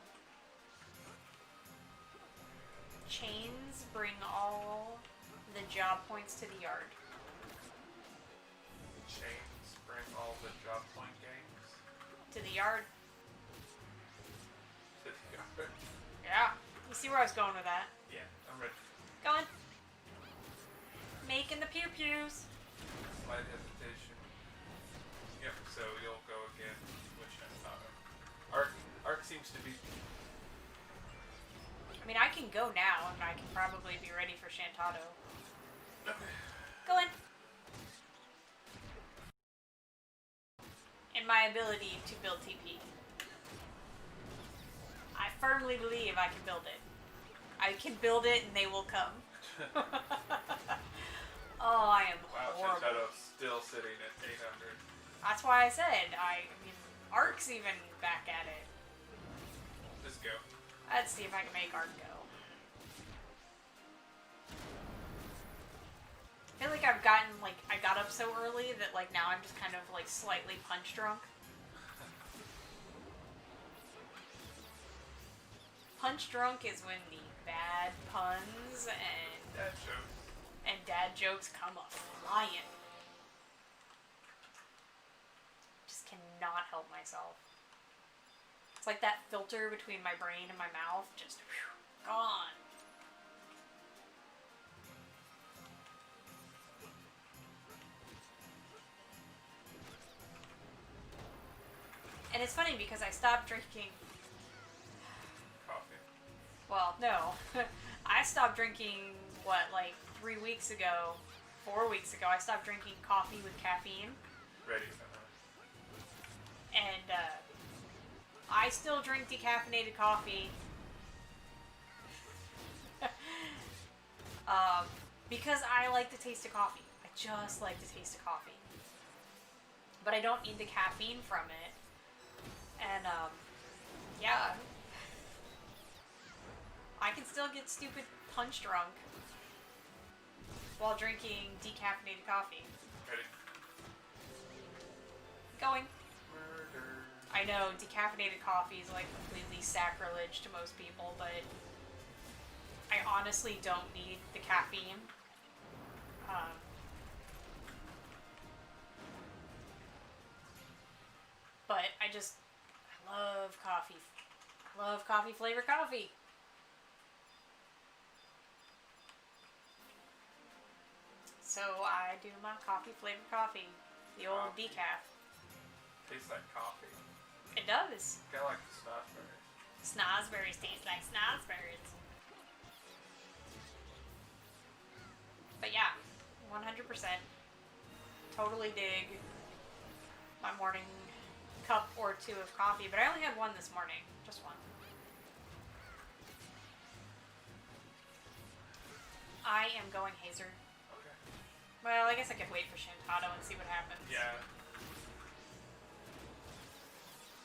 Chains bring all the job points to the yard. Chains bring all the job point games To the yard. to the yard. Yeah. You see where I was going with that? Yeah, I'm ready. Going. Making the pew-pews. Slight hesitation. Yep, so you'll go again with Shantado. Arc seems to be... I mean, I can go now, and I can probably be ready for Shantado. Okay. Going. And my ability to build TP. I firmly believe I can build it. I can build it and they will come. Oh, I am Wow, horrible. Shantato's still sitting at 800. That's why I said, I mean, Ark's even back at it. Just go. Let's see if I can make Ark go. I feel like I've gotten, like, I got up so early that, like, now I'm just kind of, like, slightly punch drunk. Punch drunk is when the bad puns and dad jokes come a flying. Just cannot help myself. It's like that filter between my brain and my mouth, just gone. And it's funny because I stopped drinking. Coffee. Well, no. I stopped drinking, what, like 3 weeks ago, 4 weeks ago. I stopped drinking coffee with caffeine. Ready. And, I still drink decaffeinated coffee. Because I like the taste of coffee. I just like the taste of coffee. But I don't need the caffeine from it. And, yeah. I can still get stupid punch drunk while drinking decaffeinated coffee. Ready. Going. Murder. I know decaffeinated coffee is like completely sacrilege to most people, but I honestly don't need the caffeine. But I love coffee. I love coffee flavored coffee. So I do my coffee flavored coffee. The old Coffee. decaf. Tastes like coffee. It does. Kind of like the snozberries. Snozberries taste like snozberries. But yeah, 100%. Totally dig my morning cup or two of coffee. But I only had one this morning. Just one. I am going Hazer. Okay. Well, I guess I could wait for Shantado and see what happens. Yeah.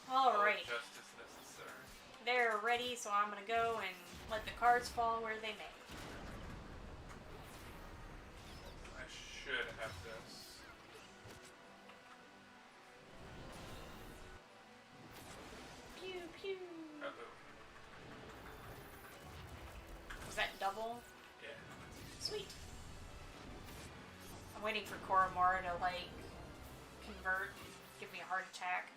Alright. Justice necessary. They're ready, so I'm gonna go and let the cards fall where they may. I should have this. Pew pew. Uh-oh. Was that double? Yeah. Sweet. I'm waiting for Koromora to, like, convert and give me a heart attack.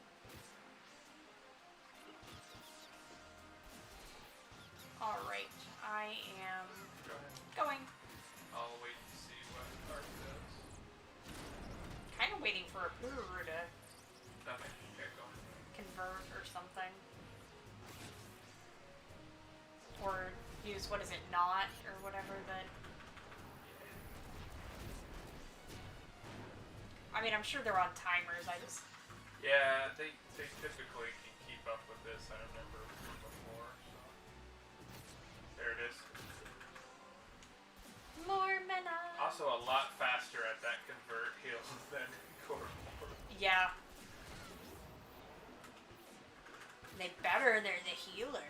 Alright, I am Go ahead. going. I'll wait and see what Arc does. Kind of waiting for a Puru to Nothing. Okay, go on. convert or something. Or use, what is it, not, or whatever that... I mean, I'm sure they're on timers, I just... Yeah, they typically can keep up with this. I remember from before. So. There it is. More mana! Also, a lot faster at that convert heals than Koromora. Yeah. They better, they're the healer.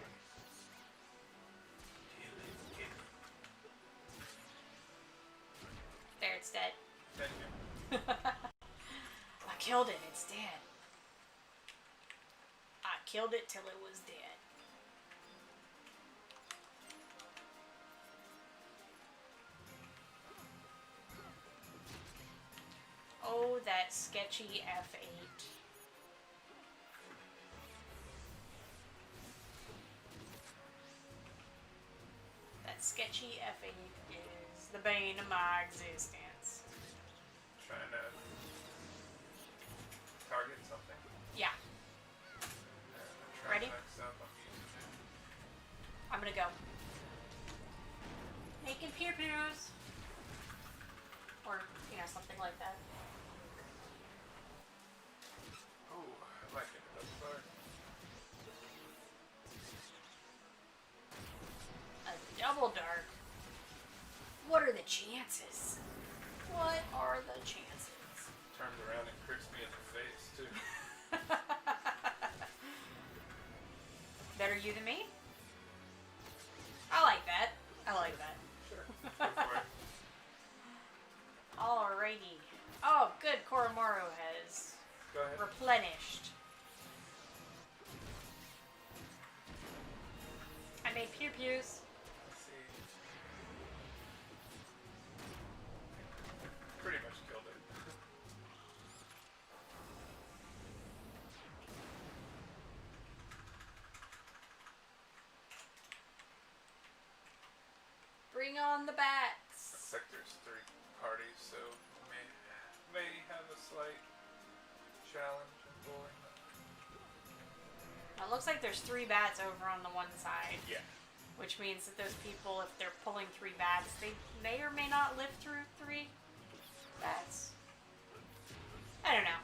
It's dead. Thank you. I killed it. It's dead. I killed it till it was dead. Oh, that sketchy F8. That sketchy F8 is the bane of my existence. Trying to target something. Yeah. Ready? I'm gonna go. Making pew pews. Or, you know, something like that. Oh, I like it. That's far. A double dark. What are the chances? What are the chances? Turns around and crits me in the face, too. Better you than me? I like that. I like that. Sure. Go for it. Alrighty. Oh, good. Koromaru has Go ahead. replenished. I made pew pews. Let's see. Pretty much killed it. Bring on the bats. Looks like there's 3 parties, so may have a slight challenge in bowling. It looks like there's 3 bats over on the one side. Yeah. Which means that those people, if they're pulling 3 bats, they may or may not live through 3 bats. I don't know.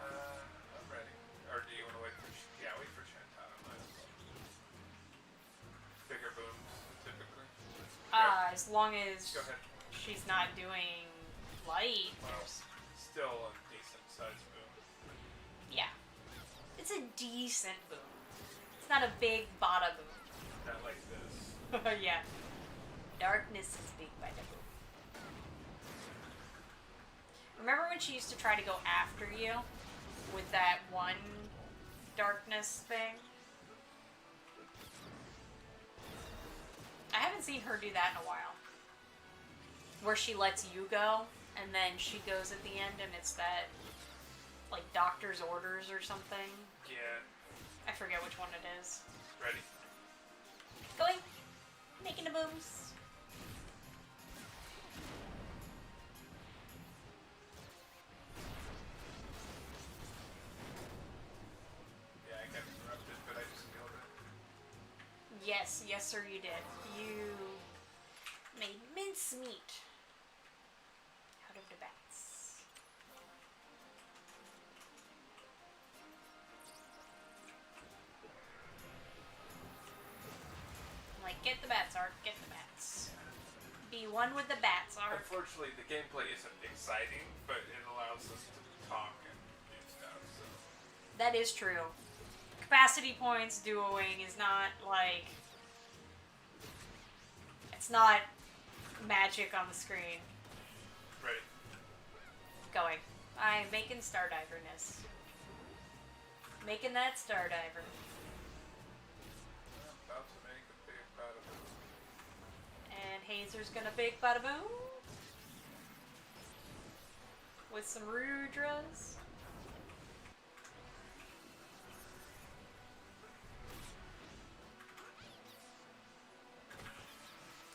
I'm ready. Or do you want to wait for... Yeah, wait for Chantana. Might as well. Bigger booms, typically. As long as Go ahead. she's not doing light. Well, still a decent sized boom. Yeah. It's a decent boom. It's not a big bada boom. Not like this. Yeah. Darkness is big by the boom. Remember when she used to try to go after you with that one darkness thing? I haven't seen her do that in a while. Where she lets you go, and then she goes at the end, and it's that, like, doctor's orders or something. Yeah. I forget which one it is. Ready. Going. Making the booms. Yeah, I got interrupted, but I just killed it. Yes, yes sir you did. You made mincemeat out of the bats. I'm like, get the bats, Ark, get the bats. Be one with the bats, Ark. Unfortunately, the gameplay isn't exciting, but it allows us to talk and do stuff, so... That is true. Capacity points duoing is not like... It's not magic on the screen. Ready. Going. I'm making Stardiverness. Making that Stardiver. I'm about to make a big bada boom. And Hazer's gonna big bada boom. With some Rudras.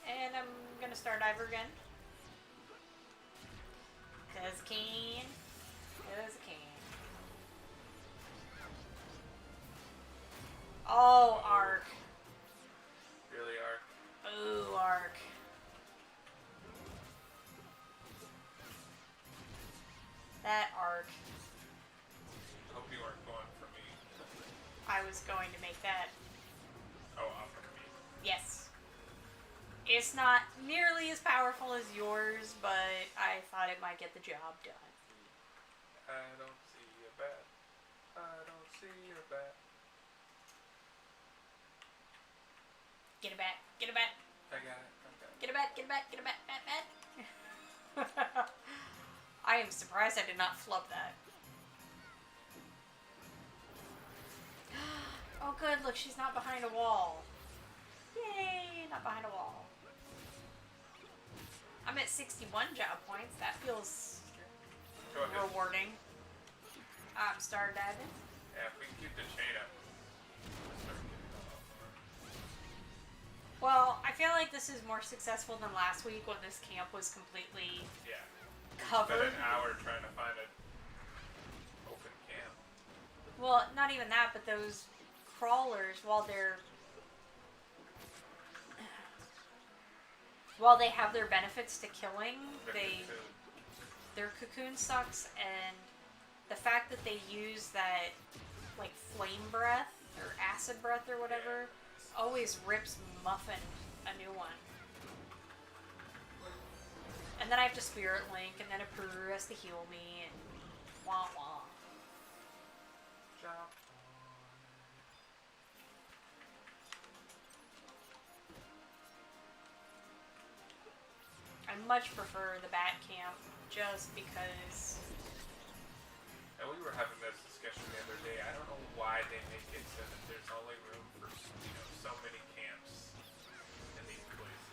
And I'm gonna Stardiver again. Cause I can. Cause I can. Oh, Ark. Really, Ark? Ooh, Ark. That Ark. Hope you weren't going for me. I was going to make that. Oh, off of me. Yes. It's not nearly as powerful as yours, but I thought it might get the job done. I don't see a bat. I don't see a bat. Get a bat. Get a bat. I got it. Get a bat. Get a bat. Get a bat. Bat. Bat. I am surprised I did not flub that. Oh good, look, she's not behind a wall. Yay, not behind a wall. I'm at 61 job points. That feels rewarding. I'm star diving. Yeah, if we can keep the chain up. Well, I feel like this is more successful than last week when this camp was completely covered. Spent an hour trying to find an open camp. Well, not even that, but those crawlers, while they have their benefits to killing, their cocoon sucks, and the fact that they use that like flame breath or acid breath or whatever always rips Muffin a new one. And then I have to Spirit Link, and then a Puru has to heal me, and wah wah. Jump. I much prefer the bat camp just because. And we were having this discussion the other day. I don't know why they make it so that there's only room for so many camps in these places.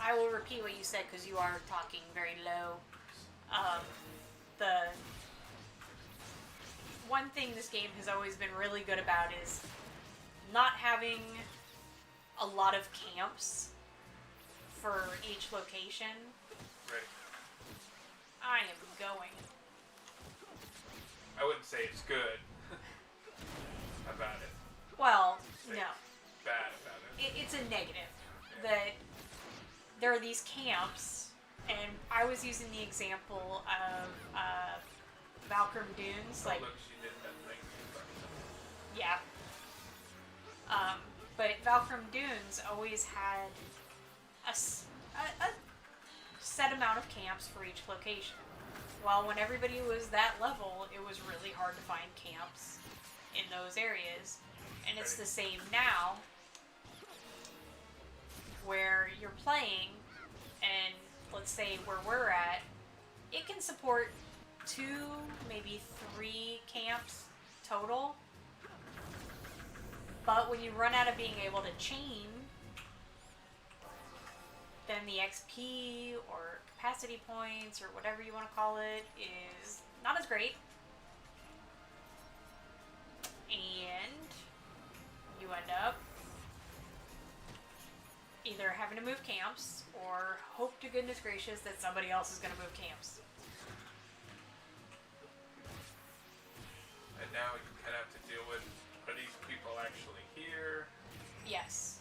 I will repeat what you said because you are talking very low. The one thing this game has always been really good about is not having a lot of camps for each location. Right. I am going. I wouldn't say it's good about it. Well, Say no. It's bad about it. It's a negative. That there are these camps, and I was using the example of Valkyrie Dunes. Oh, Like, look, she did that thing. yeah. But Valkyrie Dunes always had a set amount of camps for each location. Well, when everybody was that level, it was really hard to find camps in those areas. And it's the same now, where you're playing, and let's say where we're at, it can support 2, maybe 3 camps total. But when you run out of being able to chain, then the XP or capacity points or whatever you want to call it is not as great. And you end up either having to move camps or hope to goodness gracious that somebody else is going to move camps. And now you kind of have to deal with, are these people actually here? Yes.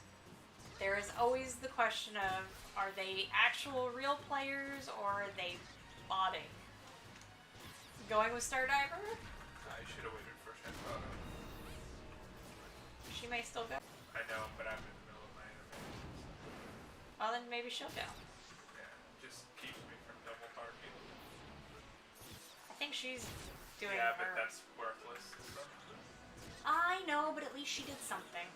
There is always the question of, are they actual real players or are they botting? Going with Stardiver? I should have waited for Shantada. She may still go. I know, but I'm in the middle of my intervention. Well, then maybe she'll go. Yeah, just keeps me from double parking. I think she's doing Yeah, her... but that's worthless. So. I know, but at least she did something.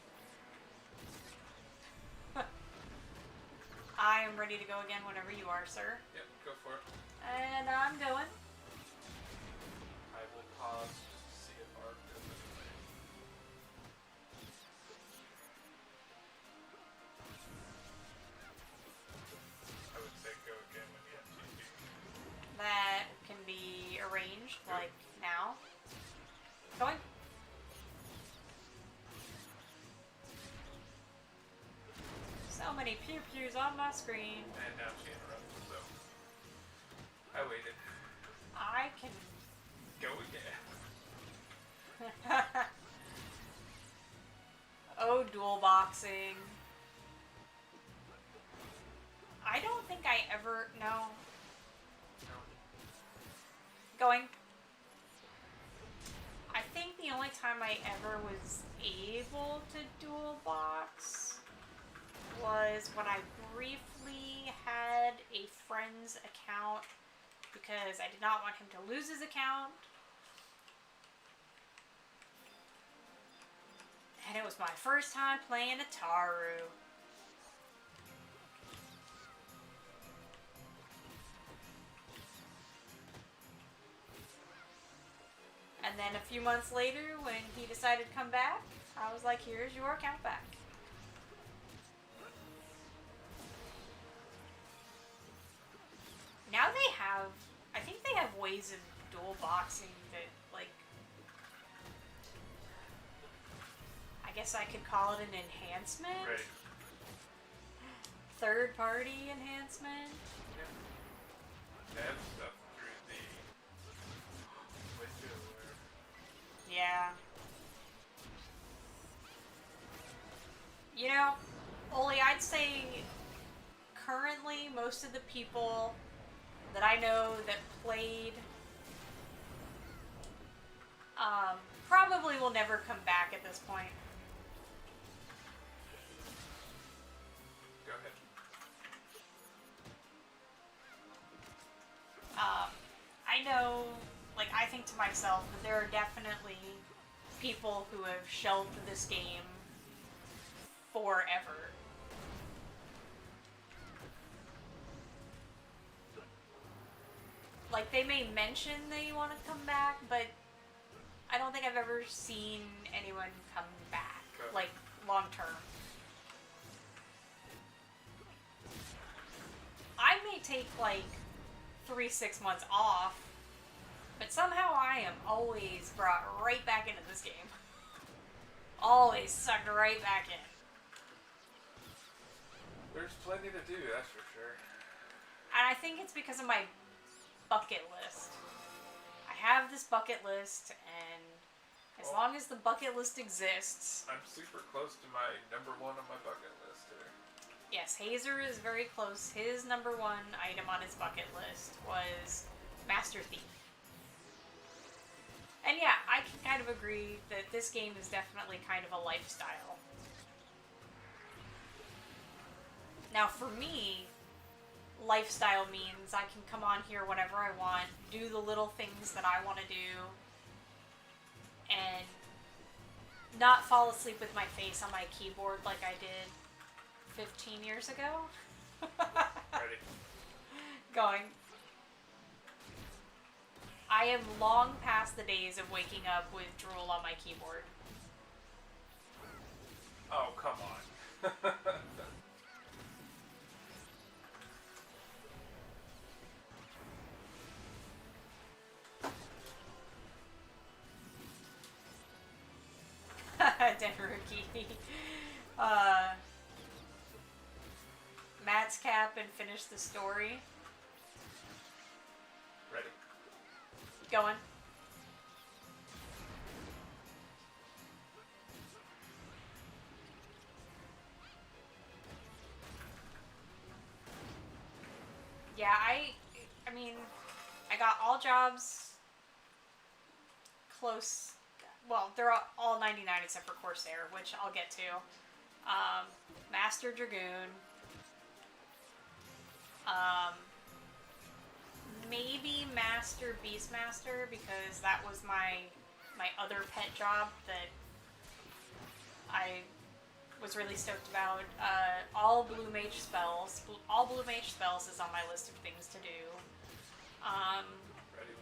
I am ready to go again whenever you are, sir. Yep, go for it. And I'm going. I will pause just to see if Arc goes away. I would say go again when you have TP. That can be arranged, like now. Going. So many pew-pews on my screen. And now she interrupted, so I waited. I can... Go again. Oh, dual boxing. I don't think I ever... No. No. Going. I think the only time I ever was able to dual box was when I briefly had a friend's account because I did not want him to lose his account. And it was my first time playing Ataru. And then a few months later, when he decided to come back, I was like, here's your account back. Now they have, I think they have ways of dual boxing that, like, I guess I could call it an enhancement? Right. Third party enhancement? Yeah. They have stuff through the window where... Yeah. You know, Oli, I'd say currently most of the people that I know that played probably will never come back at this point. Go ahead. I know, like, I think to myself that there are definitely people who have shelved this game forever. Like, they may mention they want to come back, but I don't think I've ever seen anyone come back, like, long term. I may take, like, 3-6 months off, but somehow I am always brought right back into this game. Always sucked right back in. There's plenty to do, that's for sure. And I think it's because of my bucket list. I have this bucket list, and as long as the bucket list exists... I'm super close to my number 1 on my bucket list here. Yes, Hazer is very close. His number 1 item on his bucket list was Master Thief. And yeah, I can kind of agree that this game is definitely kind of a lifestyle. Now for me, lifestyle means I can come on here whenever I want, do the little things that I want to do, and not fall asleep with my face on my keyboard like I did 15 years ago. Ready. Going. I am long past the days of waking up with drool on my keyboard. Oh, come on. Deruki. Matt's cap and finish the story. Ready. Going. Yeah, I mean, I got all jobs close. Well, they're all 99 except for Corsair, which I'll get to. Master Dragoon. Maybe Master Beastmaster, because that was my other pet job that I was really stoked about. All Blue Mage spells. All Blue Mage spells is on my list of things to do. Ready.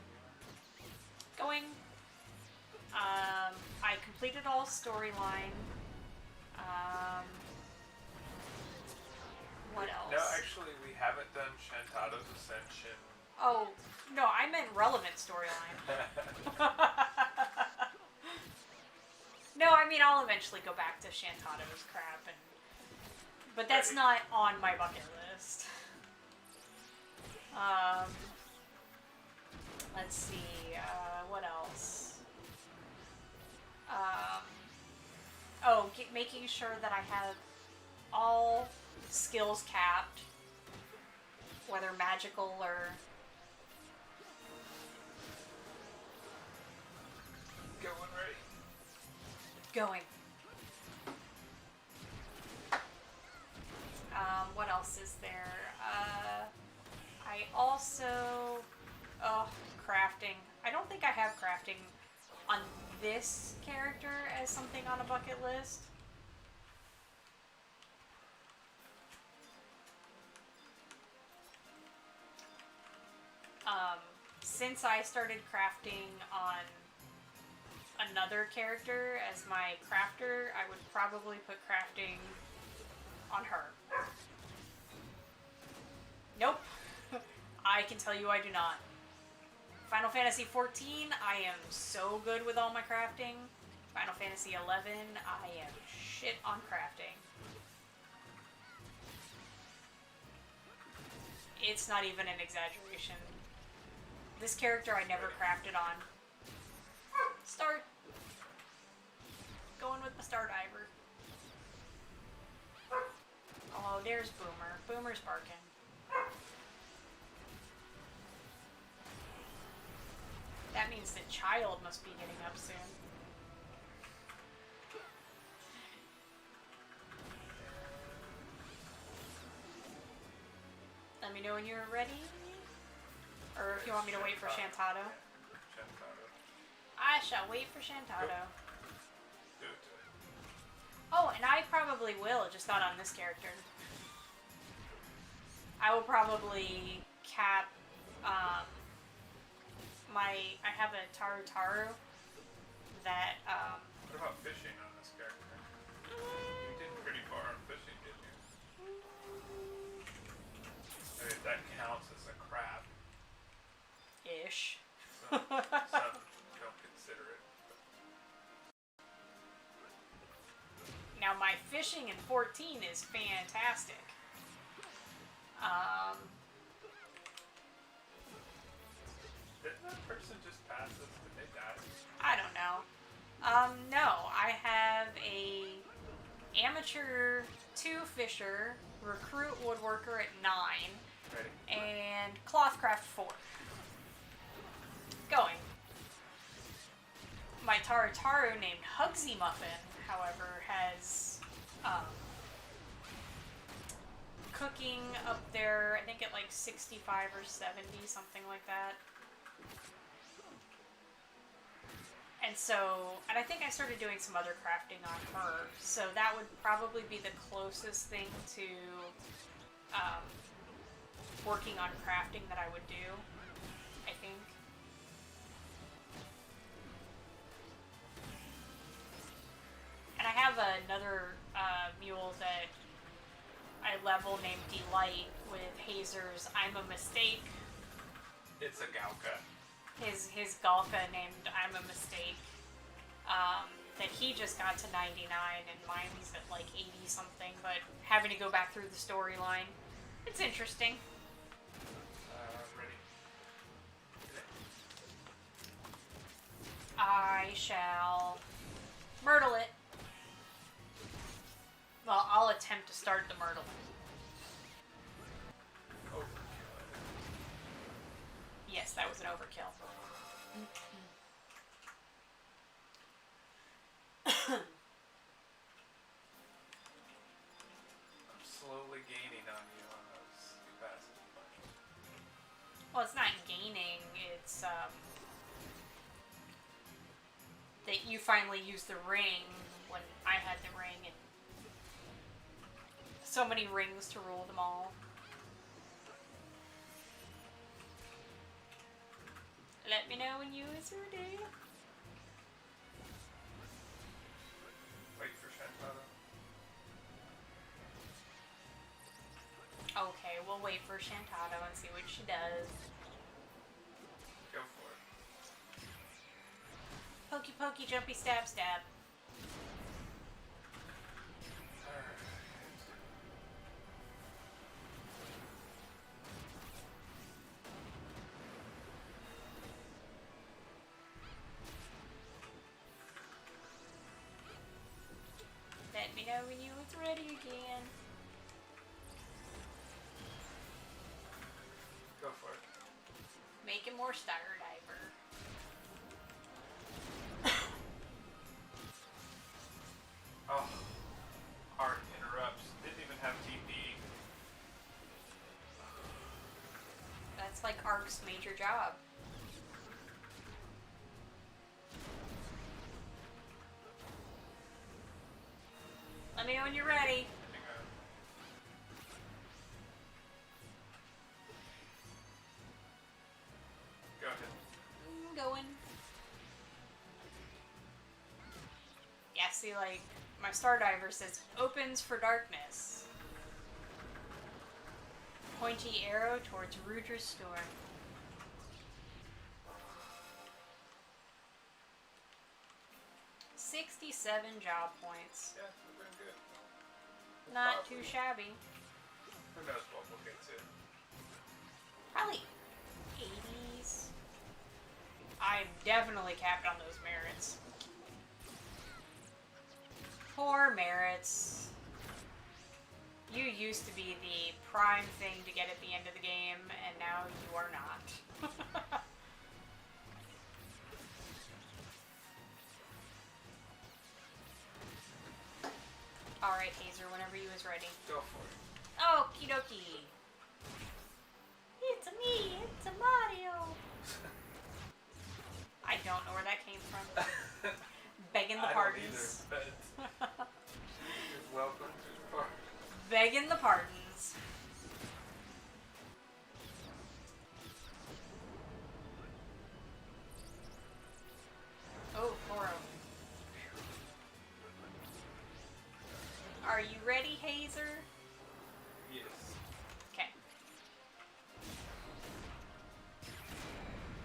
Going. I completed all storyline. What else? No, actually, we haven't done Shantato's Ascension. Oh, no, I meant relevant storyline. No, I mean, I'll eventually go back to Shantato's crap, but that's not on my bucket list. Let's see, what else? Making sure that I have all skills capped, whether magical or... Going ready. Going. What else is there? I also... Oh, crafting. I don't think I have crafting on this character as something on a bucket list. Since I started crafting on another character as my crafter, I would probably put crafting on her. Nope. I can tell you I do not. Final Fantasy XIV, I am so good with all my crafting. Final Fantasy XI, I am shit on crafting. It's not even an exaggeration. This character I never crafted on. Start. Going with the Star Diver. Oh, there's Boomer. Boomer's barking. That means the child must be getting up soon. Let me know when you're ready. Or if you want me to wait for Shantado. I shall wait for Shantado. Do it. Oh, and I probably will, just not on this character. I will probably cap, I have a Taru that, What about fishing on this character? You did pretty far on fishing, didn't you? I mean, that counts as a crab. ish. Some don't consider it. Now my fishing in 14 is fantastic. Did that person just pass us? Did they die? I don't know. No, I have a amateur 2 fisher, recruit woodworker at 9, Ready? and clothcraft 4. Going. My Taru named Hugsy Muffin, however, has cooking up there, I think at like 65 or 70, something like that. And so, and I think I started doing some other crafting on her, so that would probably be the closest thing to working on crafting that I would do, I think. And I have another mule that I level named Delight with Hazer's I'm a Mistake. It's a Galka. His Galka named I'm a Mistake. That he just got to 99 and mine's at like 80 something, but having to go back through the storyline. It's interesting. Ready? I shall myrtle it. Well, I'll attempt to start the myrtling. Overkill. Yes, that was an overkill. I'm slowly gaining on you on those capacity points. Well, it's not gaining, it's that you finally used the ring when I had the ring, and so many rings to rule them all. Let me know when you is ready. Wait for Shantado. Okay, we'll wait for Shantado and see what she does. Go for it. Pokey pokey, jumpy stab stab. Let me know when you is ready again. Go for it. Make it more Star Diver. Oh. Art interrupts. Didn't even have TP. That's like Ark's major job. Let me know when you're ready. Hang on. Go ahead. Going. see, like, my star diver says, opens for darkness. Pointy arrow towards Ruger's store. $67 job points. Yeah, we're doing good. Not too shabby. Who knows what we'll get to. Probably 80s. I'm definitely capped on those merits. Poor merits. You used to be the prime thing to get at the end of the game, and now you are not. Alright, Hazer, whenever you is ready. Go for it. Okie dokie. It's me, it's a Mario. I don't know where that came from. Begging the pardons. I don't either, but you're welcome to the party. Begging the pardons. Oh, Poro. Are you ready, Hazer? Yes. Okay.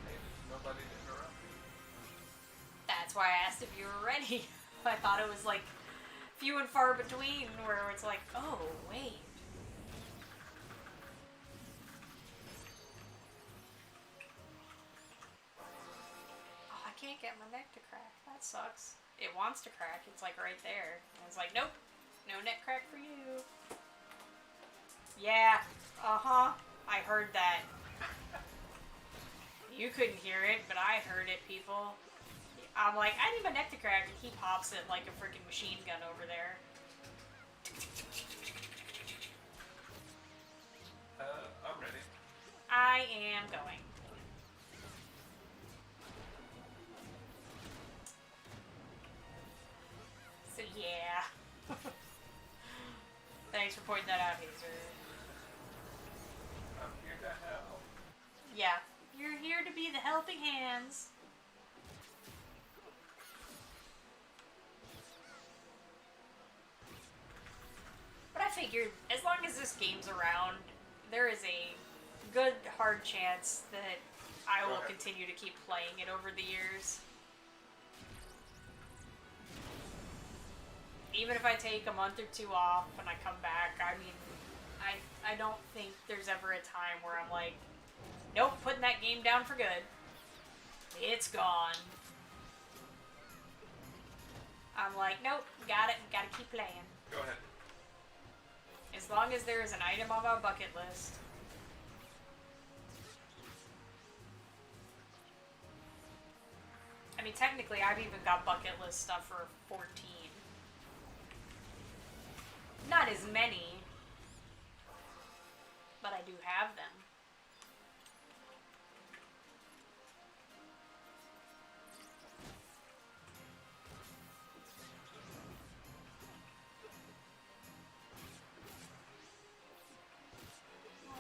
Hey, nobody to interrupt me. That's why I asked if you were ready. I thought it was like few and far between where it's like, oh, wait. Oh, I can't get my neck to crack. That sucks. It wants to crack. It's like right there. And it's like, nope. No neck crack for you. Yeah. Uh-huh. I heard that. You couldn't hear it, but I heard it, people. I'm like, I need my neck to crack, and he pops it like a freaking machine gun over there. I'm ready. I am going. So yeah. Thanks for pointing that out, Hazer. I'm here to help. Yeah, you're here to be the helping hands. But I figured, as long as this game's around, there is a good, hard chance that I will continue to keep playing it over the years. Even if I take a month or two off and I come back, I mean, I don't think there's ever a time where I'm like, nope, putting that game down for good. It's gone. I'm like, nope, got it, gotta keep playing. Go ahead. As long as there is an item on my bucket list. I mean, technically, I've even got bucket list stuff for 14. Not as many, but I do have them.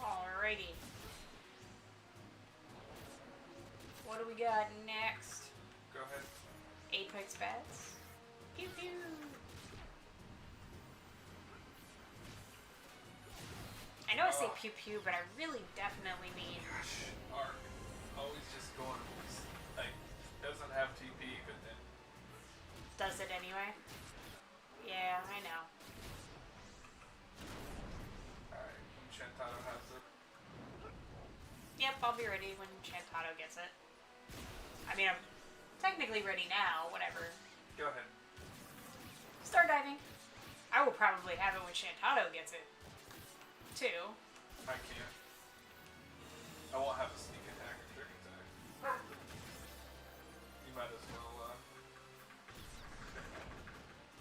Alrighty. What do we got next? Go ahead. Apex bats. Pew pew. I know I say pew pew, but I really definitely mean. Gosh, Ark. Always just going, like, doesn't have TP, but then. Does it anyway? Yeah, I know. Alright, Chantado has it. Yep, I'll be ready when Chantado gets it. I mean, I'm technically ready now, whatever. Go ahead. Start diving. I will probably have it when Chantado gets it, too. I can't. I won't have a sneak attack or trick attack. You might as well,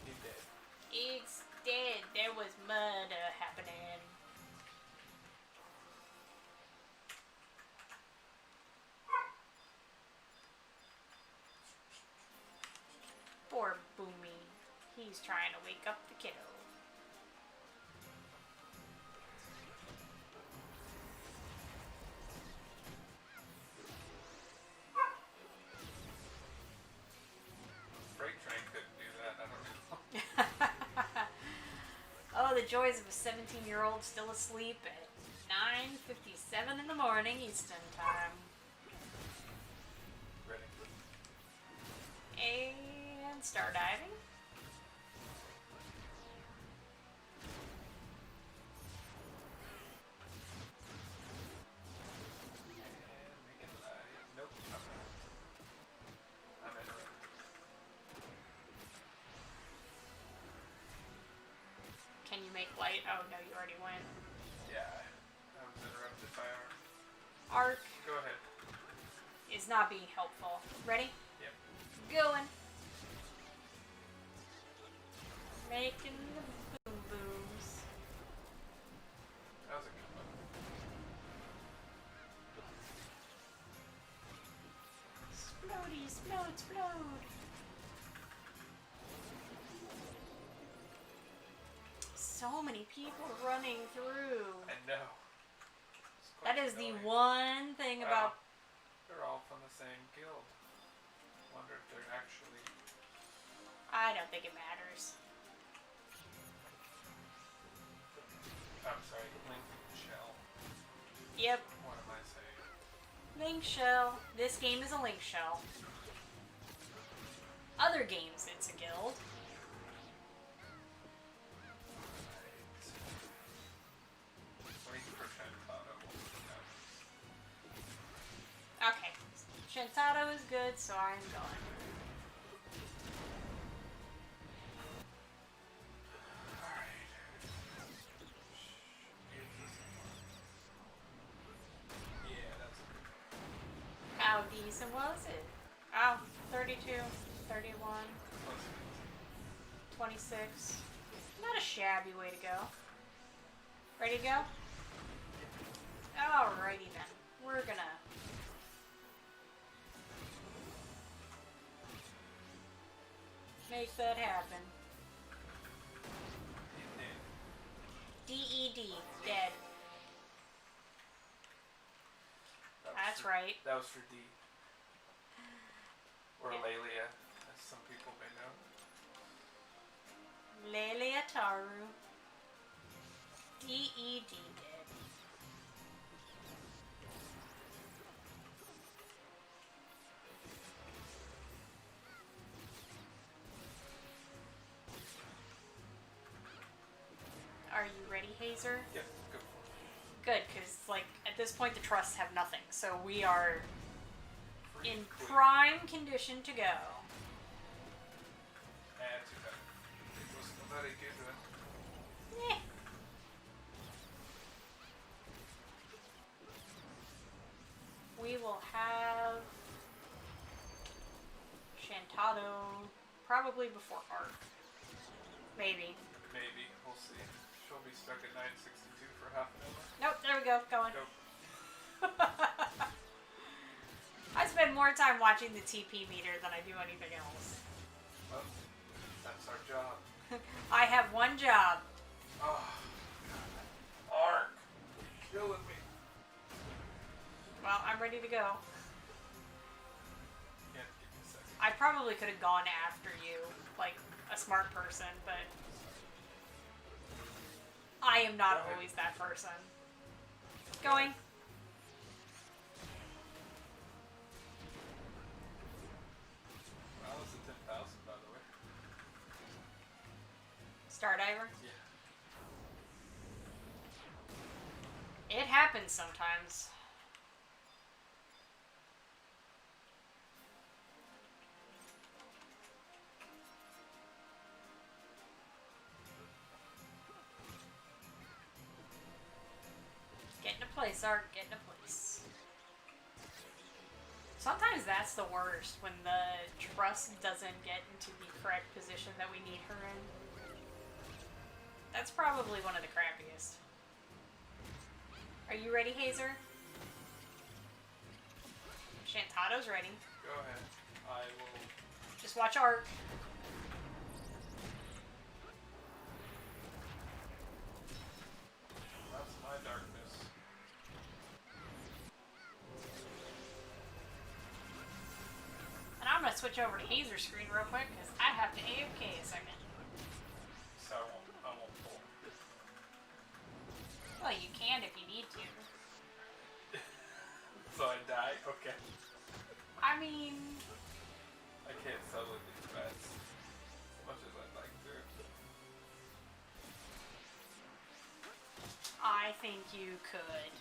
he's dead. It's dead. There was murder happening. Poor Boomy. He's trying to wake up the kiddo. Freight train couldn't do that, I don't know. joys of a 17-year-old still asleep at 9:57 in the morning Eastern time. Ready. And star diving. And make it live. Nope. I'm in. Can you make light? Oh no, you already went. Yeah. I was interrupted by our... Arc Go ahead. is not being helpful. Ready? Yep. Going. Making the boom booms. How's it going? Explodey, explode, explode. So many people running through. I know. It's quite That is the annoying. one thing about. They're all from the same guild. Wonder if they're actually... I don't think it matters. I'm sorry, Link Shell. Yep, What am I saying? link shell. This game is a link shell. Other games, it's a guild. Waiting for Shantado. Okay, Shantado is good, so I'm going. Alright. Yeah, that's a good one. How decent was it? Oh, 32, 31, Close. 26. Not a shabby way to go. Ready to go? Alrighty then. We're gonna... make that happen. D-E-D. Dead. That's right. That was for D. Or Yeah. Lelia, as some people may know. Lele Ataru. D-E-D. Dead. Are you ready, Hazer? Yep, go for it. Good, because, like, at this point the trusts have nothing, so we are Free in quick. prime condition to go. Too bad. It was not very good one. Eh. We will have Shantado probably before Arc. Maybe. Maybe, we'll see. She'll be stuck at 962 for half an hour. Nope, there we go, going. Go. I spend more time watching the TP meter than I do anything else. Well, that's our job. I have one job. Oh, God. Ark! You're killing me. Well, I'm ready to go. Yeah, give me a second. I probably could have gone after you, like a smart person, but I am not Go ahead. always that person. Going. Well, it's a 10,000, by the way. Stardiver. Yeah. It happens sometimes. Get into place, Ark. Get into place. Sometimes that's the worst, when the trust doesn't get into the correct position that we need her in. That's probably one of the crappiest. Are you ready, Hazer? Shantado's ready. Go ahead. I will... Just watch Arc. That's my darkness. And I'm gonna switch over to Hazer's screen real quick, because I have to AFK a second. So I won't pull. land if you need to. So I die? Okay. I mean... I can't solo these bets as much as I'd like to. I think you could.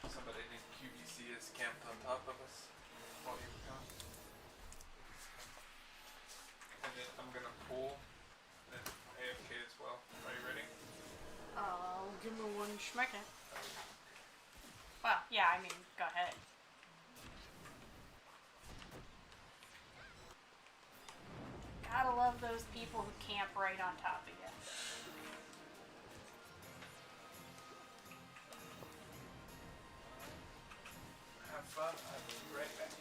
Somebody named QVC is camped on top of us while you were gone. And then I'm gonna pull and AFK as well. Are you ready? I'll give me one schmecker. Well, yeah, I mean, go ahead. Gotta love those people who camp right on top of you. Have fun. I'll be right back.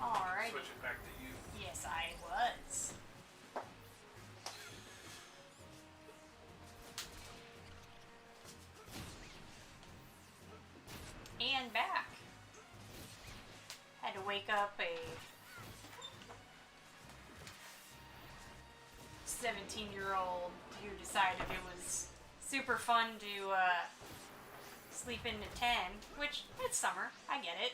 Alright. Switch it back to you. Yes, I was. And back. Had to wake up a 17-year-old who decided it was super fun to sleep into 10, which it's summer. I get it.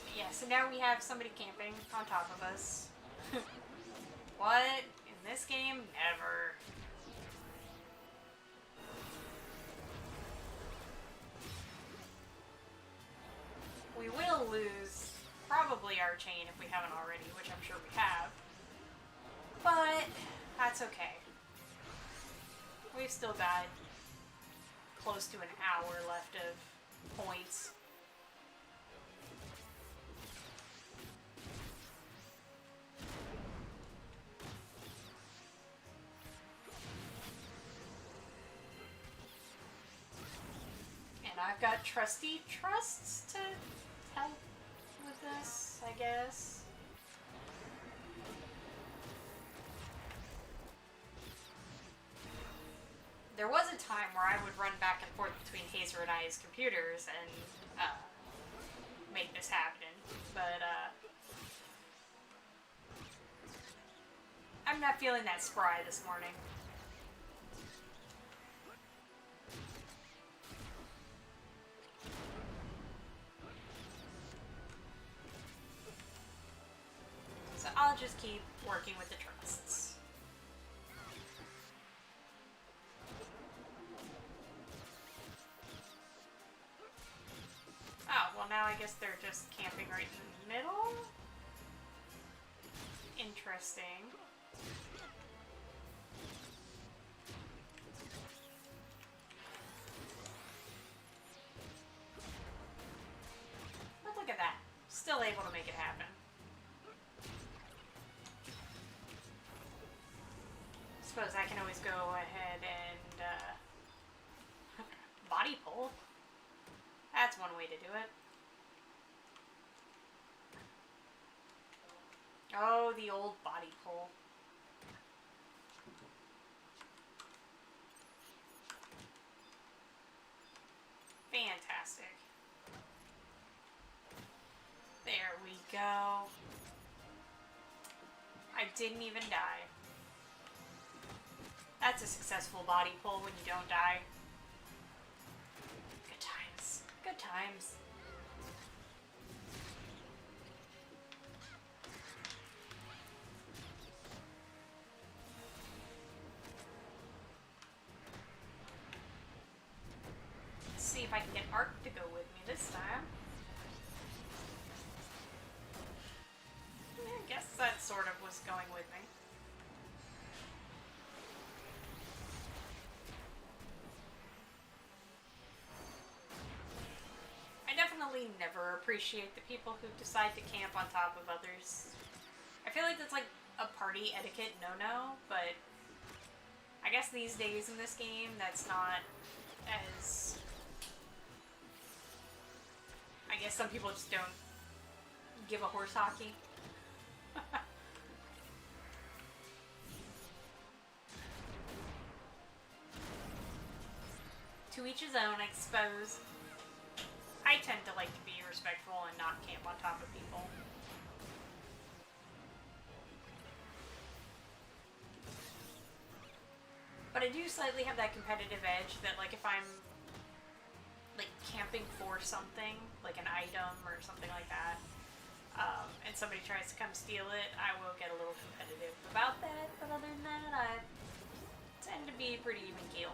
But yeah, so now we have somebody camping on top of us. What? In this game? Never. We will lose probably our chain if we haven't already, which I'm sure we have. But that's okay. We've still got close to an hour left of points. And I've got trusty trusts to help with this, I guess. There was a time where I would run back and forth between Hazer and I's computers and make this happen, but but I'm not feeling that spry this morning. So I'll just keep working with the trusts. Oh, well now I guess they're just camping right in the middle? Interesting. But look at that. Still able to make it happen. Suppose I can always go ahead and body pull. That's one way to do it. Oh, the old body pull. Fantastic. There we go. I didn't even die. That's a successful body pull when you don't die. Good times. Good times. Let's see if I can get Ark to go with me this time. I guess that sort of was going with me. Never appreciate the people who decide to camp on top of others. I feel like that's like a party etiquette no-no, but I guess these days in this game that's not as... I guess some people just don't give a horse hockey. To each his own, I suppose. I tend to like to be respectful and not camp on top of people. But I do slightly have that competitive edge that, like, if I'm like camping for something, like an item or something like that, and somebody tries to come steal it, I will get a little competitive about that. But other than that, I tend to be pretty even keel.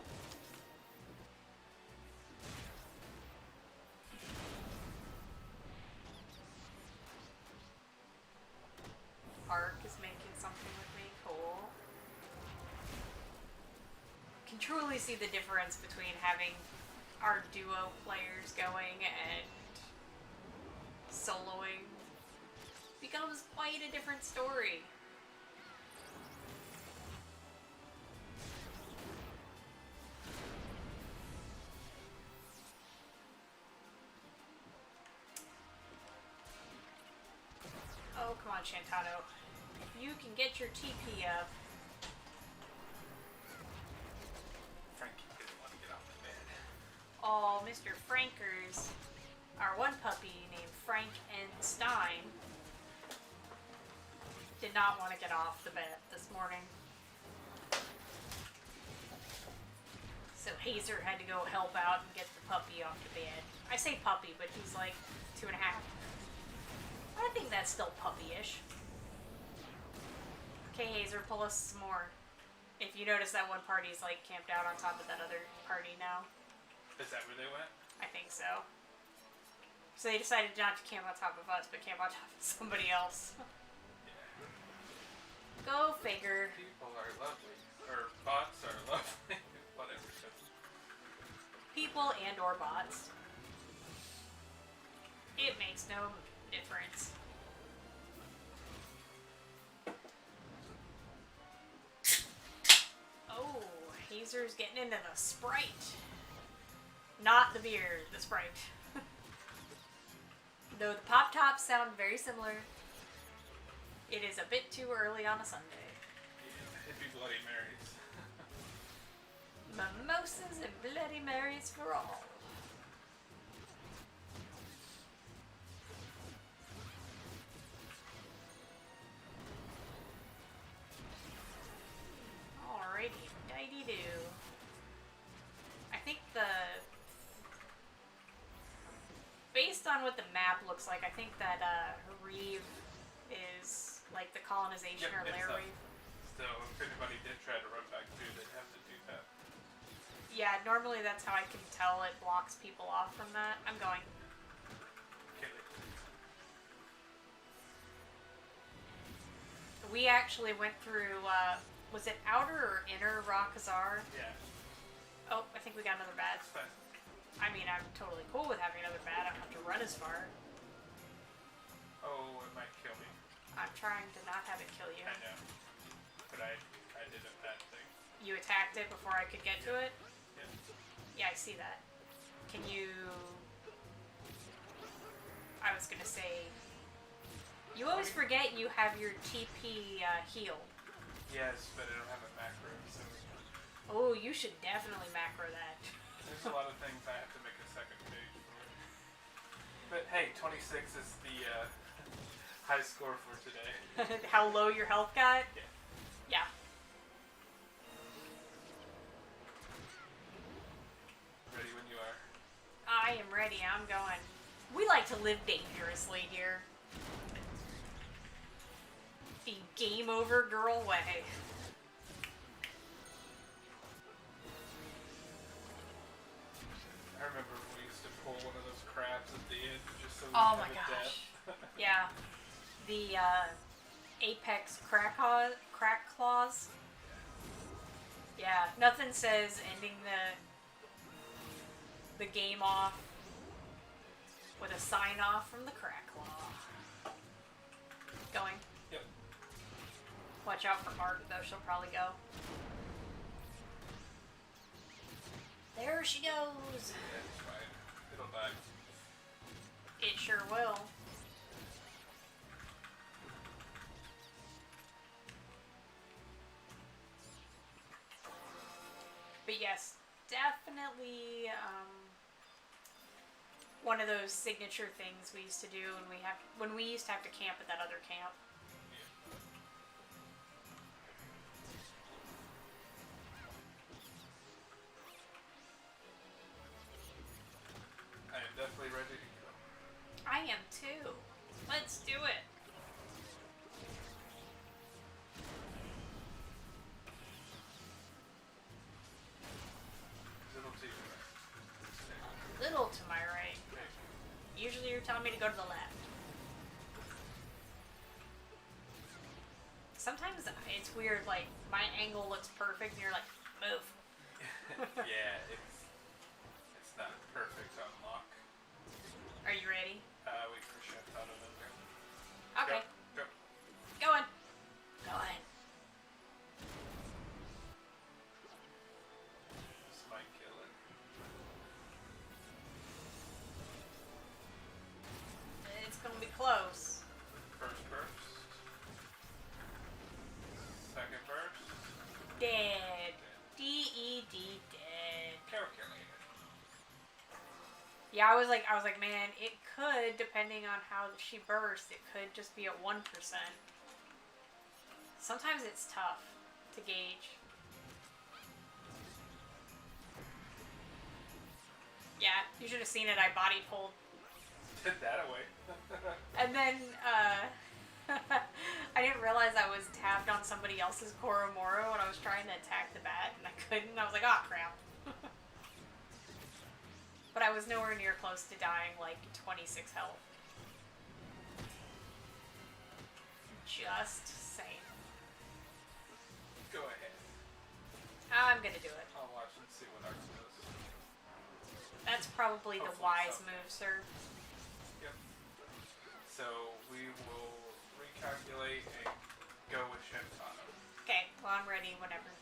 Ark is making something with me. Cool. Can truly see the difference between having our duo players going and soloing. Becomes quite a different story. Oh, come on, Shantado. If you can get your TP up. Frankie didn't want to get off the bed. Oh, Mr. Frankers. Our one puppy named Frank N. Stein did not want to get off the bed this morning. So Hazer had to go help out and get the puppy off the bed. I say puppy, but he's like 2.5. I think that's still puppy-ish. Okay, Hazer, pull us some more. If you notice that one party's like camped out on top of that other party now. Is that where they went? I think so. So they decided not to camp on top of us, but camp on top of somebody else. Yeah. Go figure. People are lovely. Or bots are lovely. Whatever. People and or bots. It makes no difference. Oh, Hazer's getting into the Sprite. Not the beer, the Sprite. Though the Pop Tops sound very similar, it is a bit too early on a Sunday. Yeah, it'd be Bloody Marys. Mimosas and Bloody Marys for all. looks like. I think that Reeve is like the colonization or lair Reeve. So if anybody did try to run back through, they'd have to do that. Yeah, normally that's how I can tell it blocks people off from that. I'm going. Okay. We actually went through, was it outer or inner Rakazar? Yeah. Oh, I think we got another bat. It's fine. I mean, I'm totally cool with having another bat. I don't have to run as far. Oh, it might kill me. I'm trying to not have it kill you. I know. But I did a bad thing. You attacked it before I could get to it? Yeah. Yeah, I see that. Can you... I was gonna say... You always forget you have your TP healed. Yes, but I don't have a macro, so... Oh, you should definitely macro that. There's a lot of things I have to make a second page for. But hey, 26 is the high score for today. How low your health got? Yeah. Yeah. Ready when you are. I am ready. I'm going. We like to live dangerously here. The game over girl way. I remember when we used to pull one of those crabs at the end just so we Oh could my have a gosh. death. Yeah. The Apex crack claws. Yeah, nothing says ending the game off with a sign off from the crack claw. Going. Yep. Watch out for Mark, though. She'll probably go. There she goes. Yeah, it's fine. It'll die. It sure will. But yes, definitely one of those signature things we used to do when we used to have to camp at that other camp. I am definitely ready to go. I am too. Let's do it. Little to your right. Little to my right. Usually you're telling me to go to the left. Sometimes it's weird, like, my angle looks perfect and you're like, move. Yeah, it's not perfect on lock. Are you ready? Wait for Shantano to go. Okay. Go. Going. Going. This might kill it. It's gonna be close. First burst. Second burst. Dead. D-E-D dead. Calculated. Yeah, I was like, man, it could, depending on how she burst, it could just be at 1%. Sometimes it's tough to gauge. Yeah, you should have seen it. I body pulled. Did that away. And then, I didn't realize I was tapped on somebody else's Koromoro when I was trying to attack the bat, and I couldn't. I was like, oh, crap. But I was nowhere near close to dying, like 26 health. Just saying. Go ahead. I'm gonna do it. I'll watch and see what ours does. That's probably the Hopefully wise something. move, sir. Yep. So we will recalculate and go with Shantano. Okay, well, I'm ready whenever.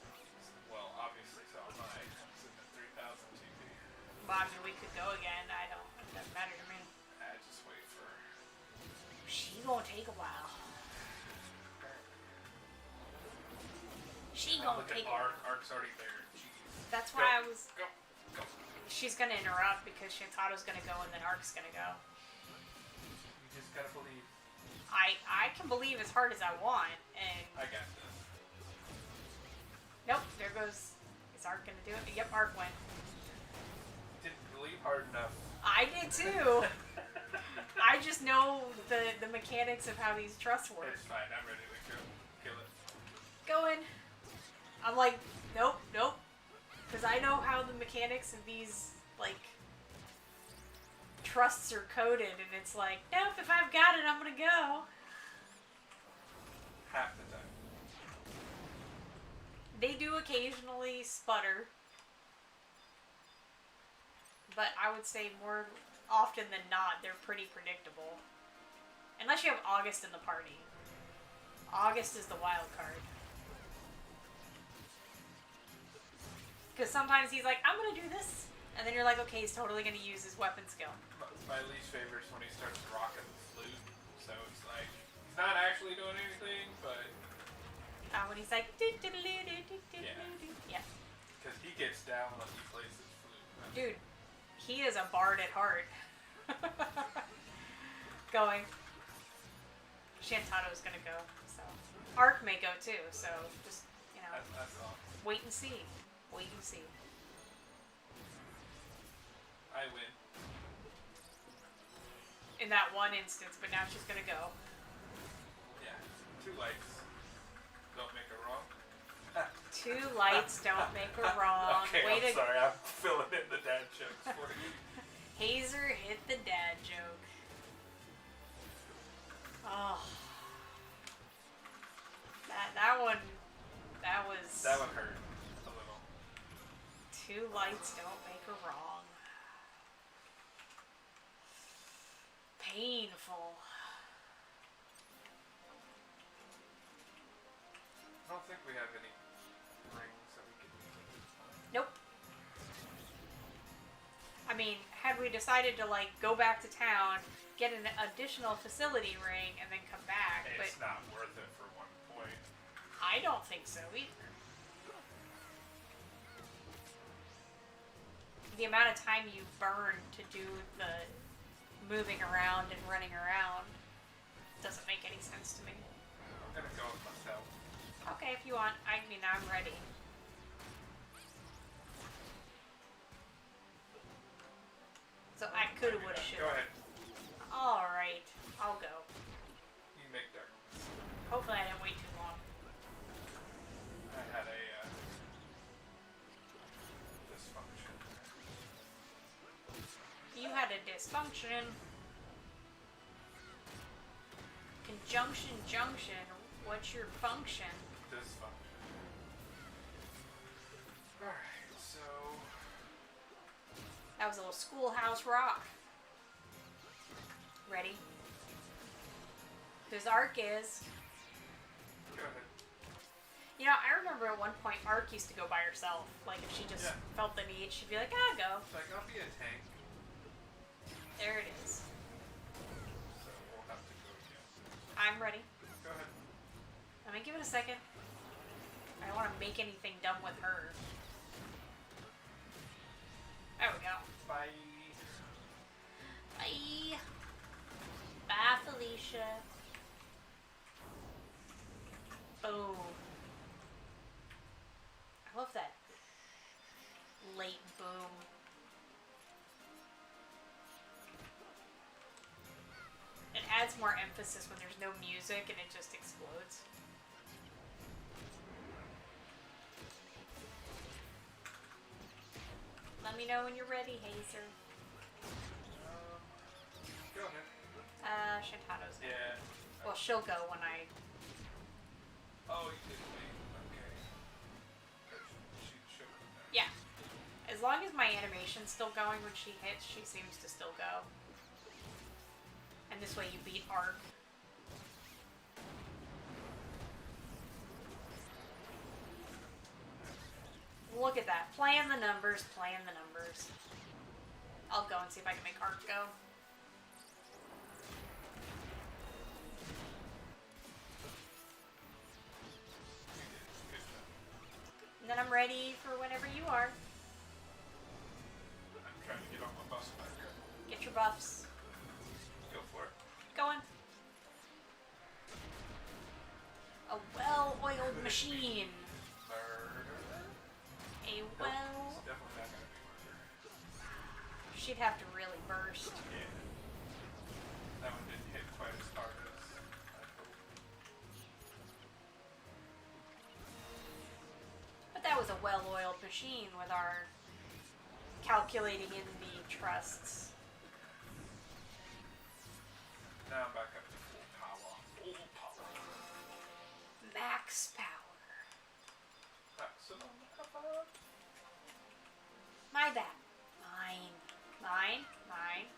Well, obviously, so am I. It's in the 3,000 TP. Well, I mean, we could go again. It doesn't matter to me. I just wait for. She gonna take a while. She gonna Look take at a Arc. Arc's already there. Jeez. That's why I Go. was... Go. Go. She's gonna interrupt because Shantato's gonna go and then Arc's gonna go. You just gotta believe. I can believe as hard as I want, and... I got this. Nope, there goes... Is Arc gonna do it? Yep, Arc went. Didn't believe hard enough. I did too! I just know the mechanics of how these trusts work. It's fine. I'm ready to kill it. Going. I'm like, nope. Because I know how the mechanics of these, like, trusts are coded, and it's like, nope, if I've got it, I'm gonna go. Half the time. They do occasionally sputter. But I would say more often than not, they're pretty predictable. Unless you have August in the party. August is the wild card. Because sometimes he's like, I'm gonna do this. And then you're like, okay, he's totally gonna use his weapon skill. My least favorite is when he starts rocking the flute. So it's like, he's not actually doing anything, but... When he's like, yeah. Because he gets down when he plays his flute. Dude, he is a bard at heart. Going. Shantato's gonna go, so. Ark may go too, so just, you know. That's all. Wait and see. Wait and see. I win. In that one instance, but now she's gonna go. Yeah. 2 lights. Don't make a wrong. 2 lights don't make a wrong. Okay, Way I'm sorry. I'm filling in the dad jokes for you. Hazer hit the dad joke. Oh. That one was... That one hurt a little. 2 lights don't make a wrong. Painful. I don't think we have any rings that we can use. Nope. I mean, had we decided to, like, go back to town, get an additional facility ring, and then come back, It's but not worth it for 1 point. I don't think so either. The amount of time you burn to do the moving around and running around doesn't make any sense to me. I'm gonna go with myself. Okay, if you want. I mean, I'm ready. So I coulda, woulda, shoulda. Go ahead. Alright, I'll go. You make darkness. Hopefully I didn't wait too long. I had a dysfunction. You had a dysfunction. Conjunction, junction. What's your function? Dysfunction. Alright, so... That was a little schoolhouse rock. Ready? Whose Ark is... Go ahead. You know, I remember at one point Ark used to go by herself. Like, if she just felt the need, she'd be like, ah, go. It's like, I'll be a tank. There it is. So we'll have to go again. I'm ready. Go ahead. Let me give it a second. I don't want to make anything dumb with her. There we go. Bye. Bye. Bye, Felicia. Boom. I love that late boom. It adds more emphasis when there's no music and it just explodes. Let me know when you're ready, Hazer. Go ahead. Shantato's there. Yeah. Well, she'll go when I... Oh, you did wait. Okay. She should have been there. Yeah. As long as my animation's still going when she hits, she seems to still go. And this way you beat Ark. Look at that. Playing the numbers, playing the numbers. I'll go and see if I can make Ark go. And then I'm ready for whenever you are. I'm trying to get on my bus back. Get your buffs. Go for it. Going. A well-oiled machine. Murder. A Nope, well... it's definitely not gonna be murder. She'd have to really burst. Yeah. That one didn't hit quite as hard as I hoped. But that was a well-oiled machine with our calculating in the trusts. Now I'm back up to full power. Full power. Max power. Maximum power. My bad. Mine. Mine. Mine.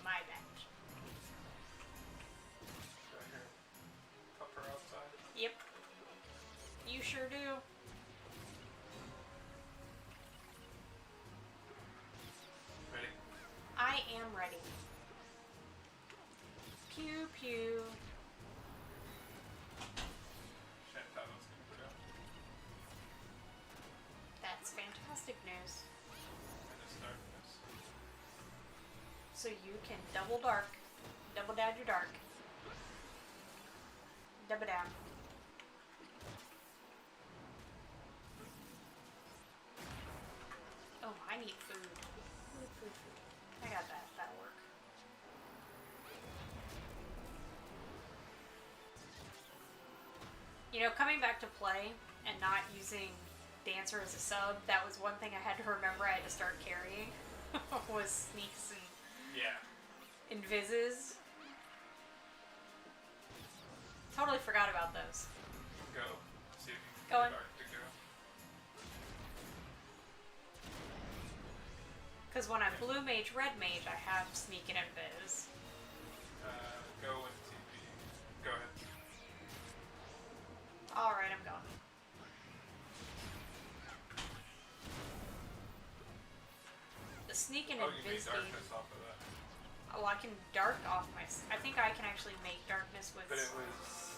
My bad. Do I hear Pupper outside? Yep. You sure do. Ready? I am ready. Pew pew. Chantal's gonna go. That's fantastic news. And it's darkness. So you can double dark. Double down your dark. Double down. Oh, I need food. Food. I got that. That'll work. You know, coming back to play and not using Dancer as a sub, that was one thing I had to remember I had to start carrying. Was sneaks and invises. Totally forgot about those. Go. See if you can Going. get Dark to go. Because when I'm blue mage, red mage, I have sneak and invis. Go and TP. Go ahead. Alright, I'm going. The sneak and Oh, you made invis game. darkness off of that. Oh, I can dark off my. I think I can actually make darkness with. But it was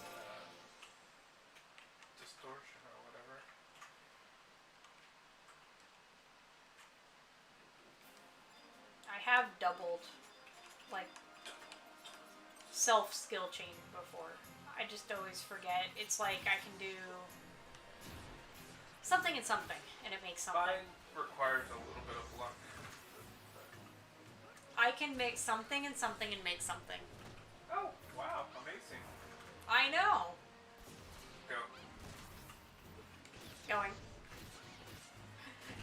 distortion or whatever. I have doubled, like, self skill chain before. I just always forget. It's like I can do something and something, and it makes something. Mine requires a little bit of luck. I can make something and something and make something. Oh, wow, amazing. I know. Go. Going.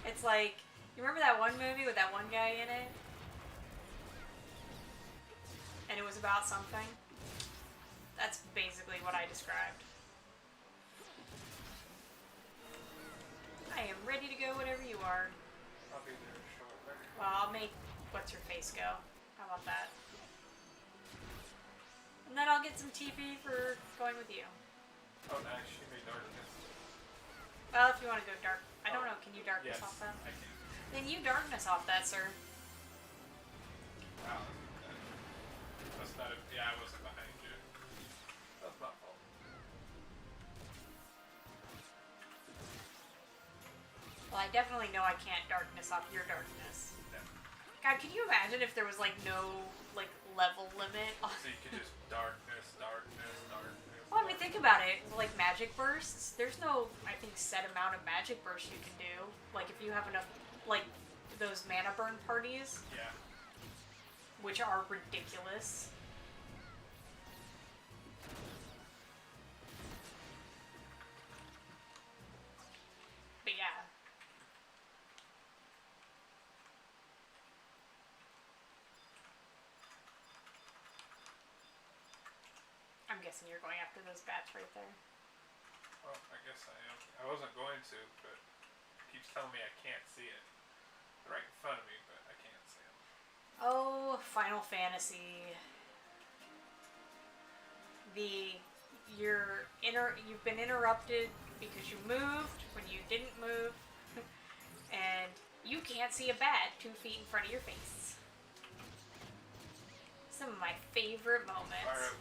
It's like, you remember that one movie with that one guy in it? And it was about something? That's basically what I described. I am ready to go whenever you are. I'll be there shortly. Well, I'll make what's her face go. How about that? And then I'll get some TP for going with you. Oh, nice. She made darkness. Well, if you want to go dark, I don't know. Can you darkness Yes, off that? I can. Then you darkness off that, sir. Wow. That's not a, yeah, I wasn't behind you. That's my fault. Well, I definitely know I can't darkness off your darkness. No. God, can you imagine if there was like no like level limit? So you could just darkness. Well, I mean, think about it. Like magic bursts, there's no, I think, set amount of magic bursts you can do. Like if you have enough, like those mana burn parties, Yeah. which are ridiculous. But yeah. I'm guessing you're going after those bats right there. Well, I guess I am. I wasn't going to, but it keeps telling me I can't see it. They're right in front of me, but I can't see them. Oh, Final Fantasy. You've been interrupted because you moved when you didn't move, and you can't see a bat 2 feet in front of your face. Some of my favorite moments. Alright,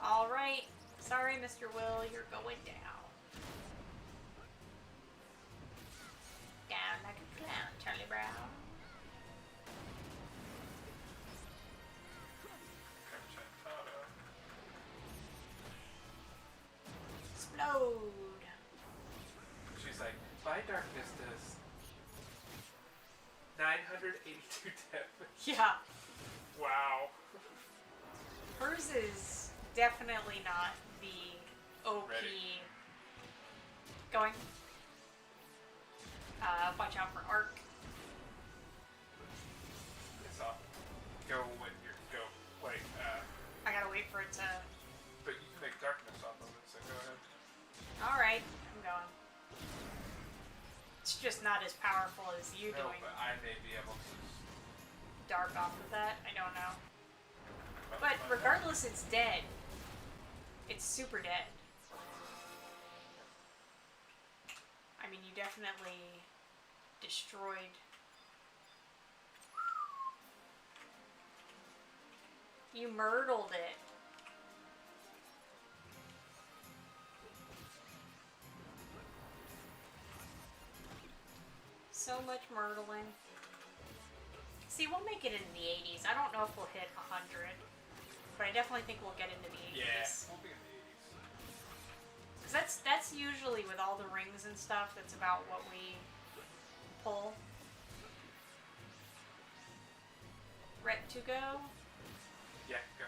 well. Alright. Sorry, Mr. Will, you're going down. Down like a clown, Charlie Brown. Explode. She's like, my darkness does 982 damage. Yeah. Wow. Hers is definitely not the OP. Ready. Going. Watch out for arc. It's off. Go when you're go. Wait. I gotta wait for it to. But you can make darkness off of it, so go ahead. All right, I'm going. It's just not as powerful as you No, doing but I may be able to. dark off of that. I don't know. Well, But find out. regardless, it's dead. It's super dead. I mean, you definitely destroyed. You myrtled it. So much myrtling. See, we'll make it in the 80s. I don't know if we'll hit 100, but I definitely think we'll get into the 80s. Yeah, we'll be in the 80s. Because that's usually with all the rings and stuff, that's about what we pull. Ret to go? Yeah, go.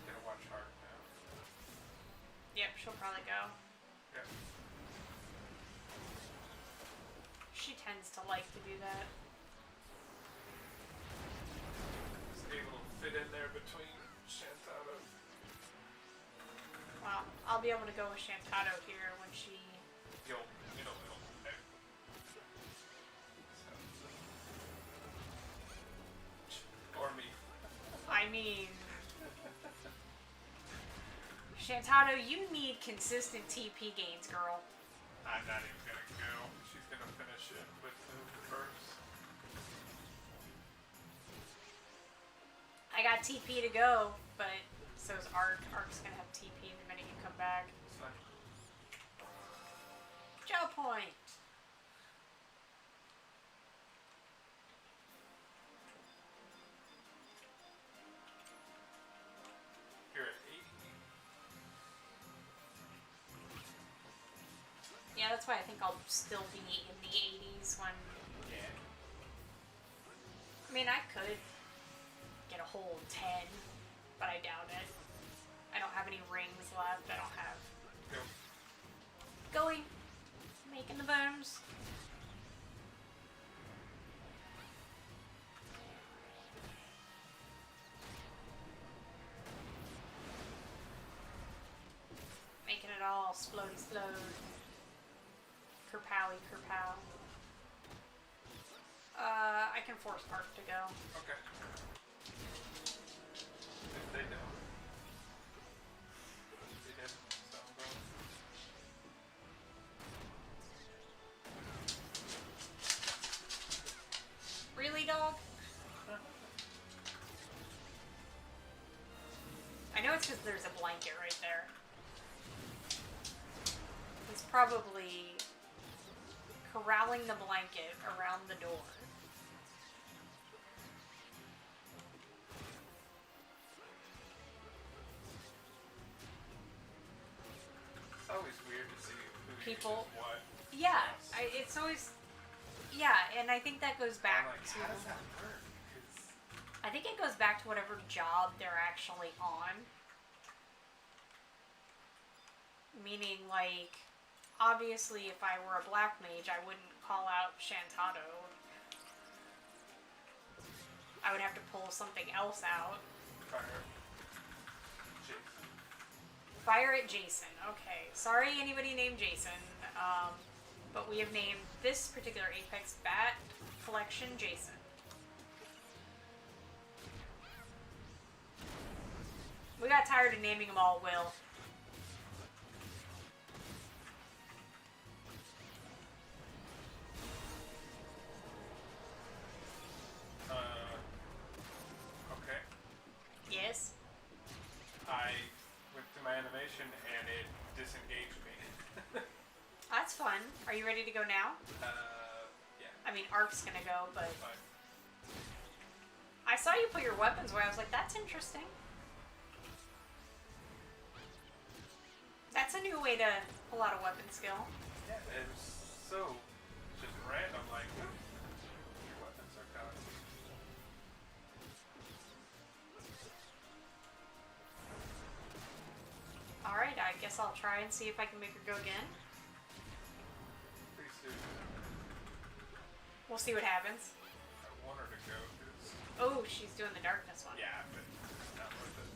Gonna watch Heart now. Yep, she'll probably go. Yeah. She tends to like to do that. Is able to fit in there between Shantado. Well, I'll be able to go with Shantado here when she... You'll. Okay. So. Or me. I mean... Shantado, you need consistent TP gains, girl. I'm not even gonna go. She's gonna finish it with the first. I got TP to go, but so's Arc. Arc's gonna have TP the minute you come back. It's fine. Gel point! You're at 80. Yeah, that's why I think I'll still be in the 80s when... Yeah. I mean, I could get a whole 10, but I doubt it. I don't have any rings left. I don't have... Go. Going. Making the booms. Making it all splody splode. Kerpowy kerpow. I can force Arc to go. Okay. If they don't. They didn't, so I'm going. Really, dog? I know it's because there's a blanket right there. He's probably corralling the blanket around the door. It's always weird to see who People- uses what. Yeah, it's always... Yeah, and I think that goes I'm back like, to... how does that work? 'Cause I think it goes back to whatever job they're actually on. Meaning, like, obviously if I were a black mage, I wouldn't call out Shantado. I would have to pull something else out. fire. Jason. Fire at Jason. Okay. Sorry anybody named Jason. But we have named this particular Apex Bat collection Jason. We got tired of naming them all Will. Okay. Yes? I went through my animation and it disengaged me. That's fun. Are you ready to go now? Yeah. I mean, Arc's gonna go, but Fine. I saw you put your weapons away. I was like, that's interesting. That's a new way to pull out a weapon skill. Yeah, it was so just random, like, your weapons are cocked. Alright, I guess I'll try and see if I can make her go again. Pretty soon. We'll see what happens. I want her to go, because... Oh, she's doing the darkness one. Yeah, but it's not worth it.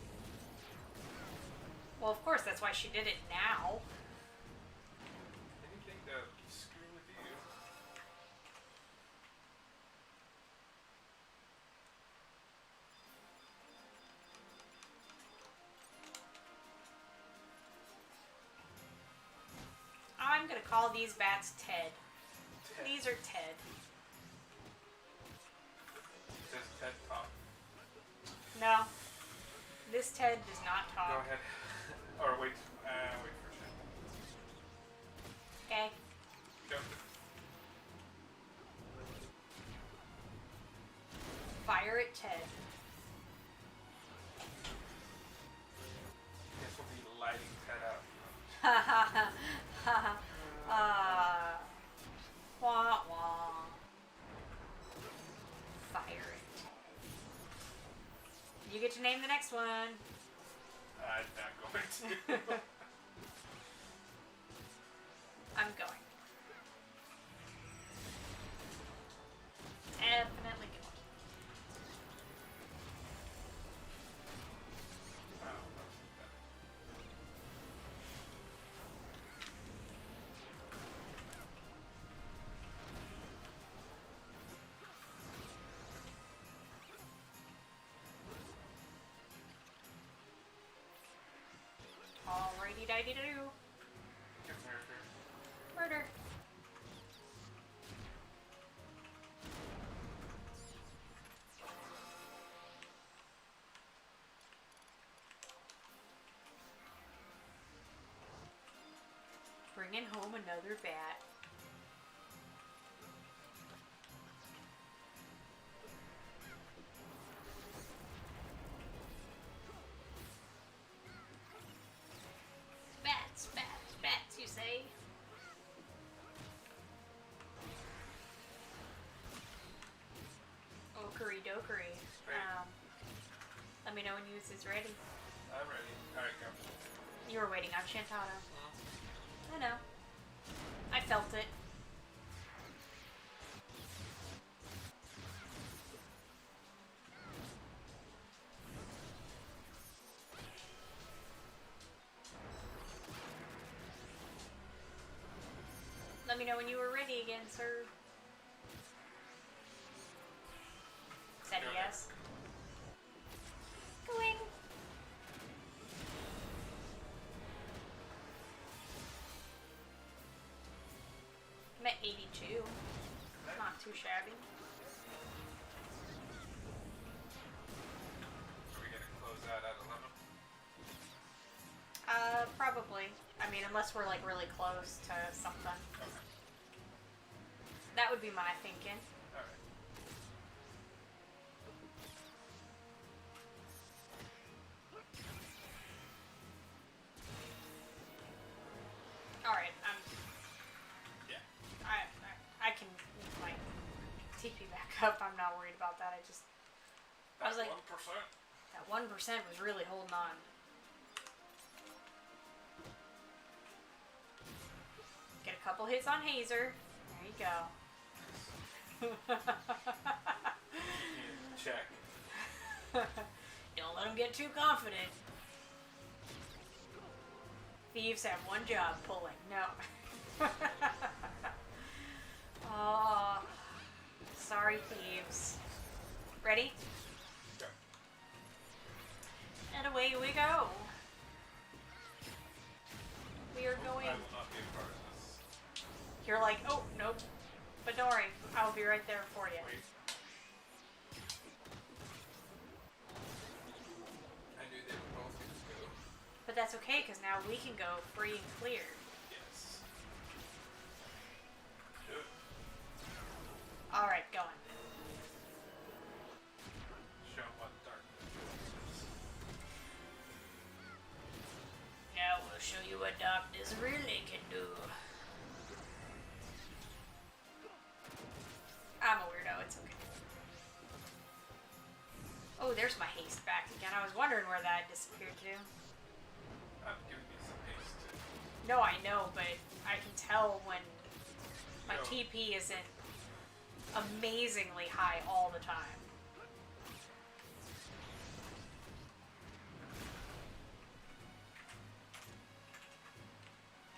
Well, of course, that's why she did it now. Anything to screw with you. I'm gonna call these bats Ted. Ted. These are Ted. Does Ted talk? No. This Ted does not Go talk. ahead. Or wait for shit. Okay. Go. Fire at Ted. Guess we'll be lighting Ted up. Ha ha ha ha. Wah wah. Fire it. You get to name the next one. I'm not going to. I'm going. Definitely going. Wow, Alrighty, dighty doo. Get murder. Murder. Bringing home another bat. Bats, bats, bats, you say? Okery dokery. Let me know when yours is ready. I'm ready. Alright, go. You were waiting on Shantana. I know. I felt it. Let me know when you were ready again, sir. Said Go ahead. yes. Going. I'm at 82. Not too shabby. Are we gonna close out at 11? Probably. I mean, unless we're like really close to something. Okay. That would be my thinking. Alright. Alright, Yeah. I can like TP back up. I'm not worried about that. I was like, 1%. that 1% was really holding on. Get a couple hits on Hazer. There you go. Check. Don't let him get too confident. Thieves have one job, pulling. No. Oh, sorry, thieves. Ready? Go. And away we go. We are going. I will not be a part of this. You're like, oh, nope. But don't worry, I'll be right there for you. Wait. I knew they were both going to go. But that's okay, because now we can go free and clear. Yes. Do it. Alright, going. Show 'em what darkness is. Now we'll show you what darkness really can do. there's my haste back again. I was wondering where that disappeared to. I'm giving you some haste too. No, I know, but I can tell when my Yo. TP isn't amazingly high all the time.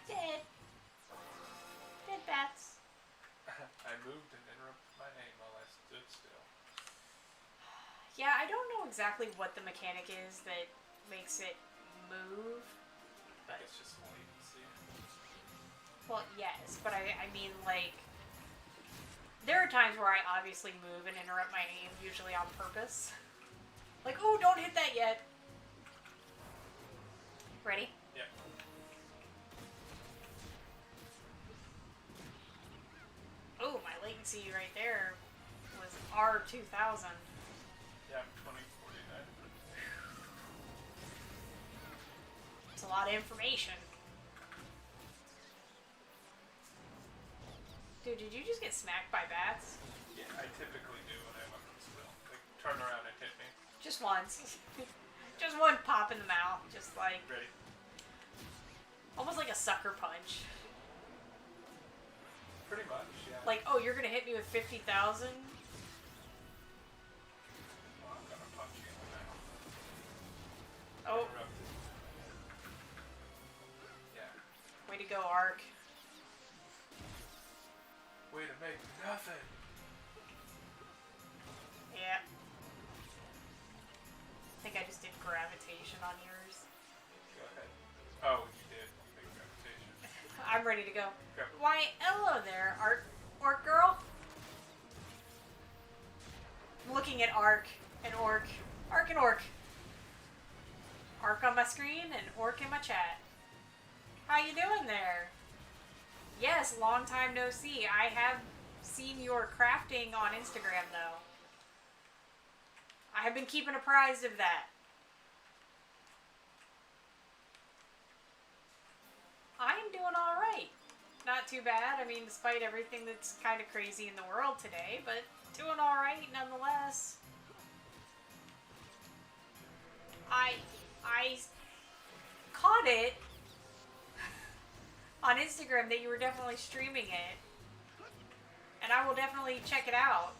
Dead. Dead bats. I moved and interrupted my aim while I stood still. Yeah, I don't know exactly what the mechanic is that makes it move, but It's just latency. well, yes, but I mean, like, there are times where I obviously move and interrupt my aim, usually on purpose. Like, oh, don't hit that yet. Ready? Yep. Oh, my latency right there was R2000. Yeah, 2049. It's a lot of information. Dude, did you just get smacked by bats? Yeah, I typically do when I'm up this will. They turn around and hit me. Just once. Just one pop in the mouth. Just like, Ready? almost like a sucker punch. Pretty much, yeah. Like, oh, you're gonna hit me with 50,000? Well, I'm gonna punch you in the mouth. Oh, Interrupted. Yeah. way to go, Ark. Way to make nothing. Yeah. I think I just did gravitation on yours. Go ahead. Oh, you did. You make gravitation. I'm ready to go. Go. Why, hello there, Orc girl. I'm looking at Ark and Orc. Ark and Orc. Ark on my screen and Orc in my chat. How you doing there? Yes, long time no see. I have seen your crafting on Instagram, though. I have been keeping apprised of that. I am doing alright. Not too bad. I mean, despite everything that's kind of crazy in the world today, but doing alright nonetheless. I caught it on Instagram that you were definitely streaming it. And I will definitely check it out.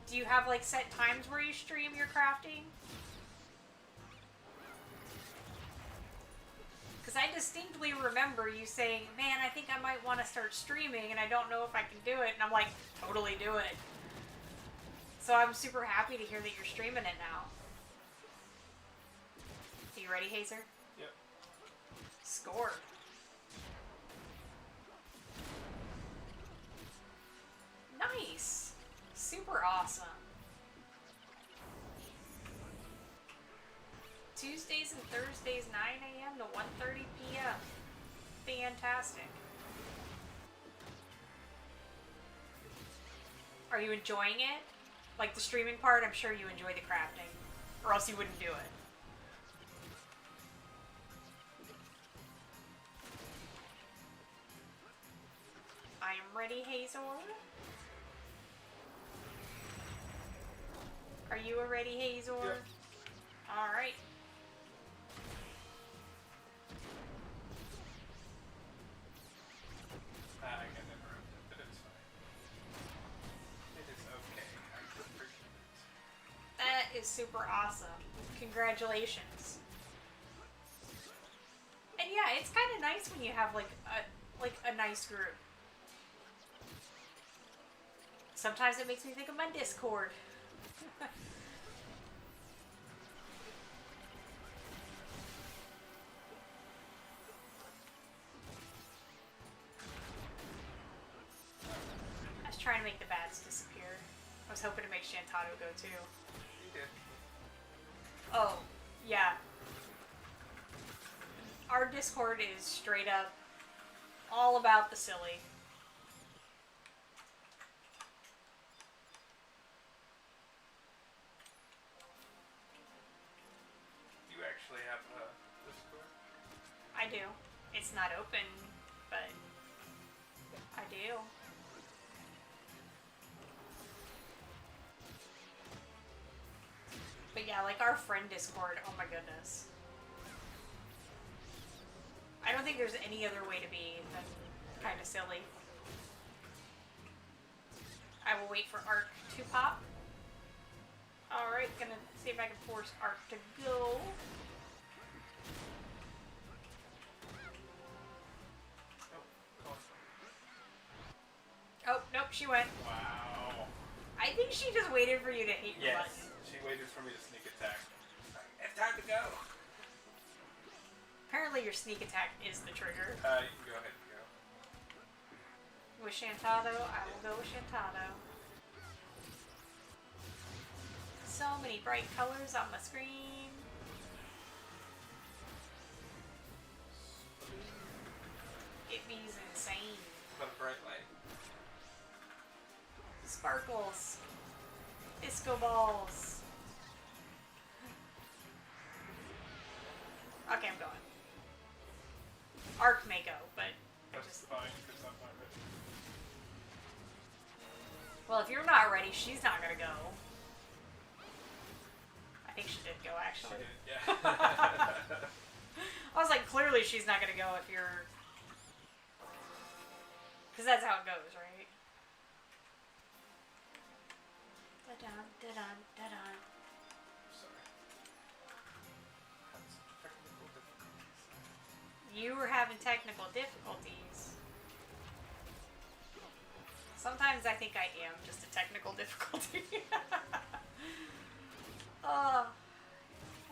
Do you have like set times where you stream your crafting? Because I distinctly remember you saying, man, I think I might want to start streaming and I don't know if I can do it. And I'm like, totally do it. So I'm super happy to hear that you're streaming it now. Are you ready, Hazer? Yep. Score. Nice. Super awesome. Tuesdays and Thursdays, 9 a.m. to 1:30 p.m. Fantastic. Are you enjoying it? Like the streaming part, I'm sure you enjoy the crafting. Or else you wouldn't do it. I am ready, Hazor. Are you ready, Hazor? Yep. Alright. I got interrupted, but it's fine. It is okay. I appreciate it. That is super awesome. Congratulations. And yeah, it's kind of nice when you have like a nice group. Sometimes it makes me think of my Discord. I was trying to make the bats disappear. I was hoping to make Shantado go too. You did. Oh, yeah. Our Discord is straight up all about the silly. You actually have a Discord? I do. It's not open, but I do. But yeah, like our friend Discord, oh my goodness. I don't think there's any other way to be than kind of silly. I will wait for Ark to pop. Alright, gonna see if I can force Ark to go. Oh, nope, she went. Wow. I think she just waited for you to hit your button. Yes, she waited for me to sneak attack. It's time to go. Apparently your sneak attack is the trigger. You can go ahead and go. With Shantado, I will go with Shantado. So many bright colors on my screen. It means insane. What a bright light. Sparkles. Disco balls. Okay, I'm going. Arc may go, but I That's just... fine, because I'm not ready. Well, if you're not ready, she's not gonna go. I think she did go, actually. She did, yeah. I was like, clearly she's not gonna go if you're... Because that's how it goes, right? Da-dun, da-dun, da-dun. Sorry. Had some technical difficulties. You were having technical difficulties. Sometimes I think I am just a technical difficulty. Are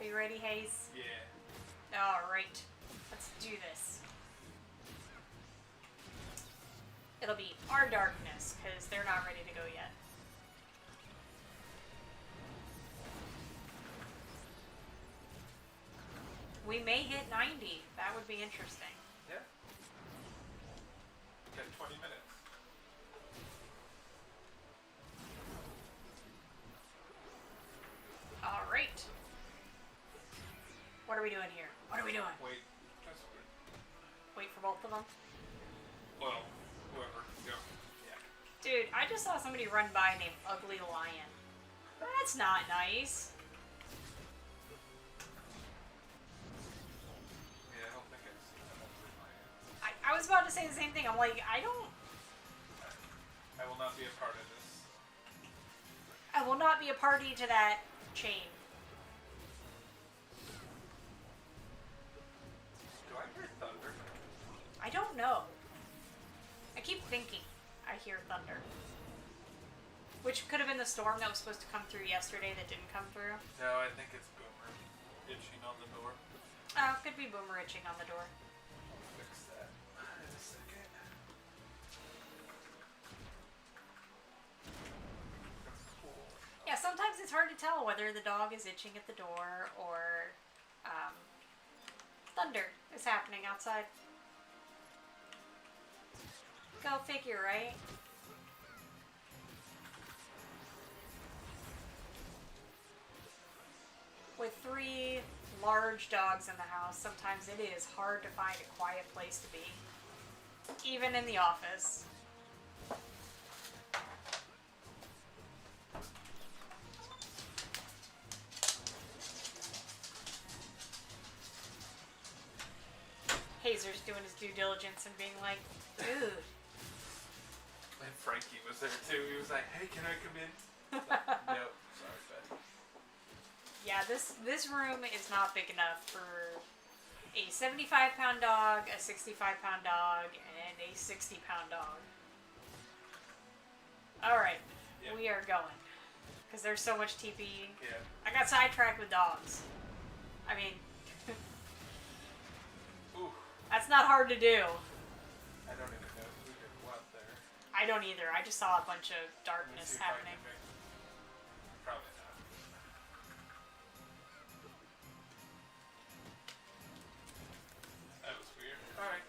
you ready, Hayes? Yeah. Alright. Let's do this. It'll be our darkness, because they're not ready to go yet. We may hit 90. That would be interesting. Yeah. You got 20 minutes. Alright. What are we doing here? What are we doing? Wait. That's weird. Wait for both of them? Well, whoever. Go. Yeah. Dude, I just saw somebody run by named Ugly Lion. That's not nice. Yeah, I don't think it's my I was about to say the same thing. I'm like, I will not be a part of this. I will not be a party to that chain. Do I hear thunder? I don't know. I keep thinking I hear thunder. Which could have been the storm that was supposed to come through yesterday that didn't come through. No, I think it's Boomer itching on the door. Oh, could be Boomer itching on the door. I'll fix that in a second. That's cool. Yeah, sometimes it's hard to tell whether the dog is itching at the door or thunder is happening outside. Go figure, right? With 3 large dogs in the house, sometimes it is hard to find a quiet place to be. Even in the office. Hazer's doing his due diligence and being like, dude. And Frankie was there too. He was like, "Hey, can I come in?" Nope. Sorry, buddy. Yeah, this room is not big enough for a 75-pound dog, a 65-pound dog, and a 60-pound dog. Alright, Yep. we are going. Because there's so much TP. Yeah. I got sidetracked with dogs. I mean, Ooh. that's not hard to do. I don't even know who did what there. I don't either. I just saw a bunch of Let me darkness see if I can happening. make- Probably not. That was weird. Alright.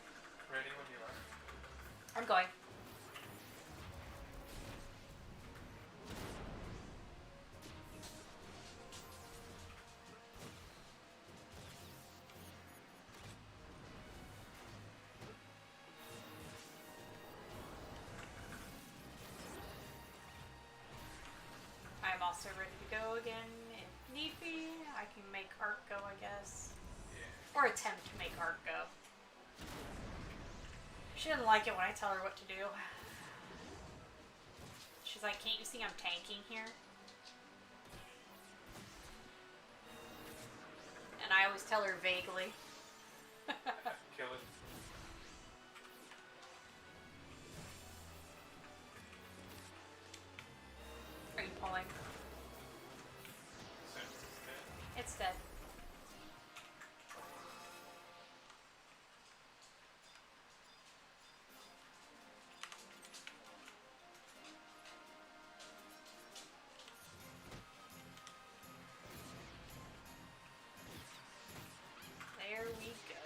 Ready when you are. I'm going. I'm also ready to go again if Leafy, I can make art go, I guess. Yeah. Or attempt to make art go. She doesn't like it when I tell her what to do. She's like, can't you see I'm tanking here? And I always tell her vaguely. Kill it. Are you pulling? Since it's dead. It's dead. There we go.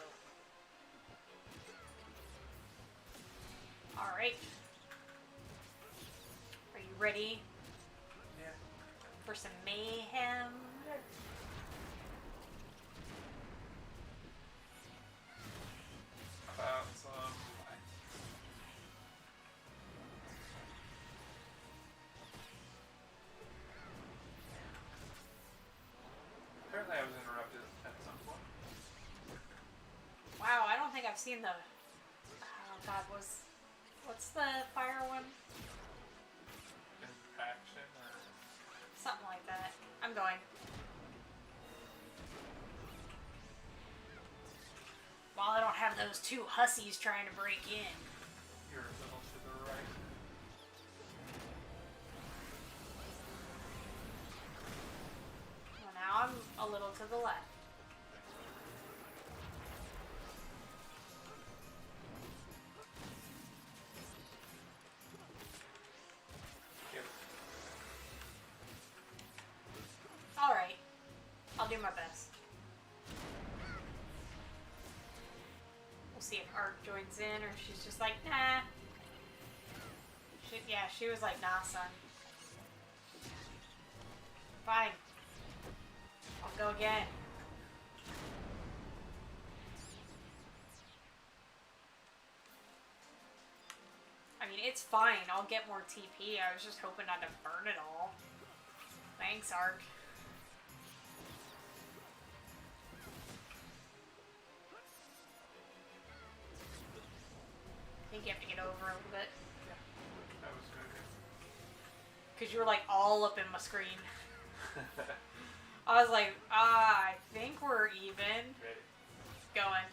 Alright. Are you ready Yeah. for some mayhem? About some light. Apparently I was interrupted at some point. Wow, I don't think I've seen the... Oh god, what's the fire one? Impaction or... Something like that. I'm going. While I don't have those two hussies trying to break in. You're a little to the right. Well, now I'm a little to the left. Kill it. Alright. I'll do my best. We'll see if Art joins in or she's just like, nah. She was like, nah, son. Fine. I'll go again. I mean, it's fine. I'll get more TP. I was just hoping not to burn it all. Thanks, Ark. I think you have to get over a little bit. Yeah. That was good. Because you were like all up in my screen. I was like, I think we're even. Ready. Going.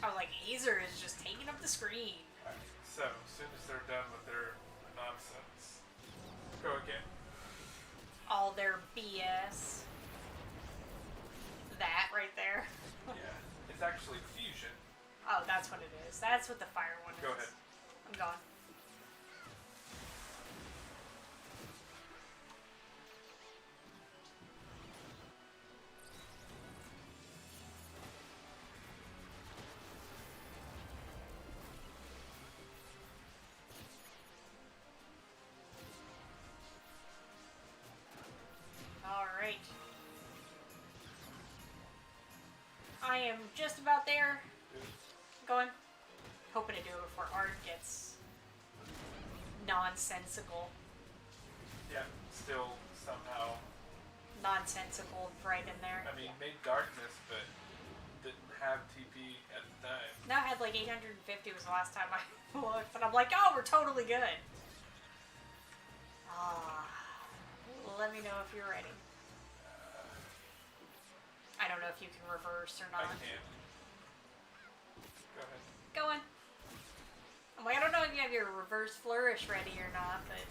I was like, Hazer is just taking up the screen. Alright, so as soon as they're done with their nonsense, go again. All their BS. That right there. Yeah. It's actually fusion. Oh, that's what it is. That's what the fire one is. Go ahead. I'm going. Alright. I am just about there. Going. Hoping to do it before Art gets nonsensical. Yeah, still somehow. Nonsensical right in there. I mean, made darkness, but didn't have TP at the time. No, I had like 850 was the last time I looked, but I'm like, oh, we're totally good. Ah, let me know if you're ready. I don't know if you can reverse or I not. can. Go ahead. Going. I'm like, I don't know if you have your reverse flourish ready or not, but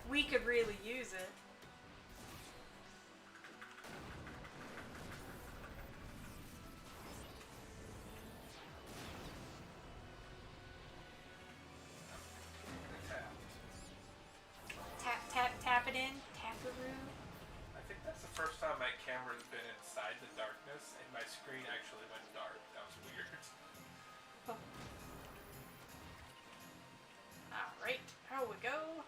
we could really use it. Tap, tap, tap it in. Tap-a-roo. I think that's the first time my camera's been inside the darkness and my screen actually went dark. That was weird. Alright, here we go.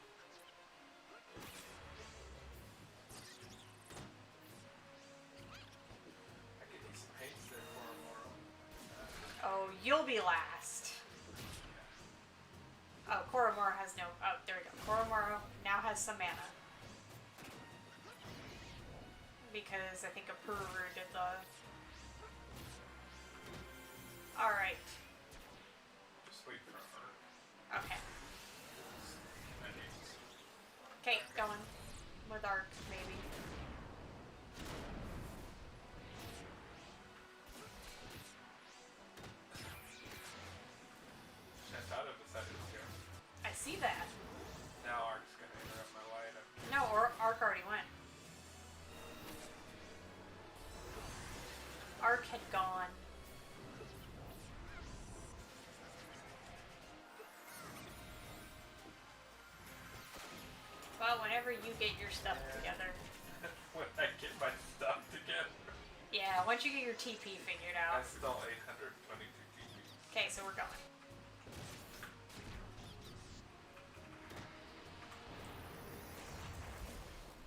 I could use some haste there for a moral. Oh, you'll be last. Oh, Koromoro has no... Oh, there we go. Koromoro has some mana. Because I think a Pururu did the... Alright. Just wait for her. Okay. Okay, going. With Arc, maybe. Shantado decided to go. I see that. Now Arc's gonna interrupt my light. No, or Arc already went. Arc had gone. Well, whenever you get your stuff together. When I get my stuff together. Yeah, once you get your TP figured I out. stole 822 TP. Okay, so we're going.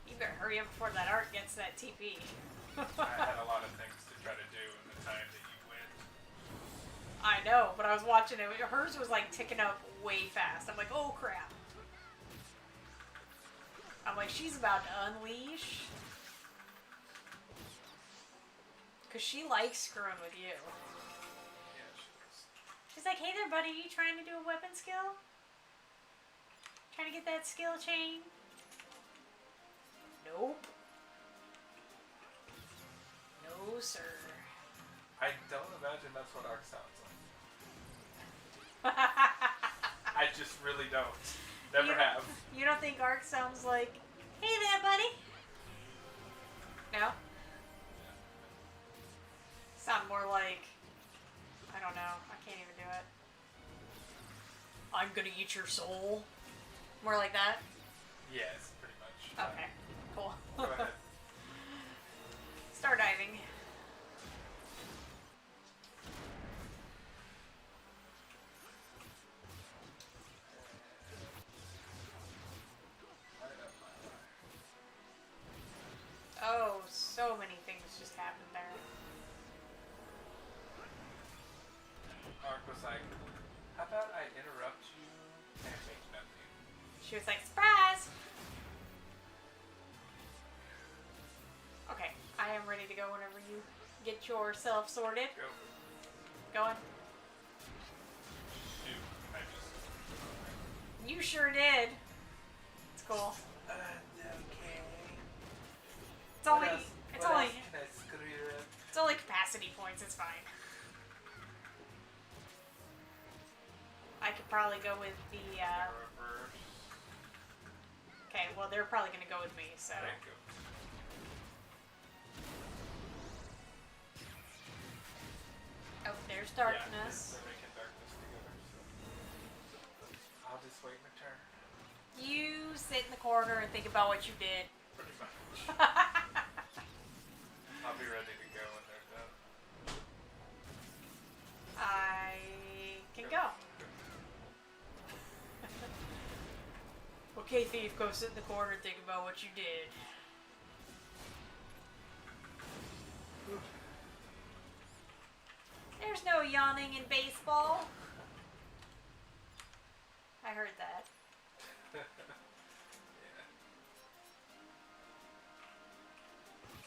You better hurry up before that Arc gets that TP. I had a lot of things to try to do in the time that you went. I know, but I was watching it. Hers was like ticking up way fast. I'm like, oh crap. I'm like, she's about to unleash. Because she likes screwing with you. Yeah, she was. She's like, hey there, buddy. You trying to do a weapon skill? Trying to get that skill chain? Nope. No, sir. I don't imagine that's what Arc sounds like. I just really don't. Never have. You don't think Arc sounds like, hey there, buddy? No? Sound more like, I don't know. I can't even do it. I'm gonna eat your soul. More like that? Yes, pretty much. Okay, cool. Go ahead. Star diving. Oh, so many things just happened there. Arc was like, how about I interrupt you and make nothing? She was like, surprise! Okay, I am ready to go whenever you get yourself sorted. Go. Going? Shoot. I just... You sure did. It's cool. okay. It's only, it's only, Can I screw you up? it's only capacity points. It's fine. I could probably go with the. Reverse. Okay, well they're probably gonna go with me, so. Thank you. Oh, there's Yeah, darkness. they're making darkness together, so I'll just wait my turn. You sit in the corner and think about what you did. Pretty much. I'll be ready to go when they're done. I can go. Okay, thief, go sit in the corner and think about what you did. There's no yawning in baseball. I heard that. Yeah.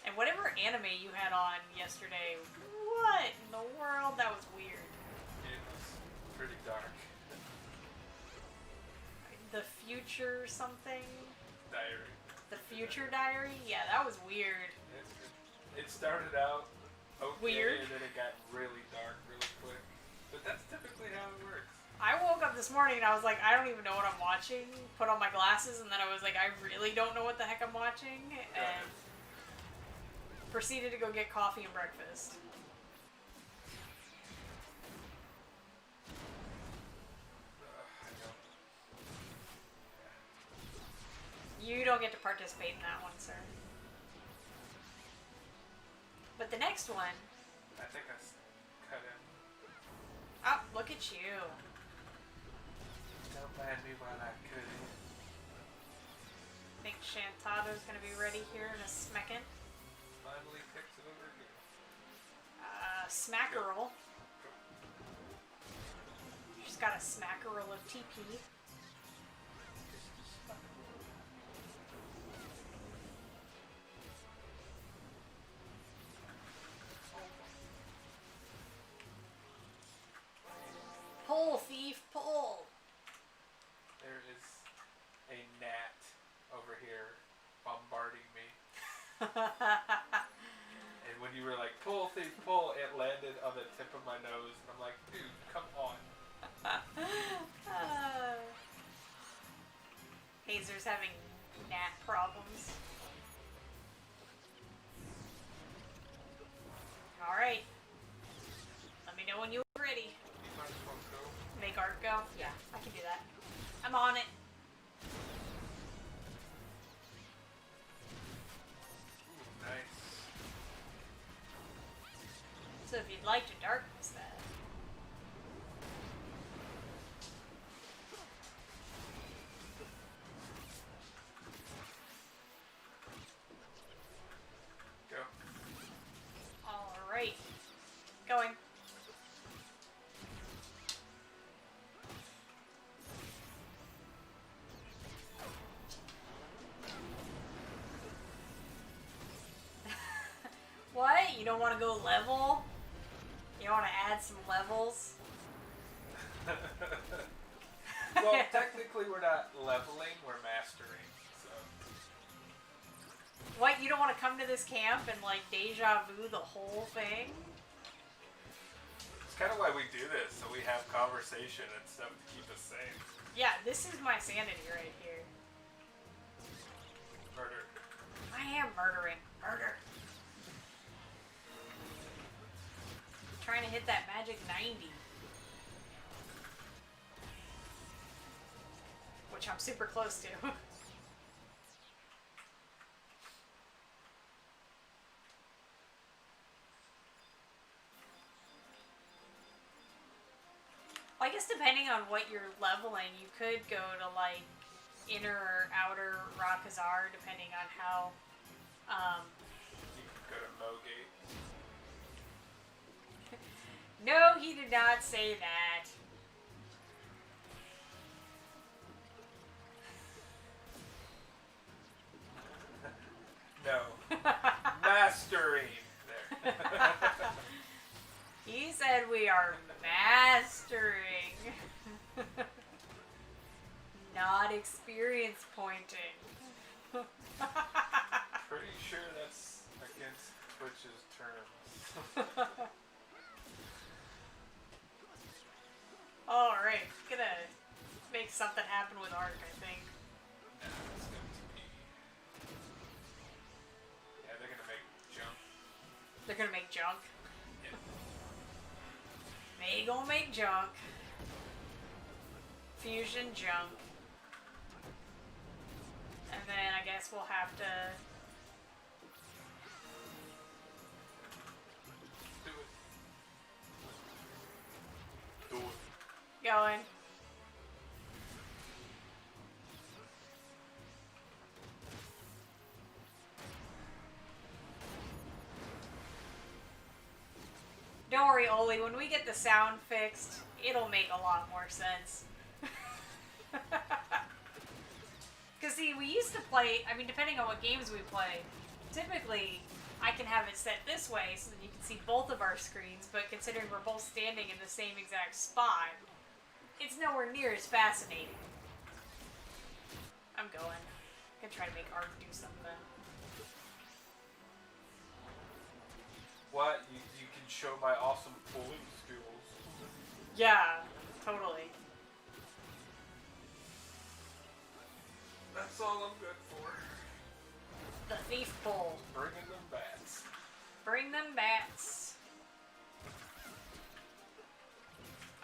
And whatever anime you had on yesterday, what in the world? That was weird. It was pretty dark. The future something? Diary. The future diary? Yeah, that was weird. It started out okay, Weird. and then it got really dark really quick. But that's typically how it works. I woke up this morning and I was like, I don't even know what I'm watching. Put on my glasses and then I was like, I really don't know what the heck I'm watching. And proceeded to go get coffee and breakfast. I don't. You don't get to participate in that one, sir. But the next one... I think I cut him. Oh, look at you. Don't mind me while I cut him. I think Shantado's gonna be ready here in a second. Finally picks it over here. Smackerel. She's got a smackerel of TP. And when you were like, pull, thief, pull, it landed on the tip of my nose. And I'm like, dude, come on. Hazer's having gnat problems. Alright. Let me know when you're ready. You might as well go. Make art go? Yeah, I can do that. I'm on it. Ooh, nice. So if you'd like to darkness that. Go. Alright. Going. What? You don't want to go level? You want to add some levels? Well, technically we're not leveling, we're mastering, so. What? You don't want to come to this camp and like deja vu the whole thing? It's kind of why we do this, so we have conversation and stuff to keep us sane. Yeah, this is my sanity right here. Murder. I am murdering. Murder. Trying to hit that magic 90. Which I'm super close to. I guess depending on what you're leveling, you could go to like inner or outer Rakazar, depending on how. You can go to Mogate. No, he did not say that. No. Mastering. There. He said we are mastering. Not experience pointing. Pretty sure that's against Twitch's terms. Alright, gonna make something happen with art, I think. Nah, it's going to be... Yeah, they're gonna make junk. They're gonna make junk. Yeah. They gonna make junk. Fusion junk. And then I guess we'll have to... Do it. Do it. Going. Don't worry, Oli, when we get the sound fixed, it'll make a lot more sense. Because, see, we used to play, I mean, depending on what games we play, typically I can have it set this way so that you can see both of our screens, but considering we're both standing in the same exact spot, it's nowhere near as fascinating. I'm going. I'm gonna try to make art do something. What? You can show my awesome pulling skills. Yeah, totally. That's all I'm good for. The thief pull. Bringing them bats. Bring them bats.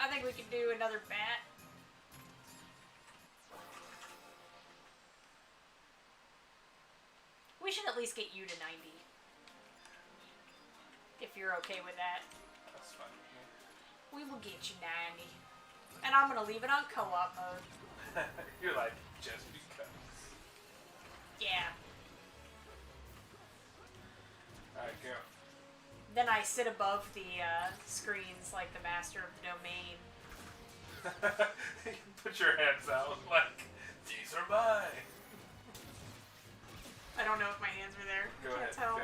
I think we could do another bat. We should at least get you to 90. If you're okay with that. That's fine. We will get you 90. And I'm gonna leave it on co-op mode. You're like, just because. Yeah. Alright, go. Then I sit above the screens like the master of the domain. You can put your hands out like, these are mine. I don't know if my hands are there. Go Can't ahead. tell. Go.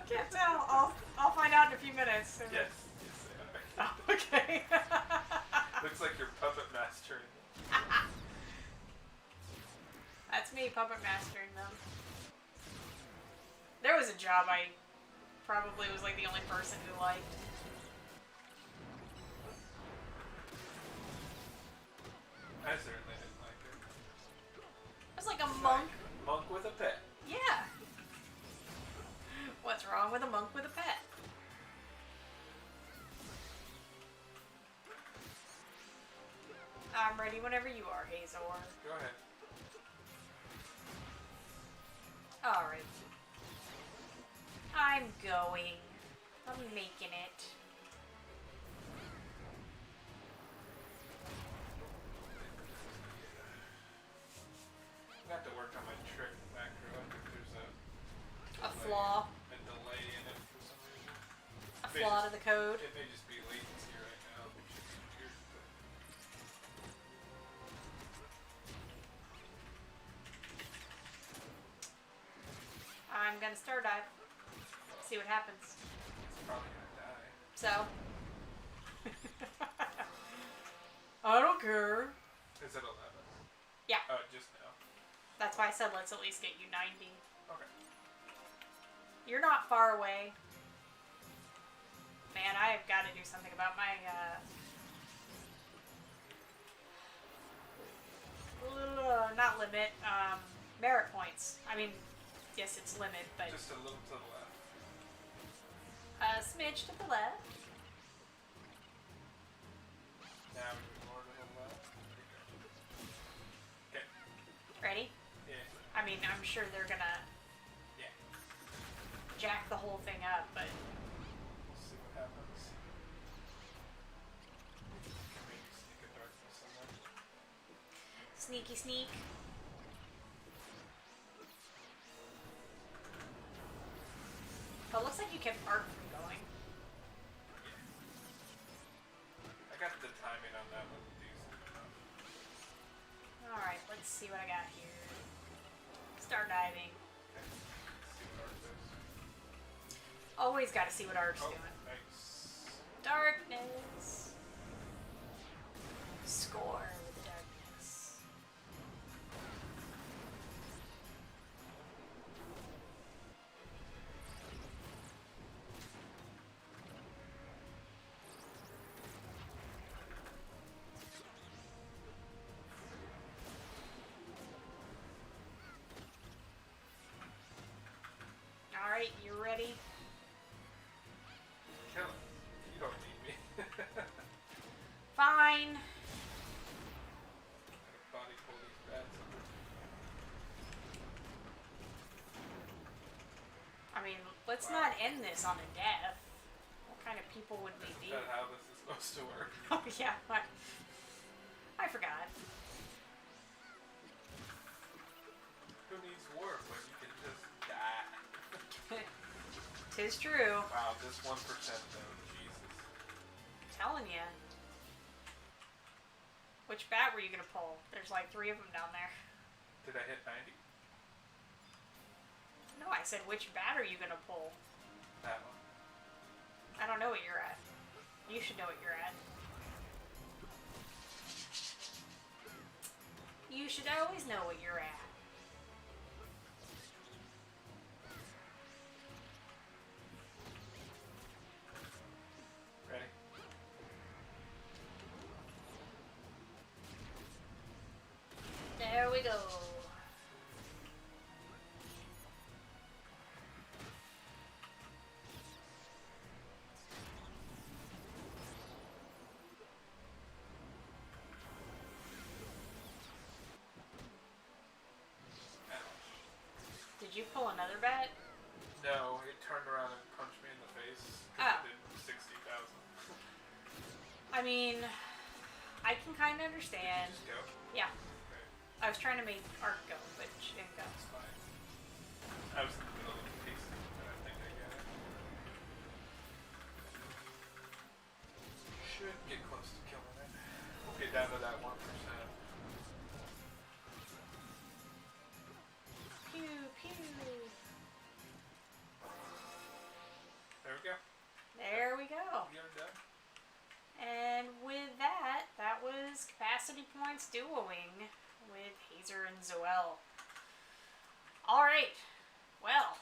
Can't tell. I'll find out in a few minutes. Yes. Yes, they are. Oh, okay. Looks like you're puppet mastering. That's me puppet mastering them. There was a job I probably was like the only person who liked. I certainly didn't like it. It was like a monk. Monk with a pet. Yeah. What's wrong with a monk with a pet? I'm ready whenever you are, Hazor. Go ahead. Alright. I'm going. I'm making it. I have to work on my trick macro. I think there's A flaw. a delay in it for some reason. A flaw to the code. It may just be latency right now, which is weird. I'm gonna star dive. See what happens. It's probably gonna die. So. I don't care. Is it 11? Yeah. Oh, just now. That's why I said let's at least get you 90. Okay. You're not far away. Man, I've got to do something about my, not limit, merit points. I mean, yes, it's limit, but... Just a little to the left. A smidge to the left. Now more to the left. Okay. Ready? Yeah. I mean, I'm sure they're gonna... Yeah. Jack the whole thing up, but... We'll see what happens. Can maybe sneak a darkness in there. Sneaky sneak. But it looks like you kept Arc from going. Yeah. I got the timing on that one decent enough. Alright, let's see what I got here. Start diving. Okay. Let's see what Arc does. Always gotta see what Arc's Oh, doing. nice. Darkness. Score with the darkness. Alright, you ready? Kill it. You don't need me. Fine. Body pull these bats under. I mean, let's not end this on a death. What kind of people would we be? Is that how this is supposed to work? Oh yeah, I forgot. Who needs war when you can just die? 'Tis true. Wow, just 1% though. Jesus. I'm telling you. Which bat were you gonna pull? There's like 3 of them down there. Did I hit 90? No, I said which bat are you gonna pull? That one. I don't know what you're at. You should know what you're at. You should always know what you're at. Ready? There we go. Did you pull another bat? No, it turned around and punched me in the face. Oh. It did 60,000. I mean, I can kind of understand. Just go. Yeah. Okay, I was trying to make Arc go, but she didn't go. it's fine. I was in the middle of pacing, but I think I get it. Should get close to killing it. We'll get down to that 1%. Pew, pew. There we go. There we go. You got it done. And with that, that was capacity points duoing with Hazer and Zoel. Alright. Well,